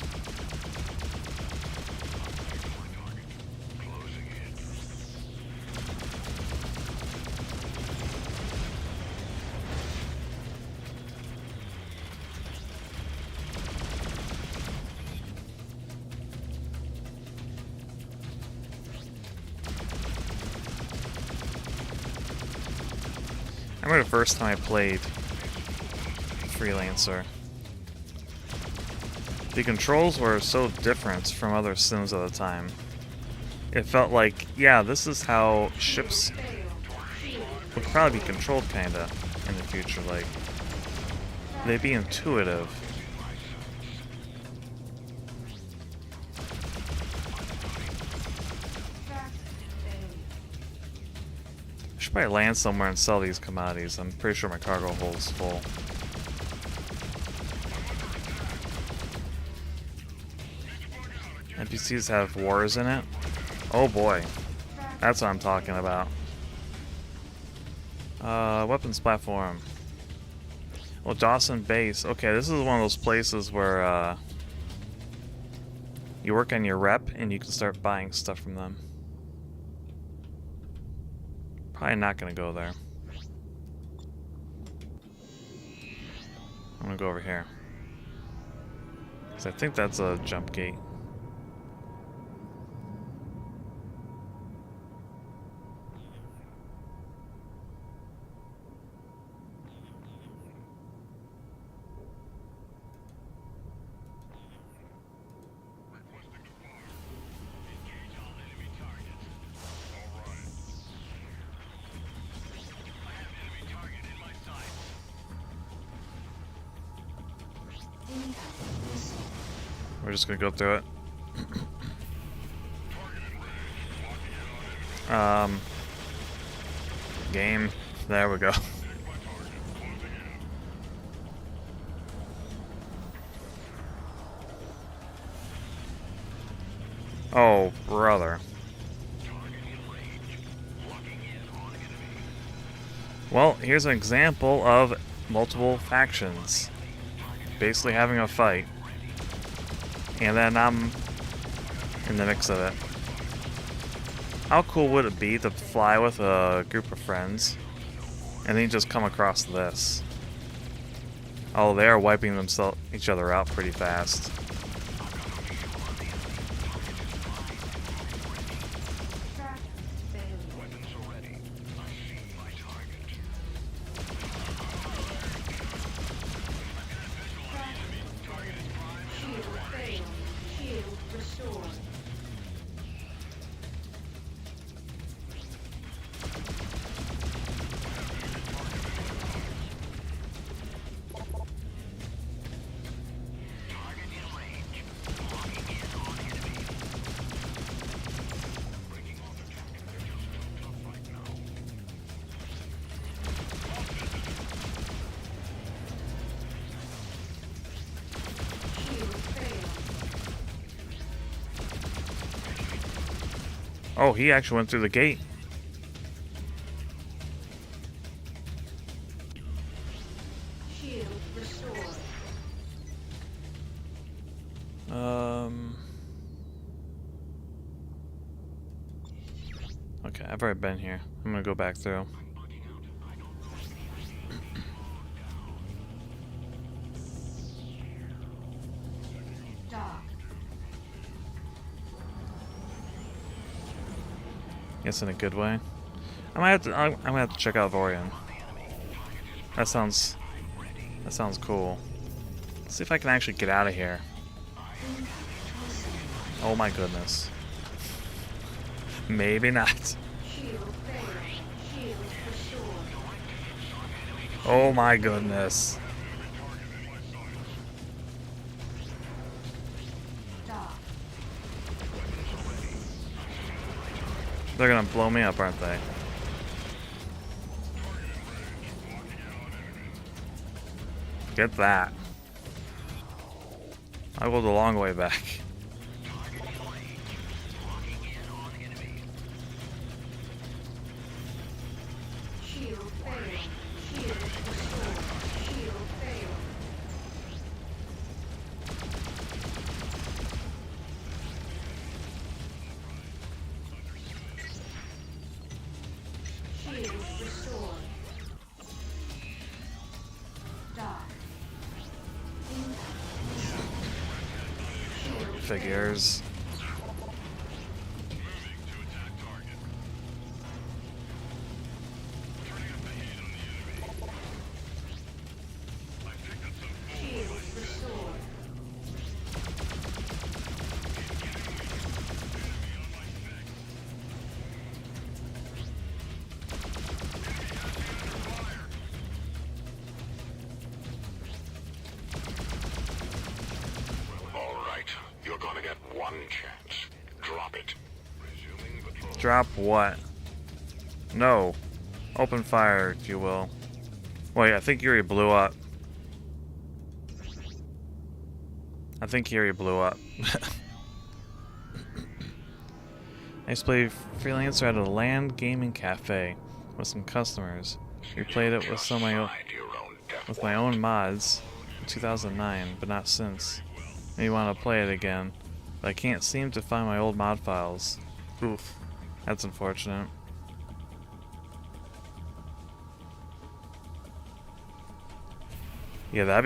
I remember the first time I played Freelancer. The controls were so different from other Sims at the time. It felt like, yeah, this is how ships would probably be controlled, kinda, in the future. Like, they'd be intuitive. I should probably land somewhere and sell these commodities. I'm pretty sure my cargo hold's full. NPCs have wars in it? Oh boy. That's what I'm talking about. Weapons platform. Well, Dawson Base. Okay, this is one of those places where you work on your rep and you can start buying stuff from them. Probably not gonna go there. I'm gonna go over here. 'Cause I think that's a jump gate. We're just gonna go through it. Game. There we go. Oh, brother. Well, here's an example of multiple factions basically having a fight. And then I'm in the mix of it. How cool would it be to fly with a group of friends And then you just come across this. Oh, they are wiping each other out pretty fast. Oh, he actually went through the gate. Shield restored. Okay, I've already been here. I'm gonna go back through. Guess in a good way. I'm gonna have to check out Vorian. That sounds cool. Let's see if I can actually get out of here. Oh my goodness. Maybe not. Oh my goodness. They're gonna blow me up, aren't they? Get that. I'll go the long way back. Shield failed. Shield restored. Shield failed. Shield restored. Dock. Figures. Shield restored. All right, you're gonna get one chance. Drop it. Drop what? No. Open fire, if you will. Wait, I think Yuri blew up. I think Yuri blew up. I used to play Freelancer at a land gaming cafe with some customers. We played it with with my own mods in 2009, but not since. Maybe want to play it again, but I can't seem to find my old mod files. Oof, that's unfortunate. Yeah,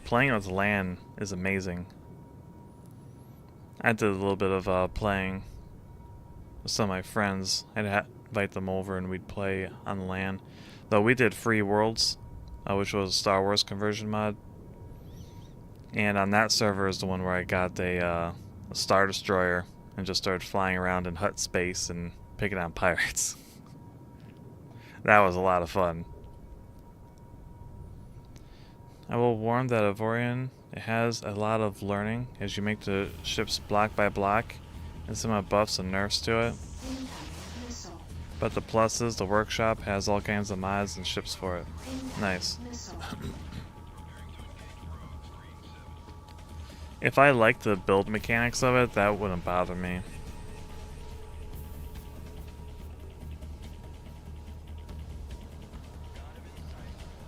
playing with LAN is amazing. I did a little bit of playing with some of my friends. I'd invite them over and we'd play on LAN. Though we did Free Worlds, which was a Star Wars conversion mod. And on that server is the one where I got a Star Destroyer and just started flying around in hut space and picking on pirates. That was a lot of fun. I will warn that Avorian, it has a lot of learning as you make the ships block by block, and some buffs and nerfs to it. But the plus is the workshop has all kinds of mods and ships for it. Nice. If I liked the build mechanics of it, that wouldn't bother me.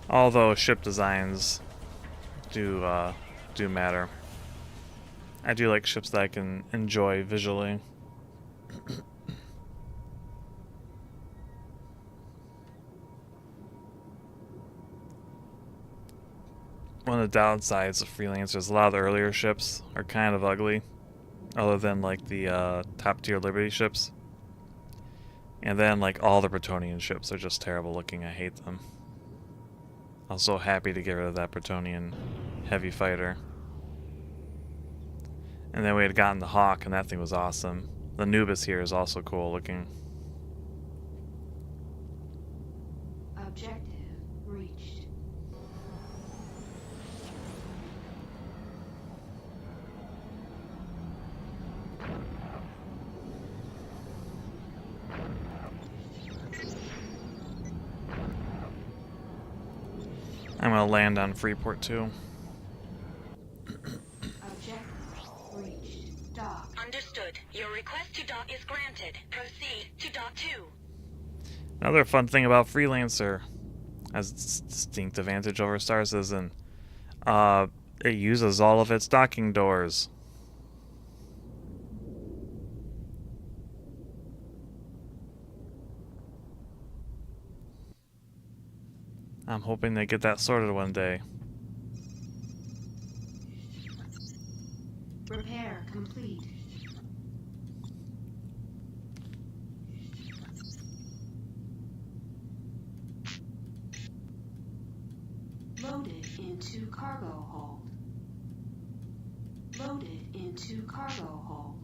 Although ship designs do matter. I do like ships that I can enjoy visually. One of the downsides of Freelancer is a lot of the earlier ships are kind of ugly, other than like the top tier Liberty ships. And then like all the Bretonian ships are just terrible looking. I hate them. I was so happy to get rid of that Bretonian heavy fighter. And then we had gotten the Hawk, and that thing was awesome. The Nubis here is also cool looking. Objective reached. I'm gonna land on Freeport too. Understood. Your request to dock is granted. Proceed to dock 2. Another fun thing about Freelancer, as its distinct advantage over Star Citizen, it uses all of its docking doors. I'm hoping they get that sorted one day. Repair complete. Loaded into cargo hold. Loaded into cargo hold.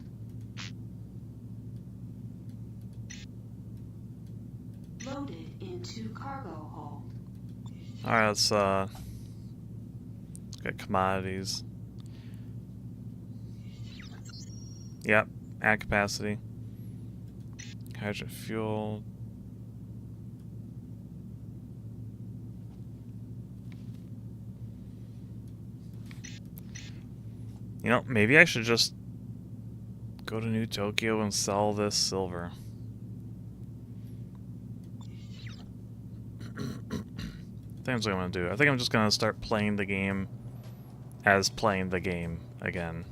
Loaded into cargo hold. Alright, let's get commodities. Yep, at capacity. Hydrogen fuel. You know, maybe I should just go to New Tokyo and sell this silver. I think that's what I'm going to do. I think I'm just going to start playing the game as playing the game again.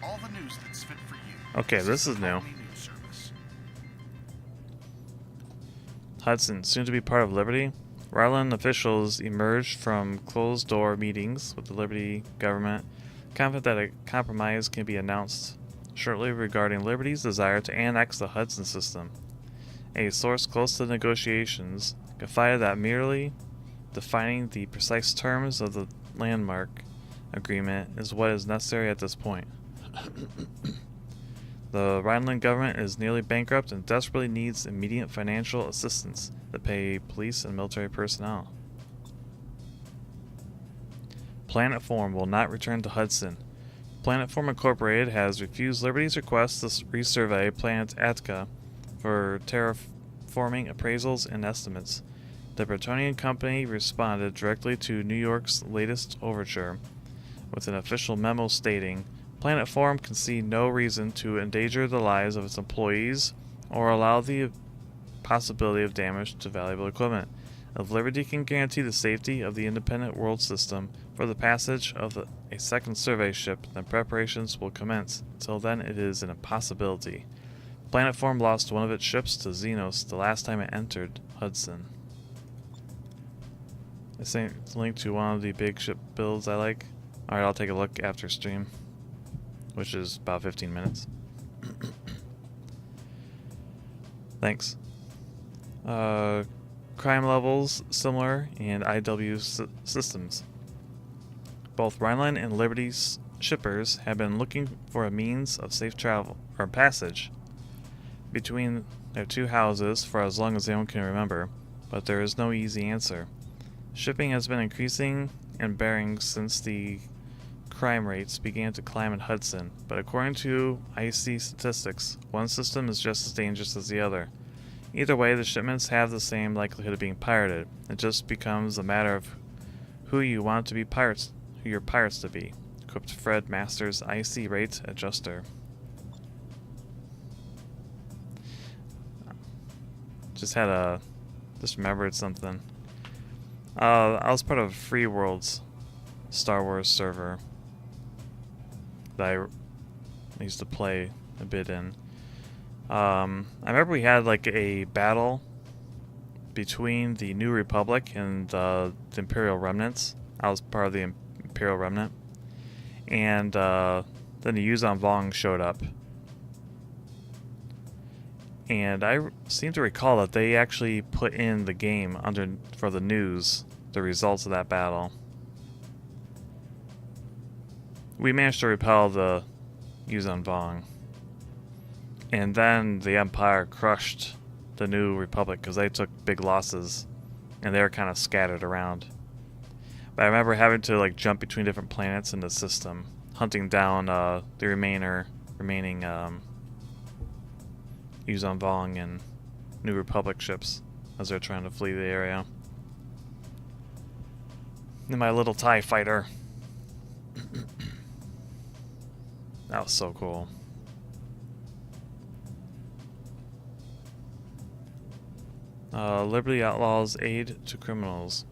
All the news that's fit for you. Okay, this is new. Hudson, soon to be part of Liberty. Rhineland officials emerged from closed-door meetings with the Liberty government, confident that a compromise can be announced shortly regarding Liberty's desire to annex the Hudson system. A source close to the negotiations confided that merely defining the precise terms of the landmark agreement is what is necessary at this point. The Rhineland government is nearly bankrupt and desperately needs immediate financial assistance to pay police and military personnel. Planetform will not return to Hudson. Planetform Incorporated has refused Liberty's request to resurvey Planet Attica for terraforming appraisals and estimates. The Bretonian company responded directly to New York's latest overture with an official memo stating, Planetform can see no reason to endanger the lives of its employees or allow the possibility of damage to valuable equipment. If Liberty can guarantee the safety of the independent world system for the passage of a second survey ship, then preparations will commence. Until then, it is an impossibility. Planetform lost one of its ships to Xenos the last time it entered Hudson. It's linked to one of the big ship builds I like. Alright, I'll take a look after stream, which is about 15 minutes. Thanks. Crime levels similar in IW systems. Both Rhineland and Liberty's shippers have been looking for a means of safe travel or passage between their two houses for as long as anyone can remember, but there is no easy answer. Shipping has been increasing in Bering since the crime rates began to climb in Hudson, but according to IC statistics, one system is just as dangerous as the other. Either way, the shipments have the same likelihood of being pirated. It just becomes a matter of who you want to be pirates, who your pirates to be. Equipped Fred Masters IC rate adjuster. Just remembered something. I was part of Free World's Star Wars server that I used to play a bit in. I remember we had like a battle between the New Republic and the Imperial Remnants. I was part of the Imperial Remnant. And then the Yuzan Vong showed up. And I seem to recall that they actually put in the game for the news the results of that battle. We managed to repel the Yuzan Vong. And then the Empire crushed the New Republic because they took big losses and they were kind of scattered around. But I remember having to like jump between different planets in the system, hunting down the remaining Yuzan Vong and New Republic ships as they're trying to flee the area. And my little TIE fighter. That was so cool. Liberty outlaws aid to criminals.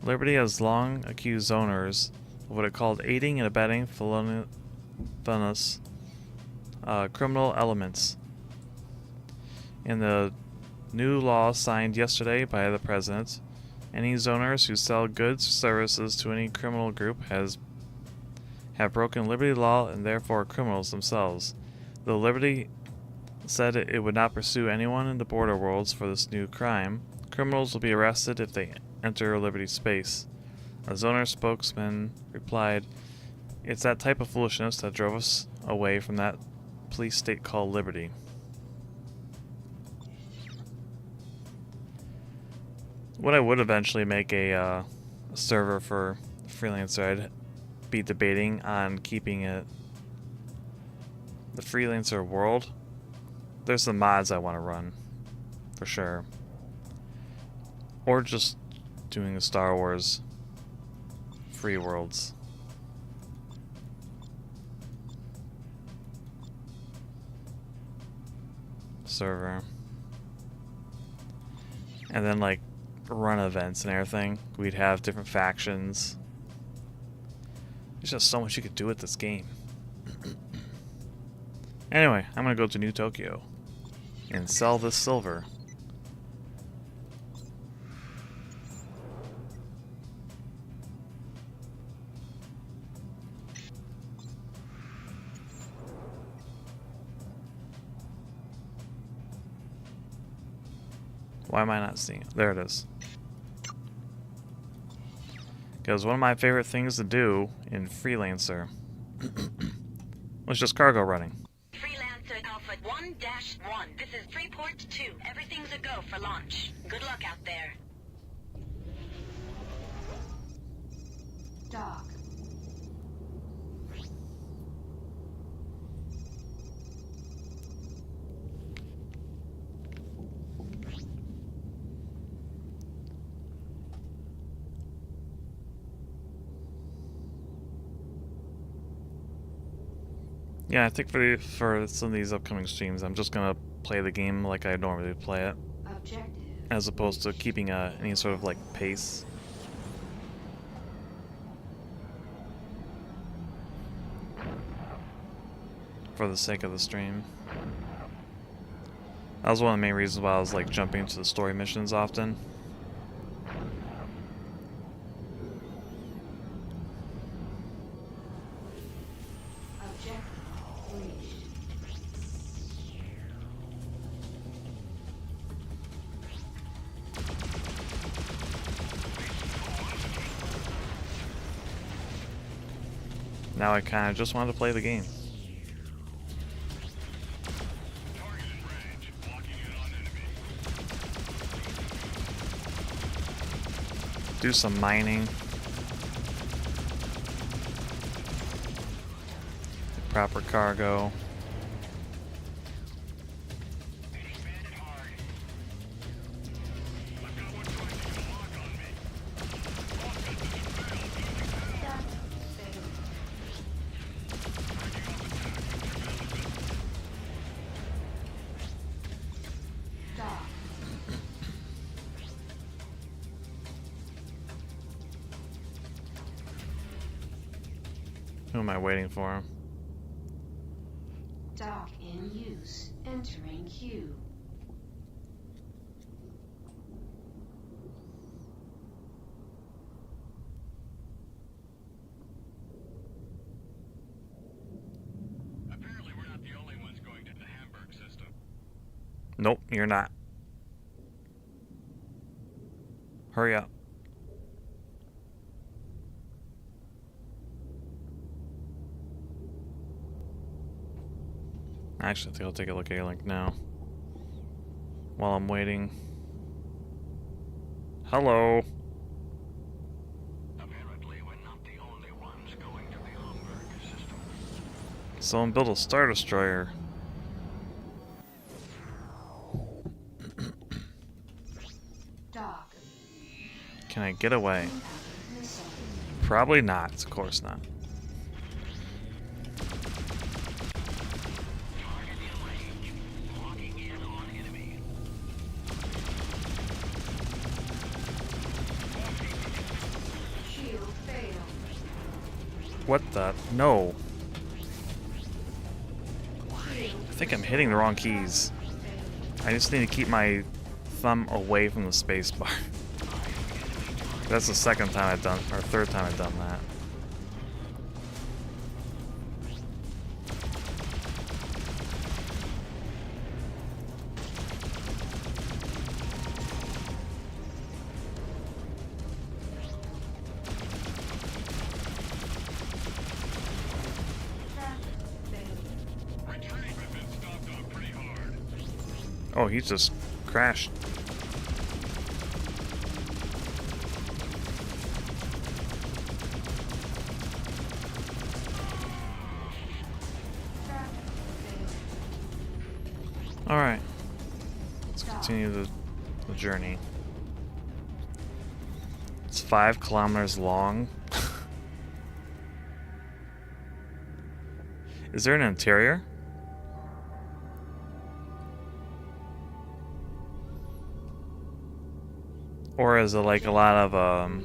Liberty has long accused zoners of what it called aiding and abetting felonious criminal elements. In the new law signed yesterday by the President, any zoners who sell goods or services to any criminal group have broken Liberty law and therefore are criminals themselves. Though Liberty said it would not pursue anyone in the border worlds for this new crime, criminals will be arrested if they enter Liberty space. A Zoner spokesman replied, "It's that type of foolishness that drove us away from that police state called Liberty." When I would eventually make a server for Freelancer, I'd be debating on keeping it the Freelancer world. There's some mods I want to run, for sure. Or just doing the Star Wars free worlds. Server. And then like run events and everything. We'd have different factions. There's just so much you could do with this game. Anyway, I'm gonna go to New Tokyo and sell this silver. Why am I not seeing it? There it is. Because one of my favorite things to do in Freelancer was just cargo running. Freelancer Alpha 1-1. This is Freeport 2. Everything's a go for launch. Good luck out there. Dock. Yeah, I think for some of these upcoming streams, I'm just gonna play the game like I normally play it, as opposed to keeping any sort of like pace. For the sake of the stream. That was one of the main reasons why I was like jumping to the story missions often. Now I kind of just wanted to play the game. Do some mining. Proper cargo. Who am I waiting for? Dock in use. Entering queue. Apparently we're not the only ones going to the Hamburg system. Nope, you're not. Hurry up. Actually, I think I'll take a look at your link now. While I'm waiting. Hello. Apparently we're not the only ones going to the Hamburg system. Someone built a Star Destroyer. Dock. Can I get away? Probably not. Of course not. Shield failed. What the? No. I think I'm hitting the wrong keys. I just need to keep my thumb away from the space bar. That's the second time I've done, or third time I've done that. Oh, he just crashed. Alright. Let's continue the journey. It's 5 kilometers long. Is there an interior? Or is it like a lot of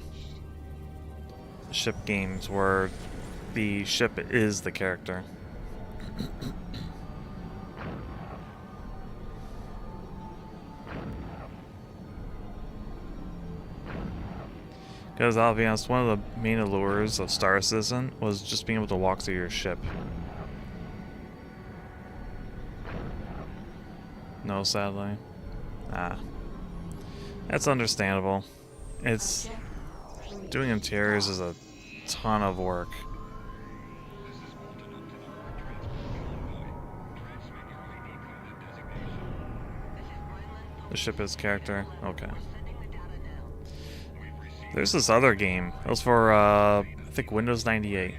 ship games where the ship is the character? Because I'll be honest, one of the main allures of Star Citizen was just being able to walk through your ship. No, sadly. Ah. That's understandable. It's... doing interiors is a ton of work. The ship is character? Okay. There's this other game. It was for, I think Windows 98.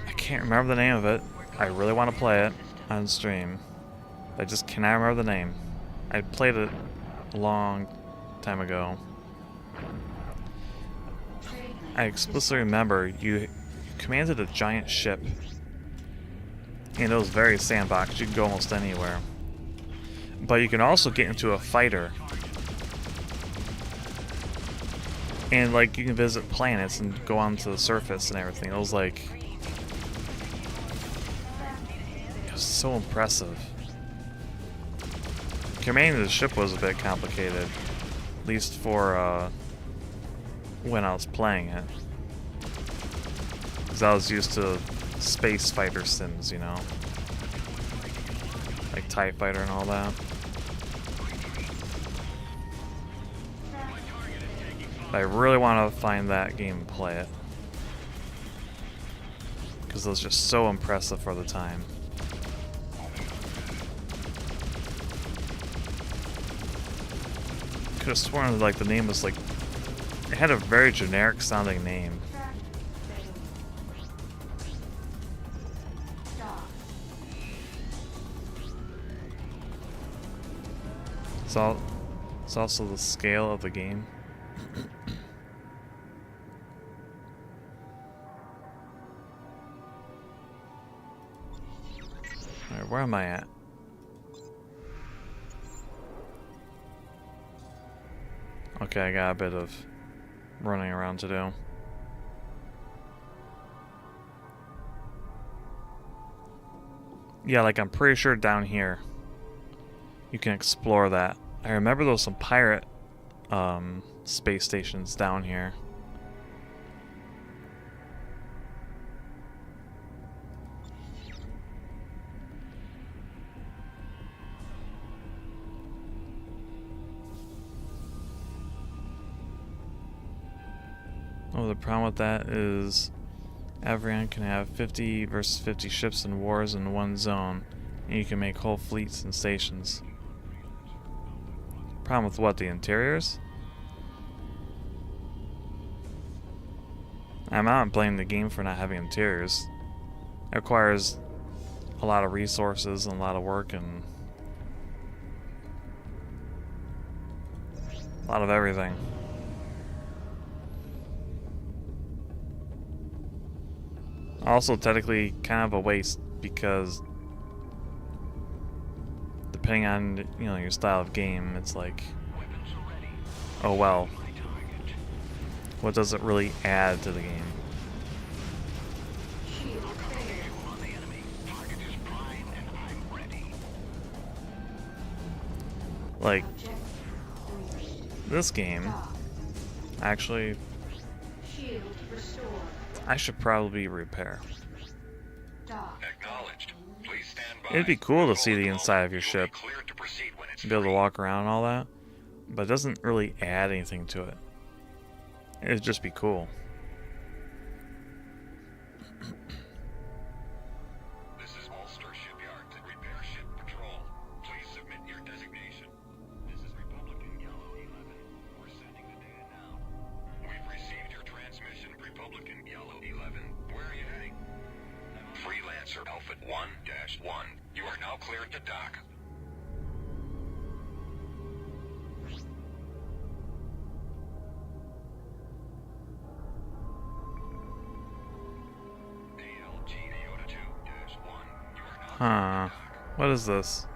I can't remember the name of it. I really want to play it on stream. I just cannot remember the name. I played it a long time ago. I explicitly remember you commanded a giant ship. And it was very sandbox. You can go almost anywhere. But you can also get into a fighter. And like you can visit planets and go onto the surface and everything. It was like... it was so impressive. Commanding the ship was a bit complicated. At least for when I was playing it. Because I was used to space fighter sims, you know. Like TIE Fighter and all that. I really want to find that game and play it. Because it was just so impressive for the time. Could have sworn like the name was like... it had a very generic sounding name. It's also the scale of the game. Alright, where am I at? Okay, I got a bit of running around to do. Yeah, like I'm pretty sure down here you can explore that. I remember there was some pirate space stations down here. Oh, the problem with that is Avrion can have 50 versus 50 ships and wars in one zone, and you can make whole fleets and stations. Problem with what? The interiors? I'm not blaming the game for not having interiors. It requires a lot of resources and a lot of work and a lot of everything. Also, technically, kind of a waste because depending on, you know, your style of game, it's like, oh well, what does it really add to the game? Like this game, actually, I should probably repair. It'd be cool to see the inside of your ship, be able to walk around and all that, but it doesn't really add anything to it. It'd just be cool. This is Ulster Shipyard to repair ship patrol. Please submit your designation. This is Republican Yellow 11. We're sending the data now. We've received your transmission, Republican Yellow 11. Where are you heading? Freelancer Alpha 1-1. You are now cleared to dock. Huh. What is this?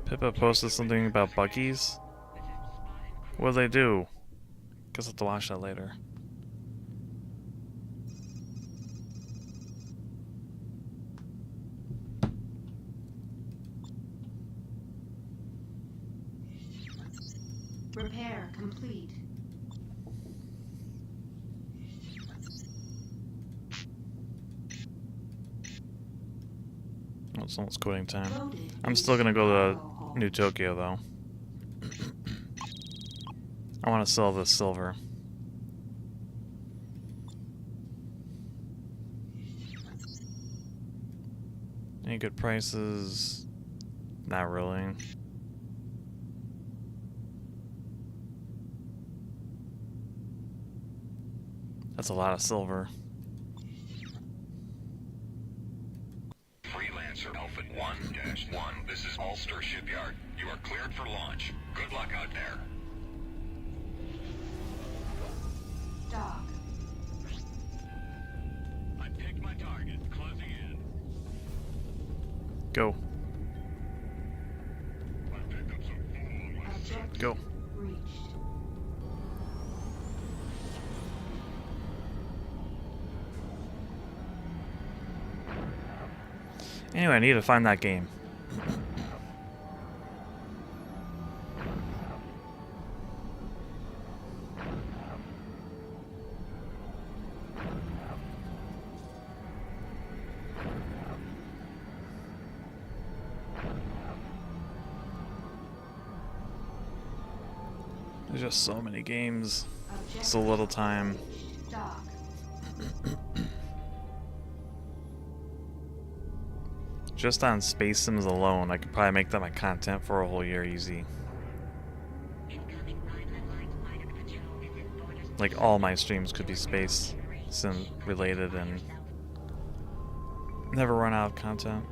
Pippa posted something about buggies? What do they do? Guess I'll have to watch that later. Repair complete. Oh, it's almost quitting time. I'm still gonna go to New Tokyo though. I want to sell this silver. Any good prices? Not really. That's a lot of silver. Freelancer Alpha 1-1. This is Ulster Shipyard. You are cleared for launch. Good luck out there. Dock. I picked my target. Closing in. Go. Objective Go. reached. Anyway, I need to find that game. There's just so many games. So little time. Dock. Just on Space Sims alone, I could probably make that my content for a whole year easy. Like all my streams could be Space Sim related and never run out of content.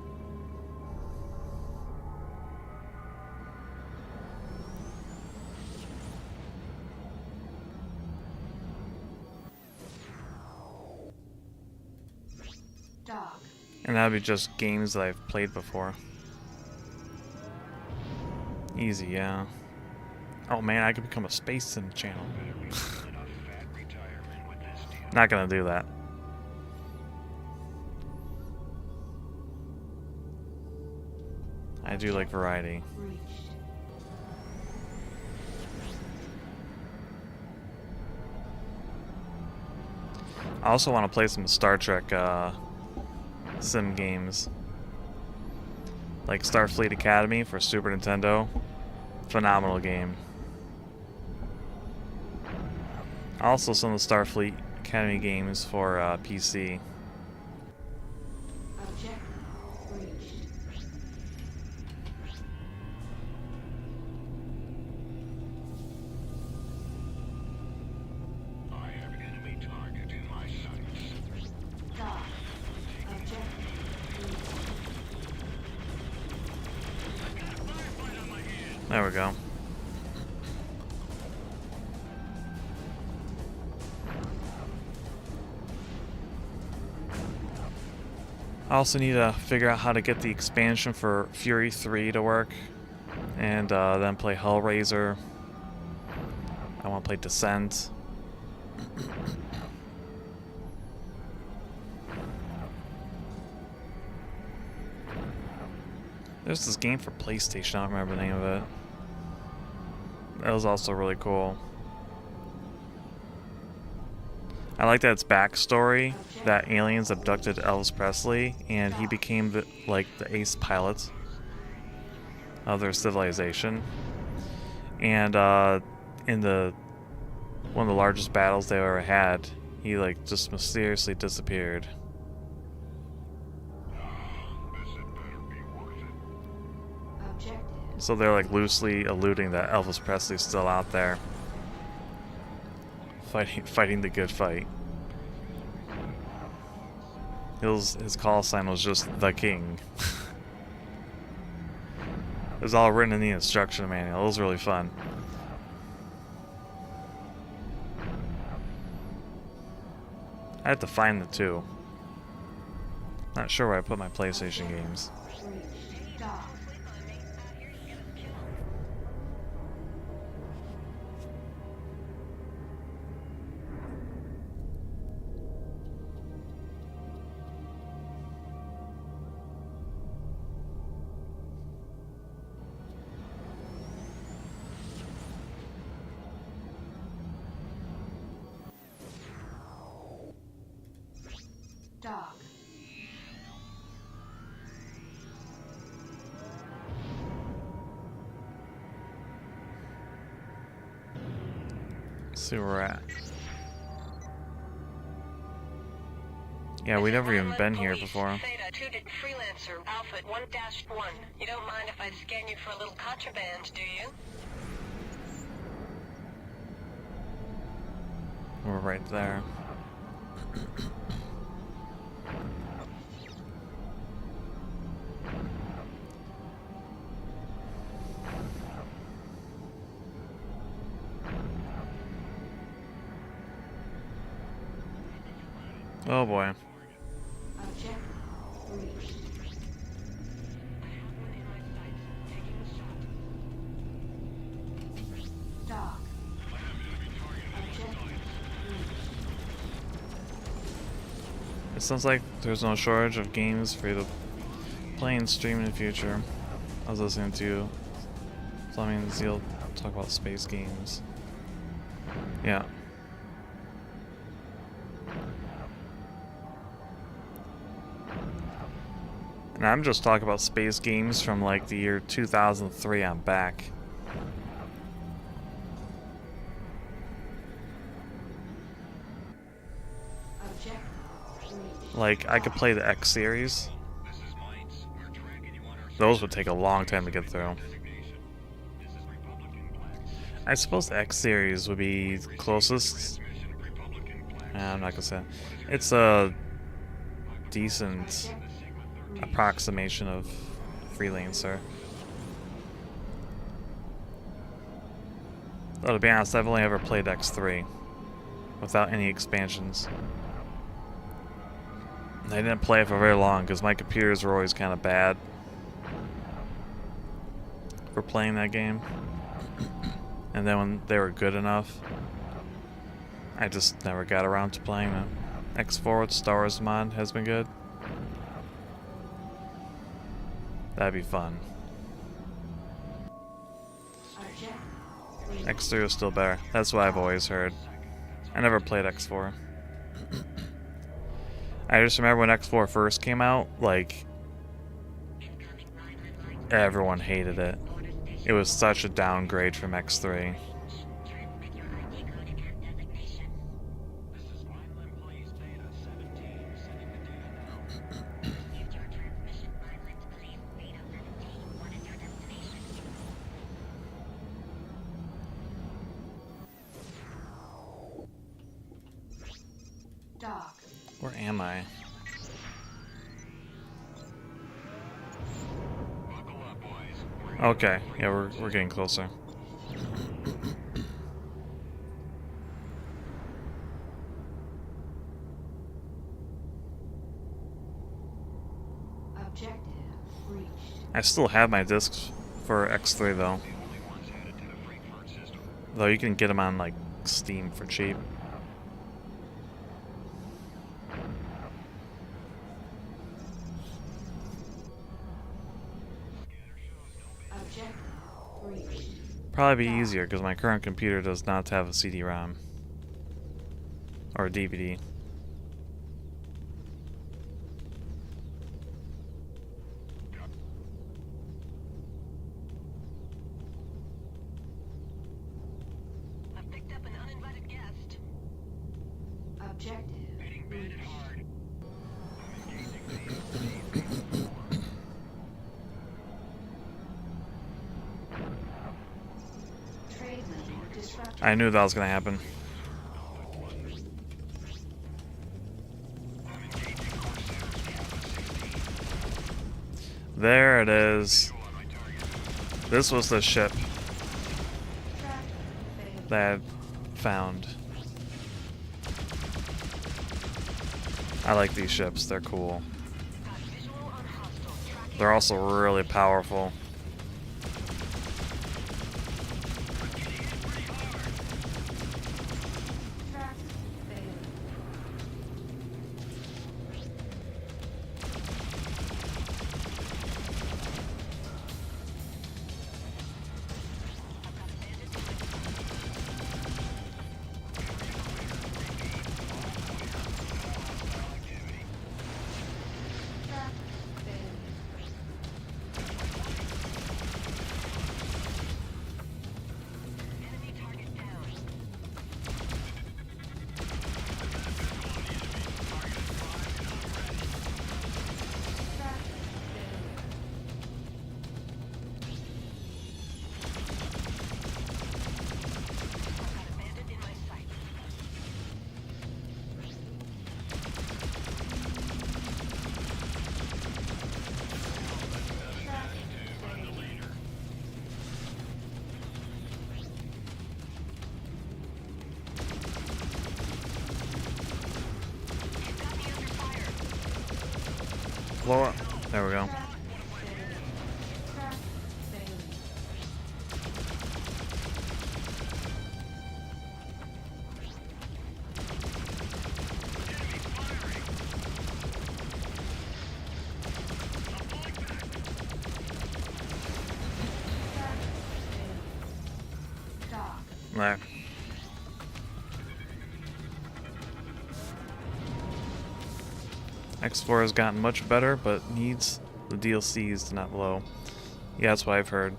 Dock. And that'd be just games that I've played before. Easy, yeah. Oh man, I could become a Space Sim channel. Not gonna do that. I do like variety. I also want to play some Star Trek sim games. Like Starfleet Academy for Super Nintendo. Phenomenal game. Also some of the Starfleet Academy games for PC. There we go. I also need to figure out how to get the expansion for Fury 3 to work, and then play Hellraiser. I want to play Descent. There's this game for PlayStation, I don't remember the name of it. That was also really cool. I like that its backstory, that aliens abducted Elvis Presley, and he became the ace pilot of their civilization. And in one of the largest battles they ever had, he just mysteriously disappeared. So they're loosely alluding that Elvis Presley's still out there, fighting the good fight. His call sign was just the King. It was all written in the instruction manual. It was really fun. I had to find the two. Not sure where I put my PlayStation games. Dog. Let's see where we're at. Yeah, we've never even been here before. Theta 2 to Freelancer, Alpha 1-1. You don't mind if I scan you for a little contraband, do you? We're right there. Oh boy. Objective reached. Dog. Objective reached. It sounds like there's no shortage of games for you to play and stream in the future. I was listening to Fleming Zeal talk about space games. Yeah. And I'm just talking about space games from the year 2003 on back. I could play the X series. Those would take a long time to get through. I suppose the X series would be closest. I'm not gonna say that. It's a decent approximation of Freelancer. Though, to be honest, I've only ever played X3 without any expansions. I didn't play it for very long because my computers were always kind of bad for playing that game. And then when they were good enough, I just never got around to playing them. X4 with Star Wars mod has been good. That'd be fun. X3 is still better. That's what I've always heard. I never played X4. I just remember when X4 first came out, like, everyone hated it. It was such a downgrade from X3. Where am I? Okay, yeah, we're getting closer. Objective reached. I still have my discs for X3 though. Though you can get them on like Steam for cheap. Probably be easier because my current computer does not have a CD-ROM or a DVD. I've picked up an uninvited guest. Objective reached. I knew that was gonna happen. There it is. This was the ship that I found. I like these ships, they're cool. They're also really powerful. Blow up. There we go. There. X4 has gotten much better, but needs the DLCs to not blow. Yeah, that's what I've heard.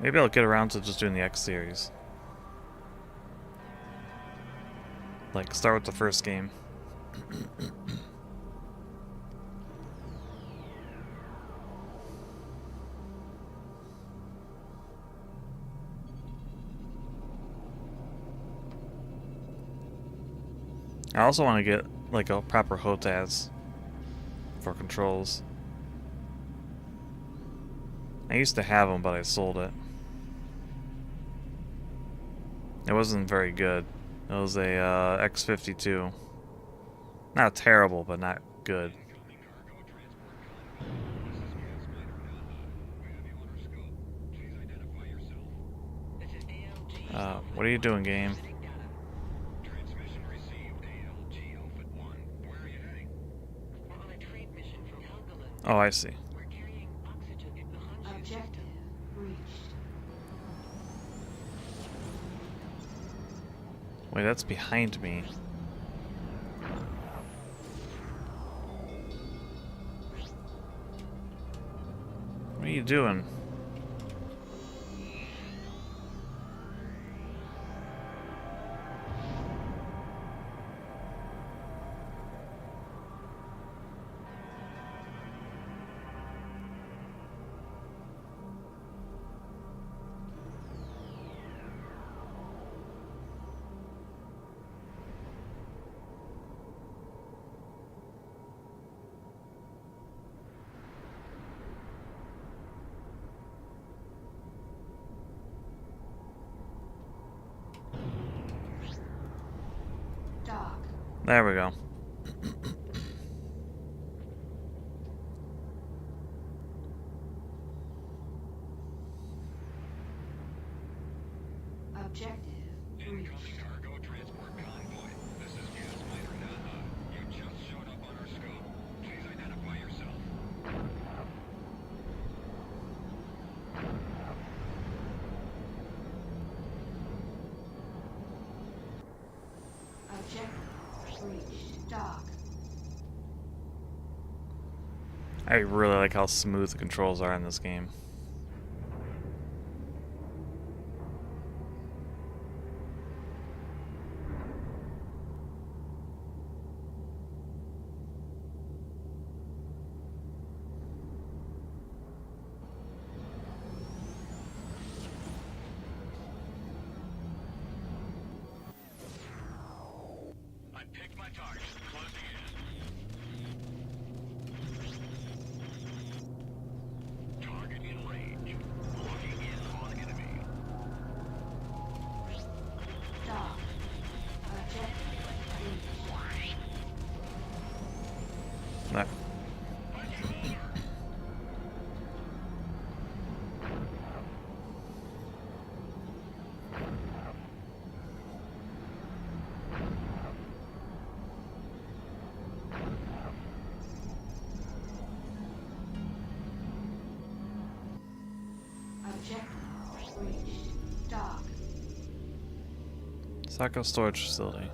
Maybe I'll get around to just doing the X series. Like, start with the first game. I also want to get like a proper HOTAS for controls. I used to have them, but I sold it. It wasn't very good. It was a X52. Not terrible, but not good. What are you doing, game? Oh, I see. Objective reached. Wait, that's behind me. What are you doing? Dock. There we go. Objective reached. Cargo transport convoy. This is gas miner Naha. You just showed up on our scope. Please identify yourself. Objective reached. Dock. I really like how smooth the controls are in this game. I picked my target. Closing in. Target in range. Locking in on enemy. Dock. Objective reached. That Objective reached. Dock. Sacco storage facility.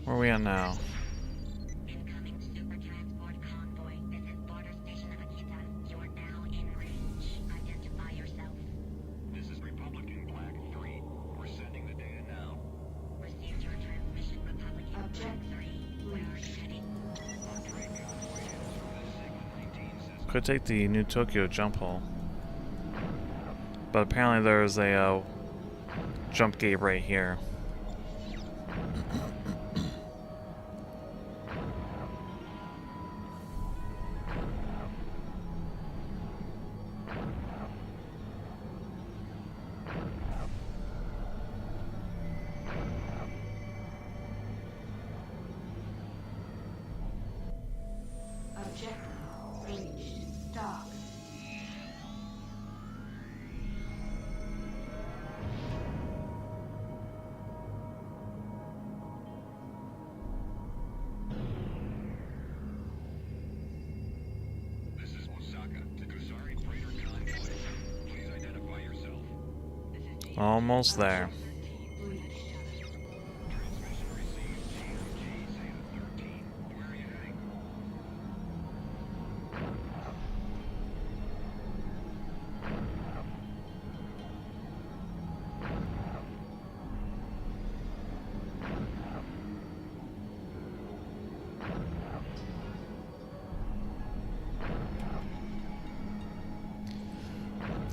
Where are we at now? Incoming super transport convoy. This is border station Akita. You're now in range. Identify yourself. This is Republican Black 3. We're sending the data now. Received your transmission, Republican Black Objective 3. Where are you heading? Our train convoy heads for the Sigma 19 system. Could take the New Tokyo jump hole. But apparently there's a jump gate right here. Objective reached. Dock. This is Osaka to Kusari Freighter Convoy. Please identify yourself. Almost there. Transmission received. GMG Zeta 13. Where are you heading?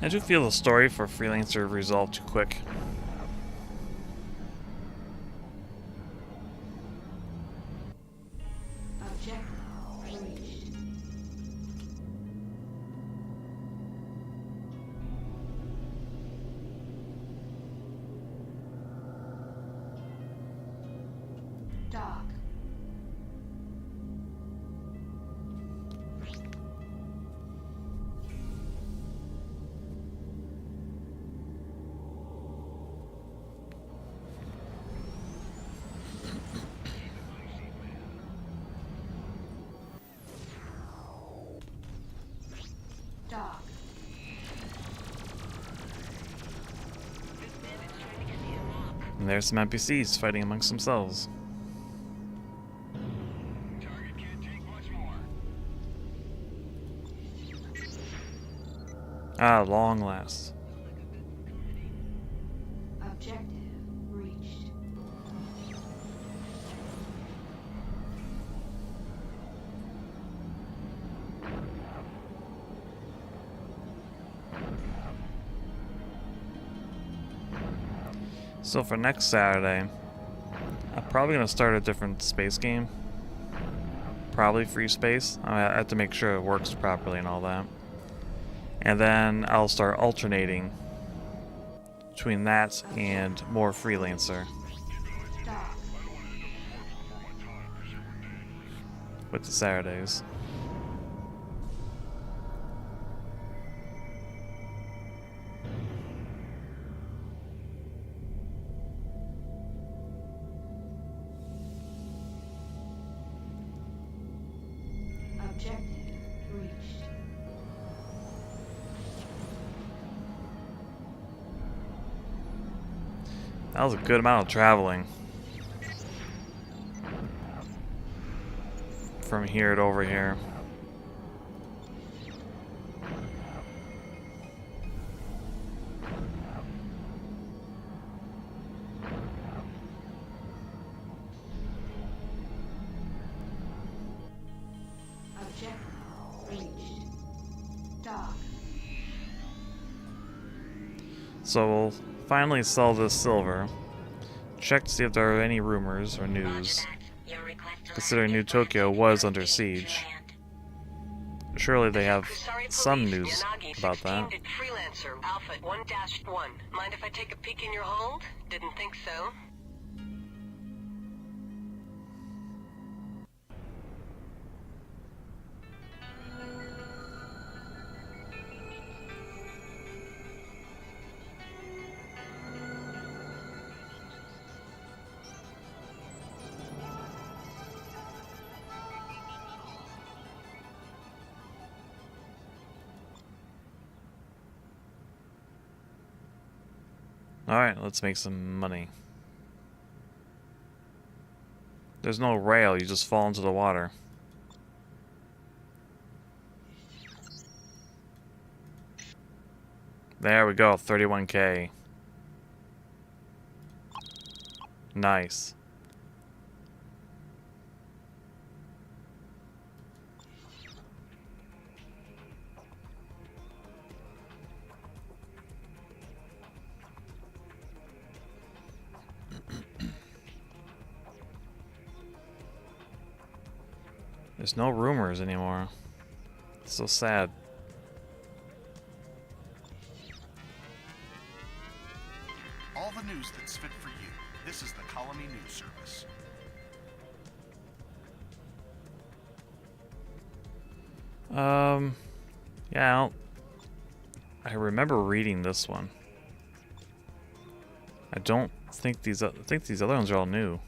I do feel the story for Freelancer resolved too quick. Objective reached. Dock. And there's some NPCs fighting amongst themselves. Ah, long last. Objective reached. So for next Saturday, I'm probably going to start a different space game. Probably free space. I have to make sure it works properly and all that. And then I'll start alternating between that and more Freelancer. With the Saturdays. Objective reached. That was a good amount of traveling. From here to over here. Objective reached. Dock. So we'll finally sell this silver. Check to see if there are any rumors or news. Considering New Tokyo was under siege. Surely they have some news about that. Freelancer, Alpha 1-1. Mind if I take a peek in your hold? Didn't think so. Alright, let's make some money. There's no rail, you just fall into the water. There we go, 31K. Nice. There's no rumors anymore. It's so sad. All the news that's fit for you. This is the Colony News Service. Yeah, I remember reading this one. I don't think these. I think these other ones are all new.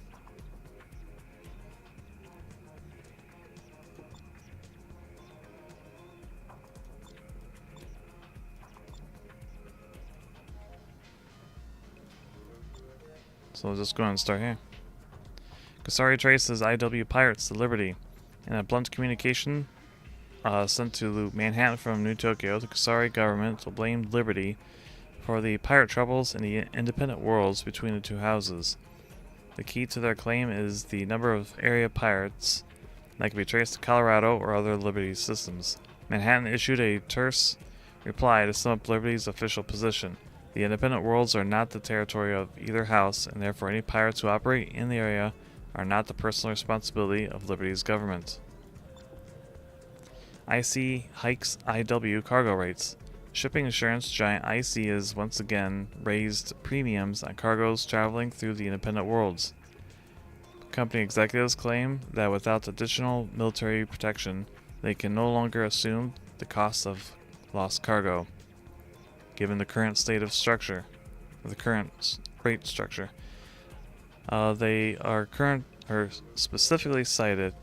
So let's just go ahead and start here. Kasari traces IW pirates to Liberty. In a blunt communication sent to Manhattan from New Tokyo, the Kasari government will blame Liberty for the pirate troubles in the independent worlds between the two houses. The key to their claim is the number of area pirates that can be traced to Colorado or other Liberty systems. Manhattan issued a terse reply to sum up Liberty's official position. The independent worlds are not the territory of either house, and therefore any pirates who operate in the area are not the personal responsibility of Liberty's government. IC hikes IW cargo rates. Shipping insurance giant IC has once again raised premiums on cargoes traveling through the independent worlds. Company executives claim that without additional military protection, they can no longer assume the cost of lost cargo. Given the current state of structure, or the current rate structure, they are specifically cited.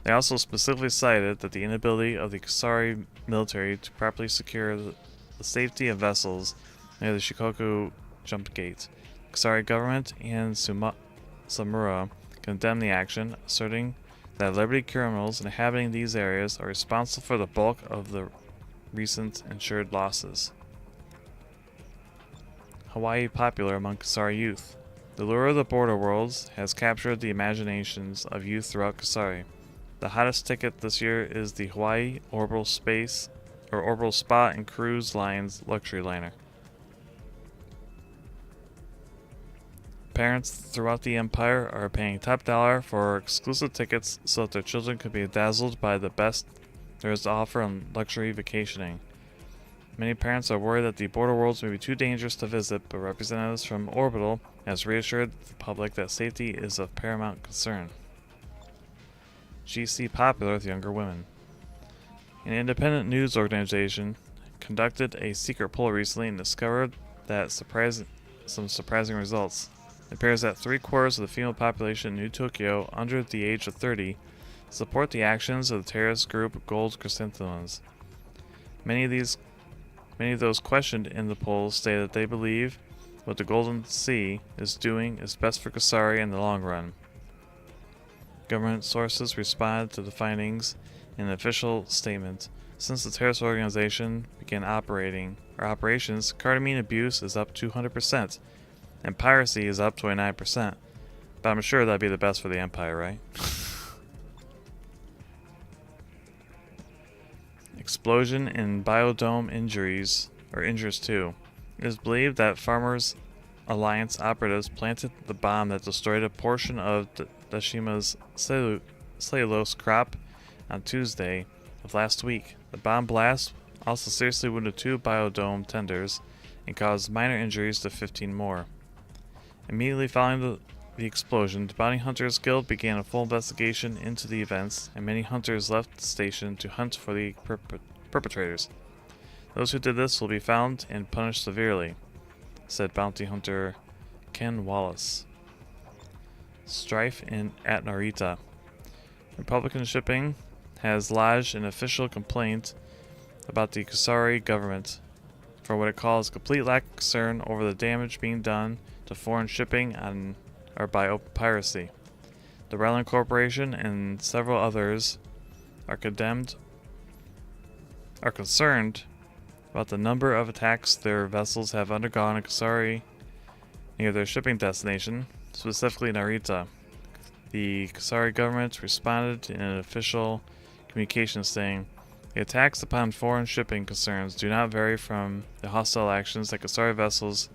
They also specifically cited that the inability of the Kasari military to properly secure the safety of vessels near the Shikoku jump gate. Kasari government and Samura condemned the action, asserting that Liberty criminals inhabiting these areas are responsible for the bulk of the recent insured losses. Hawaii popular among Kasari youth. The lure of the border worlds has captured the imaginations of youth throughout Kasari. The hottest ticket this year is the Hawaii Orbital Spa and Cruise Line's luxury liner. Parents throughout the empire are paying top dollar for exclusive tickets so that their children can be dazzled by the best there is to offer on luxury vacationing. Many parents are worried that the border worlds may be too dangerous to visit, but representatives from Orbital has reassured the public that safety is of paramount concern. GC popular with younger women. An independent news organization conducted a secret poll recently and discovered that some surprising results. It appears that 3/4 of the female population in New Tokyo under the age of 30 support the actions of the terrorist group Gold Chrysanthemums. Many of those questioned in the poll say that they believe what the Golden Sea is doing is best for Kasari in the long run. Government sources responded to the findings in an official statement. Since the terrorist organization began operations, cardamine abuse is up 200%, and piracy is up 29%. But I'm sure that'd be the best for the Empire, right? Explosion in Biodome injuries 2. It is believed that Farmers Alliance operatives planted the bomb that destroyed a portion of Dashima's cellulose crop on Tuesday of last week. The bomb blast also seriously wounded 2 Biodome tenders and caused minor injuries to 15 more. Immediately following the explosion, the Bounty Hunters Guild began a full investigation into the events, and many hunters left the station to hunt for the perpetrators. Those who did this will be found and punished severely, said bounty hunter Ken Wallace. Strife at Narita. Republican Shipping has lodged an official complaint about the Kasari government for what it calls complete lack of concern over the damage being done to foreign shipping by open piracy. The Ryland Corporation and several others are concerned about the number of attacks their vessels have undergone in Kasari near their shipping destination, specifically Narita. The Kasari government responded in an official communication saying, "The attacks upon foreign shipping concerns do not vary from the hostile actions that Kasari vessels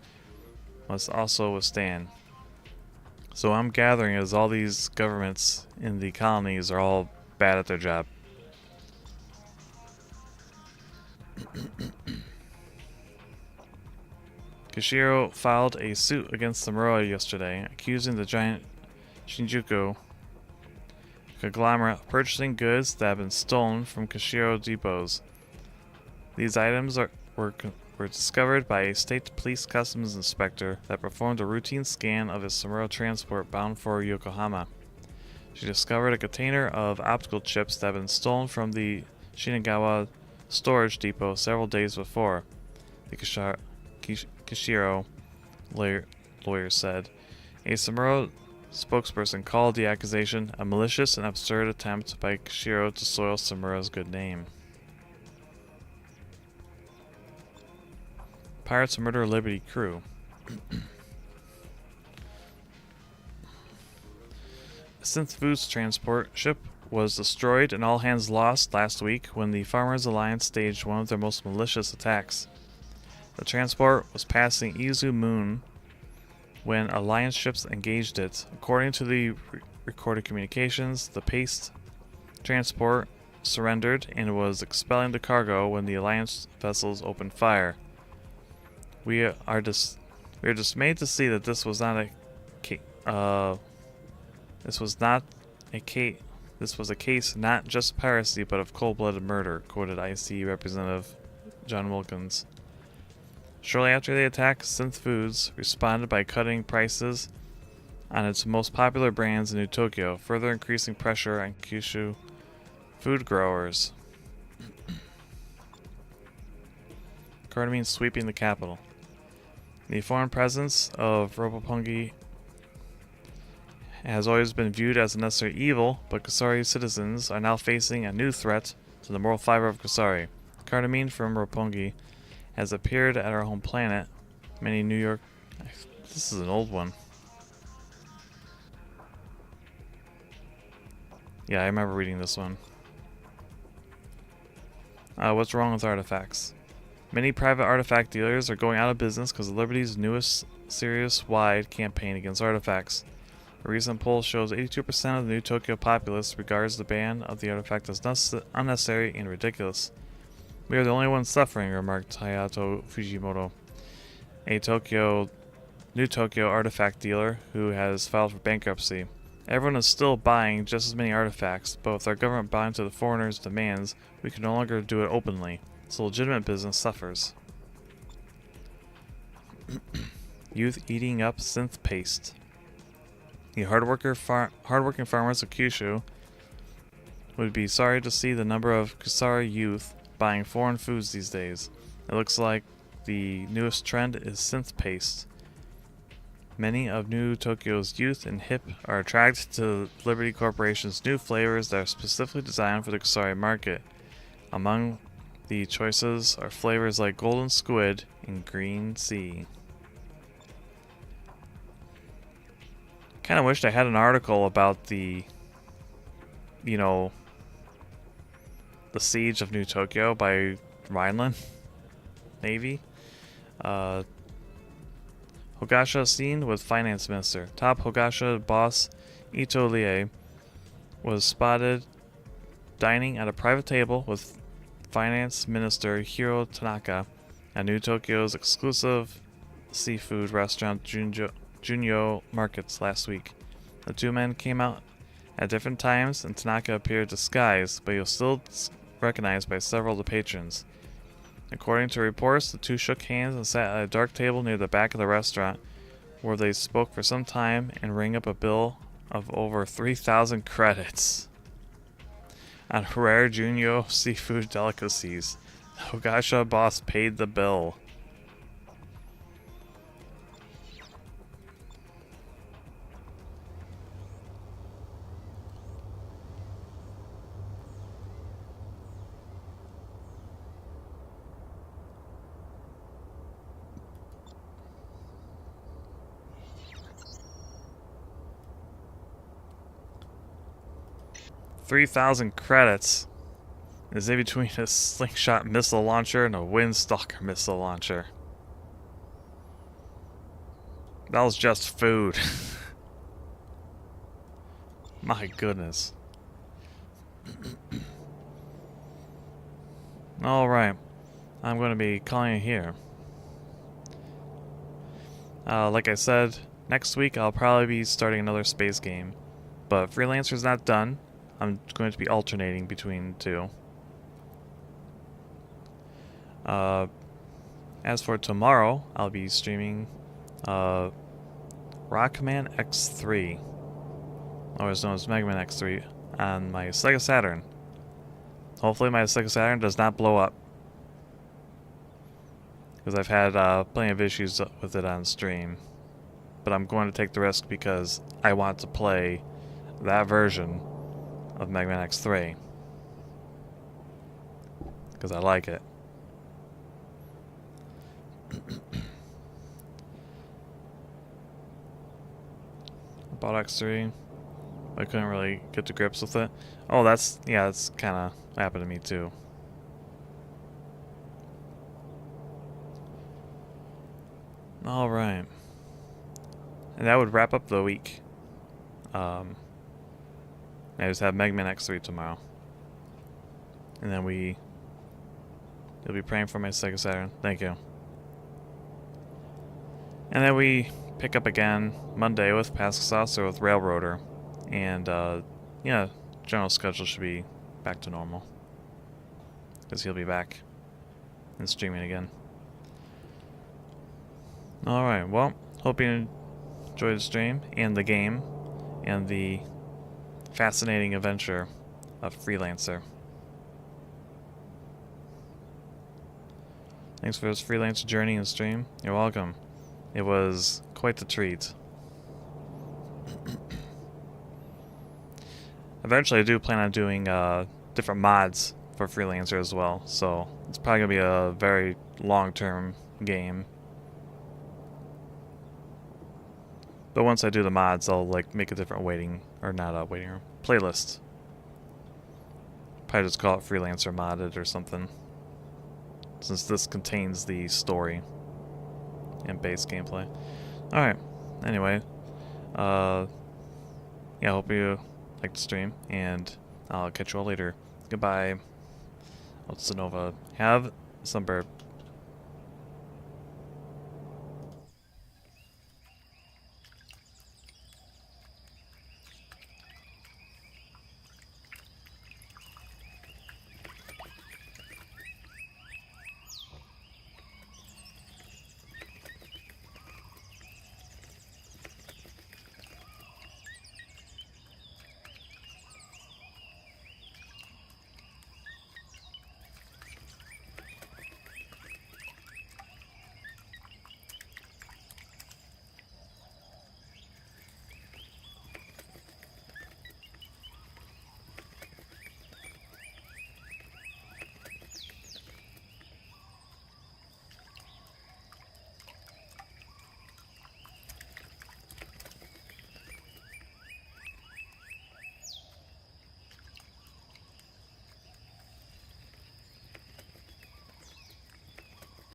must also withstand." So what I'm gathering is all these governments in the colonies are all bad at their job. Kishiro filed a suit against Samura yesterday, accusing the giant Shinjuku conglomerate of purchasing goods that have been stolen from Kishiro depots. These items were discovered by a state police customs inspector that performed a routine scan of a Samura transport bound for Yokohama. She discovered a container of optical chips that had been stolen from the Shinagawa storage depot several days before, the Kishiro lawyer said. A Samura spokesperson called the accusation a malicious and absurd attempt by Kishiro to soil Samura's good name. Pirates murder Liberty crew. A synth foods transport ship was destroyed and all hands lost last week when the Farmers Alliance staged one of their most malicious attacks. The transport was passing Izu Moon when Alliance ships engaged it. According to the recorded communications, the paste transport surrendered and was expelling the cargo when the Alliance vessels opened fire. We are dismayed to see that this was a case not just piracy but of cold-blooded murder, quoted IC Representative John Wilkins. Shortly after the attack, Synth Foods responded by cutting prices on its most popular brands in New Tokyo, further increasing pressure on Kyushu food growers. Cardamine sweeping the capital. The foreign presence of Roppongi has always been viewed as a necessary evil, but Kusari citizens are now facing a new threat to the moral fiber of Kusari. Cardamine from Roppongi has appeared at our home planet. Many New York... This is an old one. Yeah, I remember reading this one. What's wrong with artifacts? Many private artifact dealers are going out of business because of Liberty's newest serious-wide campaign against artifacts. A recent poll shows 82% of the New Tokyo populace regards the ban of the artifact as unnecessary and ridiculous. We are the only ones suffering, remarked Hayato Fujimoto, a New Tokyo artifact dealer who has filed for bankruptcy. Everyone is still buying just as many artifacts, but with our government buying to the foreigners' demands, we can no longer do it openly, so legitimate business suffers. Youth eating up synth paste. The hardworking farmers of Kyushu would be sorry to see the number of Kusari youth buying foreign foods these days. It looks like the newest trend is synth paste. Many of New Tokyo's youth and hip are attracted to Liberty Corporation's new flavors that are specifically designed for the Kusari market. Among the choices are flavors like golden squid and green sea. Kind of wished I had an article about the, the Siege of New Tokyo by Rhineland Navy. Hogasha scene with Finance Minister. Top Hogasha boss Ito Lie was spotted dining at a private table with Finance Minister Hiro Tanaka at New Tokyo's exclusive seafood restaurant Junyo Markets last week. The two men came out at different times and Tanaka appeared disguised, but he was still recognized by several of the patrons. According to reports, the two shook hands and sat at a dark table near the back of the restaurant, where they spoke for some time and rang up a bill of over 3,000 credits on rare Junyo seafood delicacies. The Hogasha boss paid the bill. $3,000 credits is in between a slingshot missile launcher and a Windstalker missile launcher. That was just food. My goodness. Alright. I'm going to be calling it here. Like I said, next week I'll probably be starting another space game. But Freelancer's not done. I'm going to be alternating between the two. As for tomorrow, I'll be streaming Rockman X3, otherwise known as Mega Man X3, on my Sega Saturn. Hopefully my Sega Saturn does not blow up, because I've had plenty of issues with it on stream. But I'm going to take the risk because I want to play that version of Mega Man X3 because I like it. Bought X3. I couldn't really get to grips with it. Oh, that's kind of happened to me too. All right, and that would wrap up the week. I just have Mega Man X3 tomorrow. And then you'll be praying for my Sega Saturn. Thank you. And then we pick up again Monday with Pascal Saucer with Railroader. And, general schedule should be back to normal. Because he'll be back and streaming again. Alright, well, hope you enjoyed the stream and the game and the fascinating adventure of Freelancer. Thanks for this Freelancer journey and stream. You're welcome. It was quite the treat. Eventually, I do plan on doing different mods for Freelancer as well, so it's probably gonna be a very long-term game. But once I do the mods, I'll like make a different waiting, or not a waiting room, playlist. Probably just call it Freelancer Modded or something, since this contains the story and base gameplay. Alright, anyway, yeah, I hope you liked the stream, and I'll catch you all later. Goodbye. Oats Nova. Have some burp.